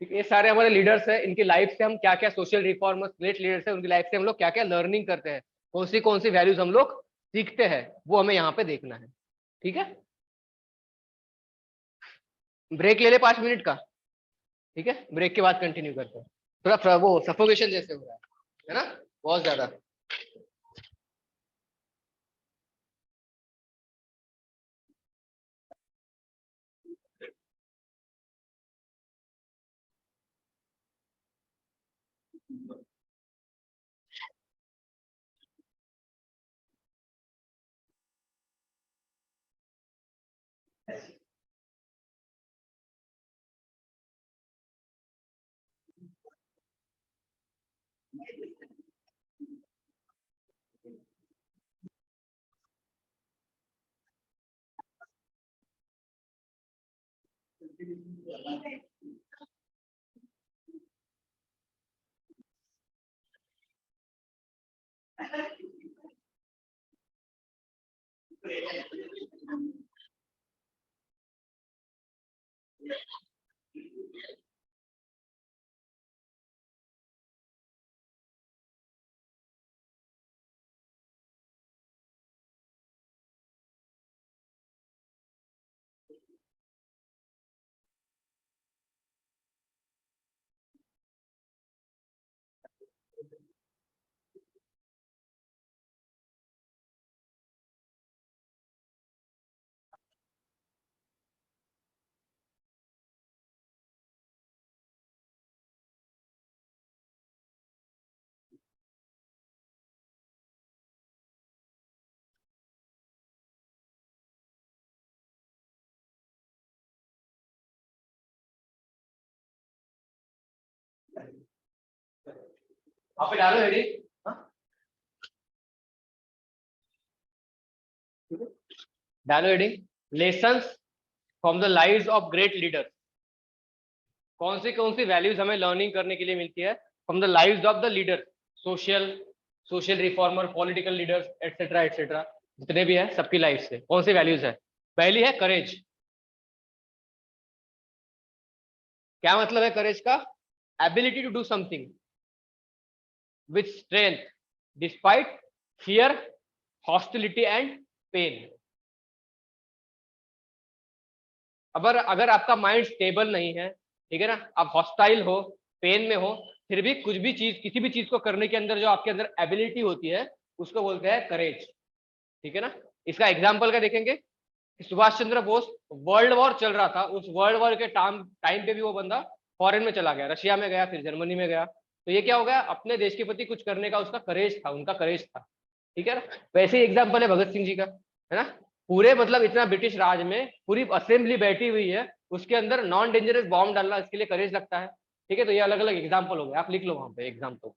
ठीक है। ये सारे हमारे लीडर्स हैं, इनकी लाइफ से हम क्या क्या, सोशल रिफॉर्मर्स, ग्रेट लीडर्स हैं, उनकी लाइफ से हम लोग क्या क्या लर्निंग करते हैं, कौन सी वैल्यूज हम लोग सीखते हैं, वो हमें यहाँ पे देखना है। ठीक है। ब्रेक ले ले 5 मिनट का। ठीक है। ब्रेक के बाद कंटिन्यू करते हैं। थोड़ा वो सफोकेशन जैसे हो रहा है ना, बहुत ज्यादा। आप पे डालो हेडिंग, डालो heading lessons from the lives of great leaders. कौन सी वैल्यूज हमें लर्निंग करने के लिए मिलती है from the lives of the leader, social social reformer, political leaders, etcetera etcetera, जितने भी है सबकी लाइफ से कौन सी वैल्यूज है। पहली है करेज। क्या मतलब है करेज का? Ability to do something, with strength despite fear, hostility and pain. अगर आपका माइंड स्टेबल नहीं है, ठीक है ना, आप हॉस्टाइल हो, पेन में हो, फिर भी कुछ भी चीज, किसी भी चीज को करने के अंदर जो आपके अंदर एबिलिटी होती है उसको बोलते हैं करेज, ठीक है ना। इसका एग्जाम्पल क्या देखेंगे, सुभाष चंद्र बोस, वर्ल्ड वॉर चल रहा था, उस वर्ल्ड वॉर के टाइम पे भी वो बंदा फॉरेन में चला गया, रशिया में गया, फिर जर्मनी में गया। तो ये क्या हो गया, अपने देश के प्रति कुछ करने का उसका करेज था, उनका करेज था, ठीक है ना। वैसे ही एग्जाम्पल है भगत सिंह जी का, है ना। पूरे मतलब इतना ब्रिटिश राज में पूरी असेंबली बैठी हुई है, उसके अंदर नॉन डेंजरस बॉम्ब डालना, इसके लिए करेज लगता है, ठीक है। तो ये अलग अलग एग्जाम्पल हो गए, आप लिख लो वहां पे एग्जाम्पल,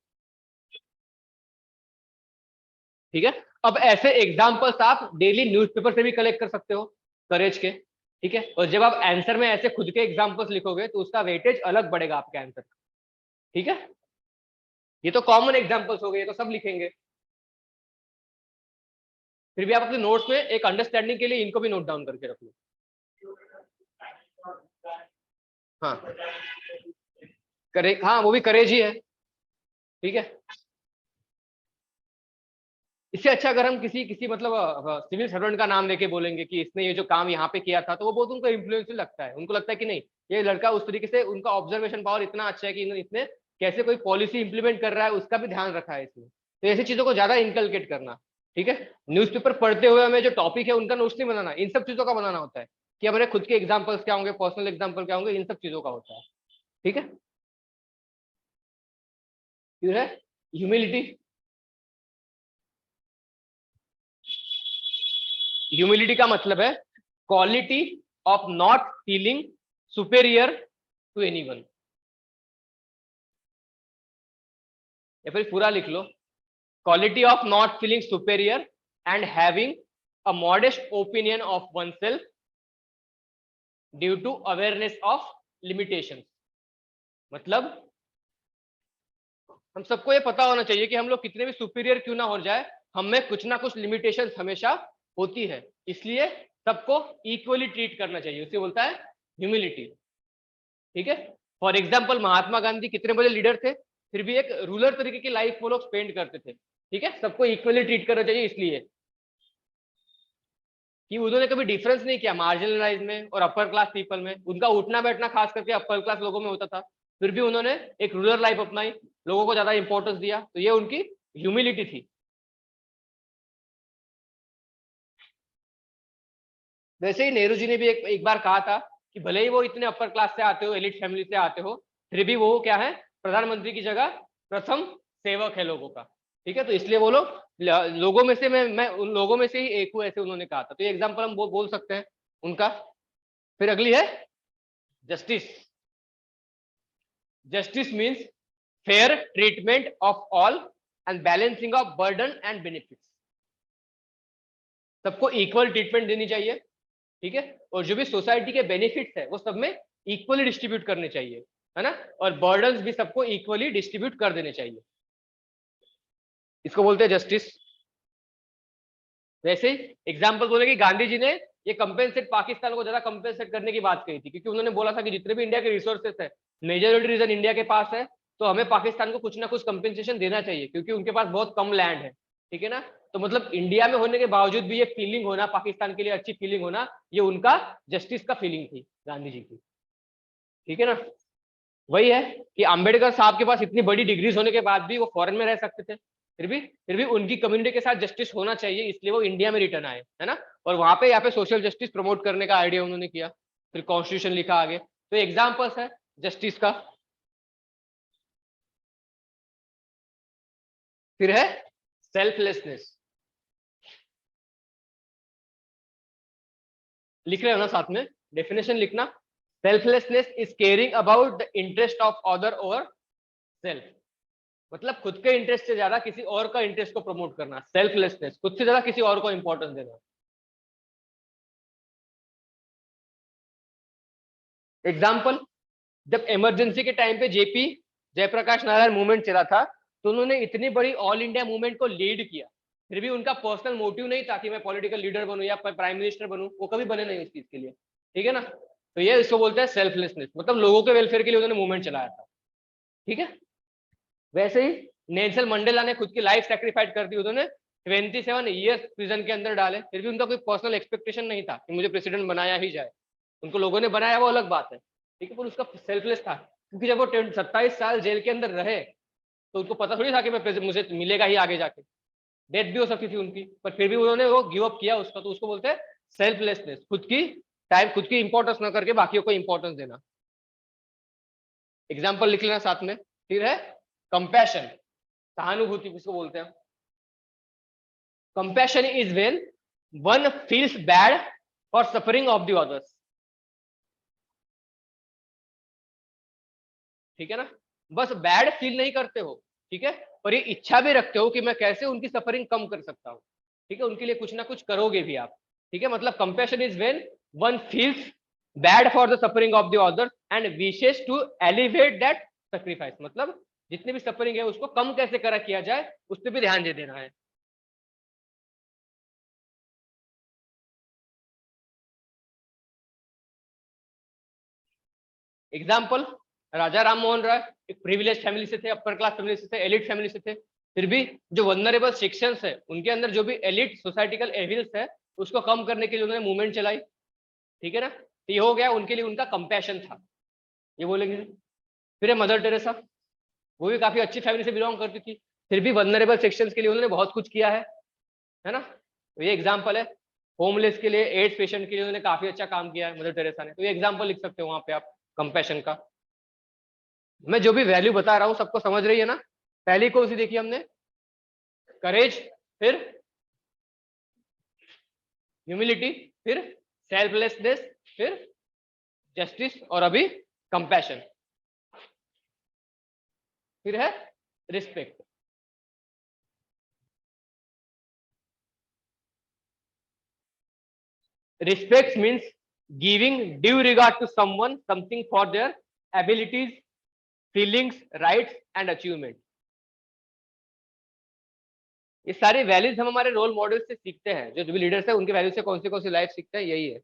ठीक है। अब ऐसे एग्जाम्पल्स आप डेली न्यूज़पेपर से भी कलेक्ट कर सकते हो करेज के, ठीक है। और जब आप आंसर में ऐसे खुद के एग्जाम्पल्स लिखोगे तो उसका वेटेज अलग बढ़ेगा आपके आंसर का, ठीक है। ये तो कॉमन एग्जाम्पल्स हो गए, ये तो सब लिखेंगे। फिर भी आप अपने नोट्स में एक अंडरस्टैंडिंग के लिए इनको भी नोट डाउन करके रख लो। हाँ, करे, हाँ वो भी करेज ही है, ठीक है। इससे अच्छा अगर हम किसी किसी मतलब सिविल सर्वेंट का नाम लेके बोलेंगे कि इसने ये जो काम यहाँ पे किया था, तो वो बहुत उनको इन्फ्लुएंशियल लगता है, उनको लगता है कि नहीं ये लड़का उस तरीके से, उनका ऑब्जर्वेशन पावर इतना अच्छा है कि इसने कैसे कोई पॉलिसी इंप्लीमेंट कर रहा है उसका भी ध्यान रखा है इसने। तो ऐसी चीजों को ज्यादा इनकलकेट करना, ठीक है। न्यूज़पेपर पढ़ते हुए हमें जो टॉपिक है उनका नोट्स नहीं बनाना, इन सब चीजों का बनाना होता है कि हमारे खुद के एग्जाम्पल्स क्या होंगे, पर्सनल एग्जाम्पल क्या होंगे, इन सब चीजों का होता है, ठीक है। फिर है ह्यूमिलिटी। ह्यूमिलिटी का मतलब है quality of not feeling superior to anyone, या फिर पूरा लिख लो, quality of not feeling superior and having a modest opinion of oneself due to awareness of limitation. मतलब हम सबको ये पता होना चाहिए कि हम लोग कितने भी सुपीरियर क्यों ना हो जाए, हम में कुछ ना कुछ लिमिटेशन हमेशा होती है, इसलिए सबको इक्वली ट्रीट करना चाहिए, उसे बोलता है ह्यूमिलिटी, ठीक है। फॉर एग्जाम्पल महात्मा गांधी कितने बड़े लीडर थे, फिर भी एक रूलर तरीके की लाइफ वो लोग स्पेंड करते थे, ठीक है। सबको इक्वली ट्रीट करना चाहिए इसलिए कि उन्होंने कभी डिफरेंस नहीं किया मार्जिनलाइज में और अपर क्लास पीपल में, उनका उठना बैठना खास करके अपर क्लास लोगों में होता था, फिर भी उन्होंने एक रूरल लाइफ अपनाई, लोगों को ज्यादा इंपॉर्टेंस दिया, तो ये उनकी ह्यूमिलिटी थी। वैसे ही नेहरू जी ने भी एक बार कहा था कि भले ही वो इतने अपर क्लास से आते हो, एलिट फैमिली से आते हो, फिर भी वो क्या है, प्रधानमंत्री की जगह प्रथम सेवक है लोगों का, ठीक है। तो इसलिए वो लोग लोगों में से मैं उन लोगों में से ही एक हूँ, ऐसे उन्होंने कहा था। तो ये एग्जाम्पल हम बोल सकते हैं उनका। फिर अगली है justice. Justice means fair treatment of all and balancing of burden and benefits. सबको इक्वल ट्रीटमेंट देनी चाहिए, ठीक है। और जो भी सोसाइटी के बेनिफिट्स है वो सब में इक्वली डिस्ट्रीब्यूट करने चाहिए, है ना। और बर्डन्स भी सबको इक्वली डिस्ट्रीब्यूट कर देने चाहिए, इसको बोलते हैं जस्टिस। वैसे एग्जाम्पल बोले कि गांधी जी ने ये कंपेंसेट, पाकिस्तान को ज्यादा कंपेंसेट करने की बात कही थी, क्योंकि उन्होंने बोला था कि जितने भी इंडिया के रिसोर्सेस है, मेजोरिटी रीजन इंडिया के पास है, तो हमें पाकिस्तान को कुछ ना कुछ कंपेंसेशन देना चाहिए, क्योंकि उनके पास बहुत कम लैंड है, ठीक है ना। तो मतलब इंडिया में होने के बावजूद भी ये फीलिंग होना, पाकिस्तान के लिए अच्छी फीलिंग होना, ये उनका जस्टिस का फीलिंग थी गांधी जी की, ठीक है ना। वही है कि अंबेडकर साहब के पास इतनी बड़ी डिग्रीज होने के बाद भी वो फॉरेन में रह सकते थे, फिर भी उनकी कम्युनिटी के साथ जस्टिस होना चाहिए, इसलिए वो इंडिया में रिटर्न आए, है ना। और वहां पे यहाँ पे सोशल जस्टिस प्रमोट करने का आइडिया उन्होंने किया, फिर कॉन्स्टिट्यूशन लिखा आगे। तो एग्जाम्पल्स है जस्टिस का। फिर है सेल्फलेसनेस। लिख रहे हो ना साथ में, डेफिनेशन लिखना। Selflessness is caring about the interest of other over self. मतलब खुद के इंटरेस्ट से ज्यादा किसी और का इंटरेस्ट को प्रमोट करना, सेल्फलेसनेस, खुद से ज्यादा किसी और को इंपॉर्टेंस देना। एग्जाम्पल, जब इमरजेंसी के टाइम पे जेपी जयप्रकाश नारायण मूवमेंट चला था, तो उन्होंने इतनी बड़ी ऑल इंडिया मूवमेंट को लीड किया, फिर भी उनका पर्सनल मोटिव नहीं था कि मैं पॉलिटिकल लीडर बनूं या प्राइम मिनिस्टर बनूं, वो कभी बने नहीं उस चीज के लिए, ठीक है ना। तो ये इसको बोलते हैं सेल्फलेसनेस, मतलब लोगों के वेलफेयर के लिए उन्होंने मूवमेंट चलाया था, ठीक है। वैसे ही नेल्सन मंडेला ने खुद की लाइफ सेक्रीफाइस कर दी, उन्होंने 27 ईयर्स प्रिजन के अंदर डाले, फिर भी उनका कोई पर्सनल एक्सपेक्टेशन नहीं था कि मुझे प्रेसिडेंट बनाया ही जाए। उनको लोगों ने बनाया वो अलग बात है, ठीक है, पर उसका सेल्फलेस था, क्योंकि जब वो 27 साल जेल के अंदर रहे तो उनको पता थोड़ी था कि मैं मुझे मिलेगा ही आगे जाके, डेथ भी हो सकती थी उनकी, पर फिर भी उन्होंने वो गिव अप किया उसका, तो उसको बोलते हैं सेल्फलेसनेस, खुद की टाइम, खुद की इंपॉर्टेंस ना करके बाकियों को इंपॉर्टेंस देना। एग्जाम्पल लिख लेना साथ में। फिर है कंपैशन, सहानुभूति किसको बोलते हैं। Compassion is when one feels bad for suffering of the others, ठीक है ना, बस बैड फील नहीं करते हो, ठीक है, और ये इच्छा भी रखते हो कि मैं कैसे उनकी सफरिंग कम कर सकता हूँ, ठीक है, उनके लिए कुछ ना कुछ करोगे भी आप, ठीक है, मतलब compassion is when one feels bad for the suffering of the others and wishes to alleviate that sacrifice, मतलब जितनी भी सफरिंग है उसको कम कैसे करा किया जाए उस पर भी ध्यान दे देना है। एग्जाम्पल, राजा राम मोहन राय एक प्रिविलेज फैमिली से थे, अपर क्लास फैमिली से थे, एलिट फैमिली से थे, फिर भी जो वनरेबल सेक्शंस है उनके अंदर जो भी एलिट सोसाइटिकल एविल्स है उसको कम करने के लिए उन्होंने मूवमेंट चलाई, ठीक है ना, तो ये हो गया उनके लिए उनका कंपैशन था, ये बोलेंगे। फिर है मदर टेरेसा, वो भी काफी अच्छी फैमिली से बिलोंग करती थी, फिर भी वनरेबल सेक्शंस के लिए उन्होंने बहुत कुछ किया है ना, तो ये एग्जाम्पल है। होमलेस के लिए, एड्स पेशेंट के लिए उन्होंने काफी अच्छा काम किया है मदर टेरेसा ने, तो ये एग्जाम्पल लिख सकते हो वहां पे आप कंपैशन का। मैं जो भी वैल्यू बता रहा हूँ सबको समझ रही है ना। पहली कौन सी देखी हमने, करेज, फिर ह्यूमिलिटी, फिर सेल्फलेसनेस, फिर जस्टिस, और अभी कंपैशन, फिर है respect. Respect means giving due regard to someone something for their abilities, feelings, rights and achievement. ये सारी वैल्यूज हम हमारे रोल मॉडल से सीखते हैं, जो भी लीडर्स है उनके वैल्यू से कौन सी लाइफ सीखते हैं, यही है,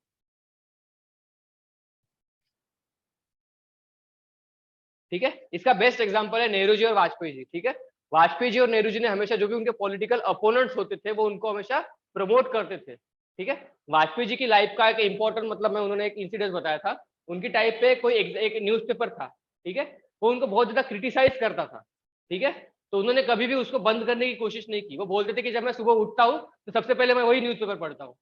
ठीक है। इसका बेस्ट एग्जांपल है नेहरू जी और वाजपेयी जी, ठीक है। वाजपेयी जी और नेहरू जी ने हमेशा जो भी उनके पॉलिटिकल अपोनेंट्स होते थे वो उनको हमेशा प्रमोट करते थे, ठीक है। वाजपेयी जी की लाइफ का एक इंपॉर्टेंट मतलब मैं उन्होंने एक इंसिडेंट बताया था, उनकी टाइप पे कोई एक न्यूज़पेपर था, ठीक है, वो उनको बहुत ज्यादा क्रिटिसाइज करता था, ठीक है, तो उन्होंने कभी भी उसको बंद करने की कोशिश नहीं की। वो बोलते थे कि जब मैं सुबह उठता हूँ तो सबसे पहले मैं वही न्यूज़पेपर पढ़ता हूँ,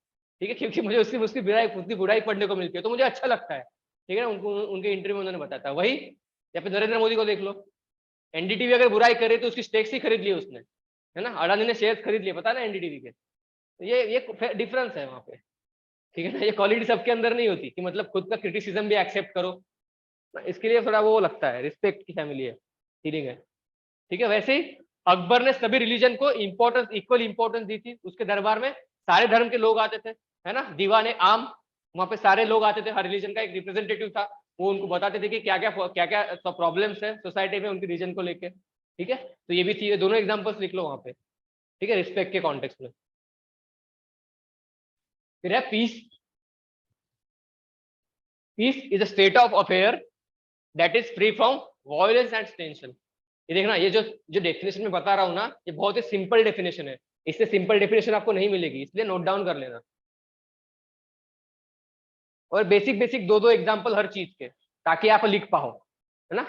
ठीक है, क्योंकि मुझे उसकी उसकी बुराई पढ़ने को मिलती है तो मुझे अच्छा लगता है, ठीक है ना। उनको उनके इंटरव्यू में उन्होंने बताया था वही। या फिर नरेंद्र मोदी को देख लो, एनडीटीवी अगर बुराई करे तो उसकी स्टेक्स ही खरीद ली उसने, है ना, अडानी ने शेयर खरीद लिए, पता ना एनडीटीवी के, तो ये डिफरेंस है वहां पे, ठीक है ना। ये क्वालिटी सबके अंदर नहीं होती कि मतलब खुद का क्रिटिसिज्म भी एक्सेप्ट करो, इसके लिए थोड़ा वो लगता है, रिस्पेक्ट की फैमिली है, फीलिंग है, ठीक है। वैसे ही अकबर ने सभी रिलीजन को इंपॉर्टेंस, इक्वल इंपॉर्टेंस दी थी, उसके दरबार में सारे धर्म के लोग आते थे, है ना, दीवाने आम, वहां पे सारे लोग आते थे, हर रिलीजन का एक रिप्रेजेंटेटिव था, वो उनको बताते थे कि क्या क्या प्रॉब्लम्स है सोसाइटी में उनकी रीजन को लेके, ठीक है। तो ये भी थी, दोनों एग्जांपल्स लिख लो वहां पे, ठीक है, रिस्पेक्ट के कॉन्टेक्स्ट में। फिर है peace. Peace is a state of affair that is free from violence and tension. ये देखना, ये जो जो डेफिनेशन में बता रहा हूँ ना, ये बहुत ही सिंपल डेफिनेशन है, इससे सिंपल डेफिनेशन आपको नहीं मिलेगी, इसलिए नोट डाउन कर लेना। और बेसिक बेसिक दो दो एग्जांपल हर चीज के, ताकि आप लिख पाओ, है ना।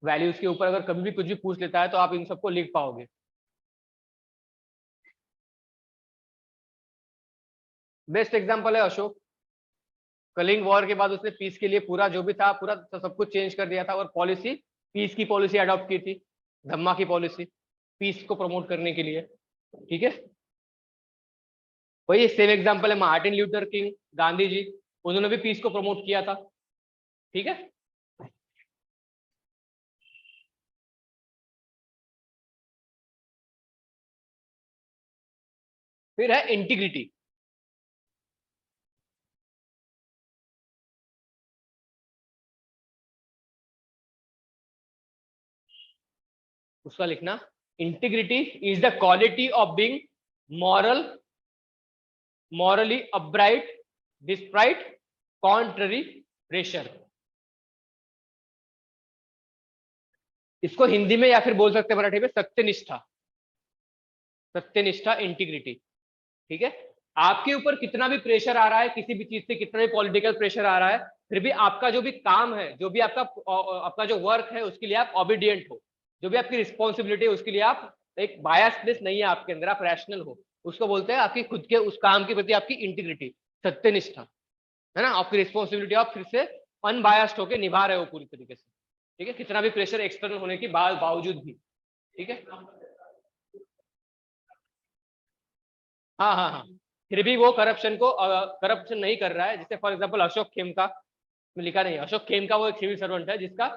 वैल्यूज के ऊपर अगर कभी भी कुछ भी पूछ लेता है तो आप इन सबको लिख पाओगे। बेस्ट एग्जांपल है अशोक। कलिंग वॉर के बाद उसने पीस के लिए पूरा जो भी था पूरा सब कुछ चेंज कर दिया था, और पॉलिसी, पीस की पॉलिसी अडॉप्ट की थी, धम्मा की पॉलिसी, पीस को प्रमोट करने के लिए, ठीक है। वही सेम एग्जांपल है Martin Luther king, Gandhi ji, उन्होंने भी पीस को प्रमोट किया था, ठीक है। फिर है इंटीग्रिटी। उसका लिखना, integrity is the quality of being moral, morally upright despite contrary pressure। इसको हिंदी में या फिर बोल सकते हैं मराठी में सत्यनिष्ठा, सत्यनिष्ठा इंटीग्रिटी। ठीक है, आपके ऊपर कितना भी प्रेशर आ रहा है किसी भी चीज से, कितना भी पॉलिटिकल प्रेशर आ रहा है, फिर भी आपका जो भी काम है, जो भी आपका आपका जो वर्क है, उसके लिए आप ऑबिडियंट हो, जो भी आपकी रिस्पॉन्सिबिलिटी है उसके लिए आप, एक बायसनेस नहीं है आपके अंदर, आप रैशनल हो, उसको बोलते हैं आपकी खुद के उस काम के प्रति आपकी इंटीग्रिटी, सत्यनिष्ठा, है ना। आपकी रिस्पॉन्सिबिलिटी आप फिर से अनबायस्ड होकर निभा रहे हो पूरी तरीके से। ठीक है, कितना भी प्रेशर एक्सटर्नल होने के बावजूद भी। ठीक है, हाँ हाँ हाँ, फिर भी वो करप्शन को करप्शन नहीं कर रहा है। जैसे फॉर एग्जांपल अशोक खेमका में लिखा नहीं है, अशोक खेमका वो एक सिविल सर्वेंट है जिसका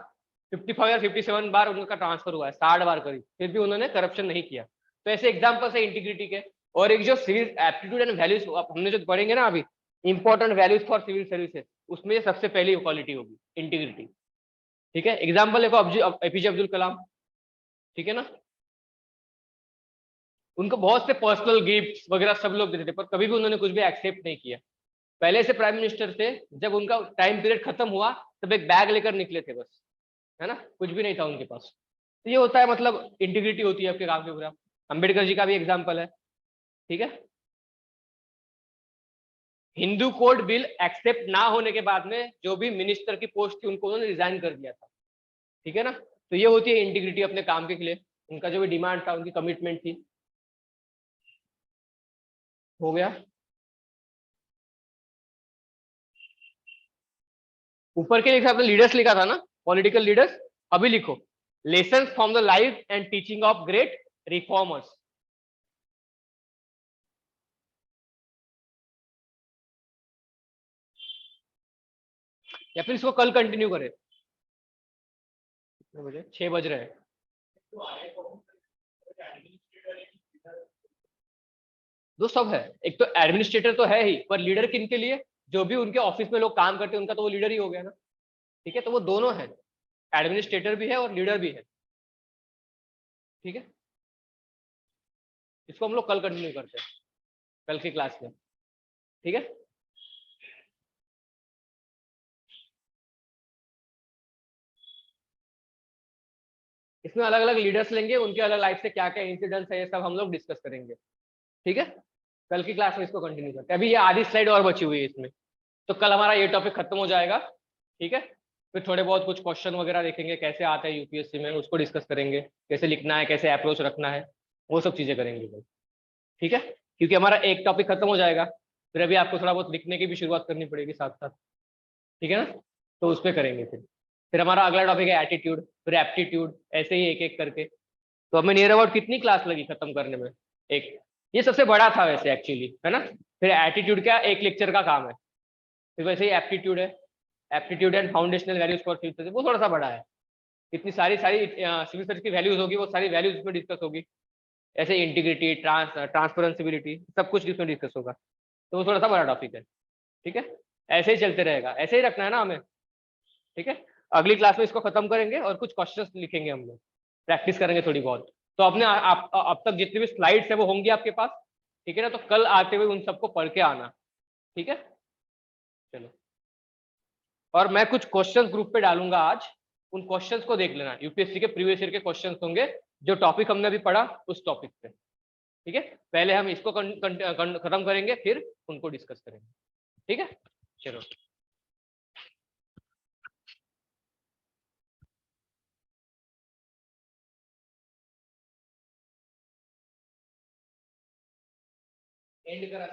55 या 57 बार उनका ट्रांसफर हुआ है, 60 बार करीब, फिर भी उन्होंने करप्शन नहीं किया। तो ऐसे एग्जाम्पल्स है इंटीग्रिटी के। और एक जो सिविल एप्टीट्यूड एंड वैल्यूज हमने जो पढ़ेंगे ना अभी, important values for civil services, उसमें सबसे पहली क्वालिटी होगी इंटीग्रिटी। ठीक है, एग्जाम्पल देखो एपीजे अब्दुल कलाम। ठीक है ना, उनको बहुत से पर्सनल गिफ्ट वगैरह सब लोग देते थे, पर कभी भी उन्होंने कुछ भी एक्सेप्ट नहीं किया। पहले से प्राइम मिनिस्टर थे, जब उनका टाइम पीरियड खत्म हुआ तब एक बैग लेकर निकले थे बस, है ना, कुछ भी नहीं था उनके पास। तो ये होता है, मतलब इंटीग्रिटी होती है आपके काम के ऊपर। अंबेडकर जी का भी एग्जाम्पल है। ठीक है, हिंदू कोड बिल एक्सेप्ट ना होने के बाद में जो भी मिनिस्टर की पोस्ट थी उनको उन्होंने रिजाइन कर दिया था। ठीक है ना, तो ये होती है इंटीग्रिटी अपने काम के लिए, उनका जो भी डिमांड था, उनकी कमिटमेंट थी। हो गया, ऊपर के लिखा आपने लीडर्स लिखा था ना, पॉलिटिकल लीडर्स, अभी लिखो lesson from the life and teaching of great reformers. या फिर इसको कल कंटिन्यू करें, कितने बजे, 6 बज रहे हैं। दो सब है, एक तो एडमिनिस्ट्रेटर तो है ही, पर लीडर किन के लिए, जो भी उनके ऑफिस में लोग काम करते हैं उनका तो वो लीडर ही हो गया ना। ठीक है, तो वो दोनों है, एडमिनिस्ट्रेटर भी है और लीडर भी है। ठीक है, इसको हम लोग कल कंटिन्यू करते हैं, कल की क्लास में। ठीक है, इसमें अलग अलग लीडर्स लेंगे, उनके अलग लाइफ से क्या क्या इंसिडेंट्स है ये सब हम लोग डिस्कस करेंगे। ठीक है, कल की क्लास में इसको कंटिन्यू करते हैं। अभी ये आधी स्लाइड और बची हुई है इसमें, तो कल हमारा ये टॉपिक खत्म हो जाएगा। ठीक है, फिर थोड़े बहुत कुछ क्वेश्चन वगैरह देखेंगे कैसे आते हैं यूपीएससी में, उसको डिस्कस करेंगे, कैसे लिखना है, कैसे अप्रोच रखना है, वो सब चीजें करेंगे कल। ठीक है, क्योंकि हमारा एक टॉपिक खत्म हो जाएगा, फिर अभी आपको थोड़ा बहुत लिखने की भी शुरुआत करनी पड़ेगी साथ साथ। ठीक है ना, तो उस पर करेंगे। फिर हमारा अगला टॉपिक है एटीट्यूड, फिर एप्टीट्यूड, ऐसे ही एक एक करके। तो हमें नियर अबाउट कितनी क्लास लगी खत्म करने में, एक, ये सबसे बड़ा था वैसे एक्चुअली, है ना। फिर एटीट्यूड क्या एक लेक्चर का काम है, फिर वैसे ही एप्टीट्यूड है, aptitude and foundational values for future, वो थोड़ा सा बड़ा है। इतनी सारी सारी सिविल सर्विस की वैल्यूज होगी, वो सारी वैल्यूज इसमें डिस्कस होगी। ऐसे इंटीग्रिटी, ट्रांसपेरेंसिबिलिटी, सब कुछ इसमें डिस्कस होगा, तो वो थोड़ा सा बड़ा टॉपिक है। ठीक है, ऐसे ही चलते रहेगा, ऐसे ही रखना है ना हमें। ठीक है, अगली क्लास में इसको खत्म करेंगे और कुछ क्वेश्चंस लिखेंगे हम लोग, प्रैक्टिस करेंगे थोड़ी बहुत। तो अपने आप अब तक जितनी भी स्लाइड्स है वो होंगी आपके पास। ठीक है ना, तो कल आते हुए उन सबको पढ़ के आना। ठीक है, चलो। और मैं कुछ क्वेश्चंस ग्रुप पे डालूंगा आज, उन क्वेश्चंस को देख लेना, यूपीएससी के प्रीवियस ईयर के क्वेश्चंस होंगे जो टॉपिक हमने अभी पढ़ा उस टॉपिक पे। ठीक है, पहले हम इसको खत्म करेंगे, फिर उनको डिस्कस करेंगे। ठीक है, चलो। एंड करा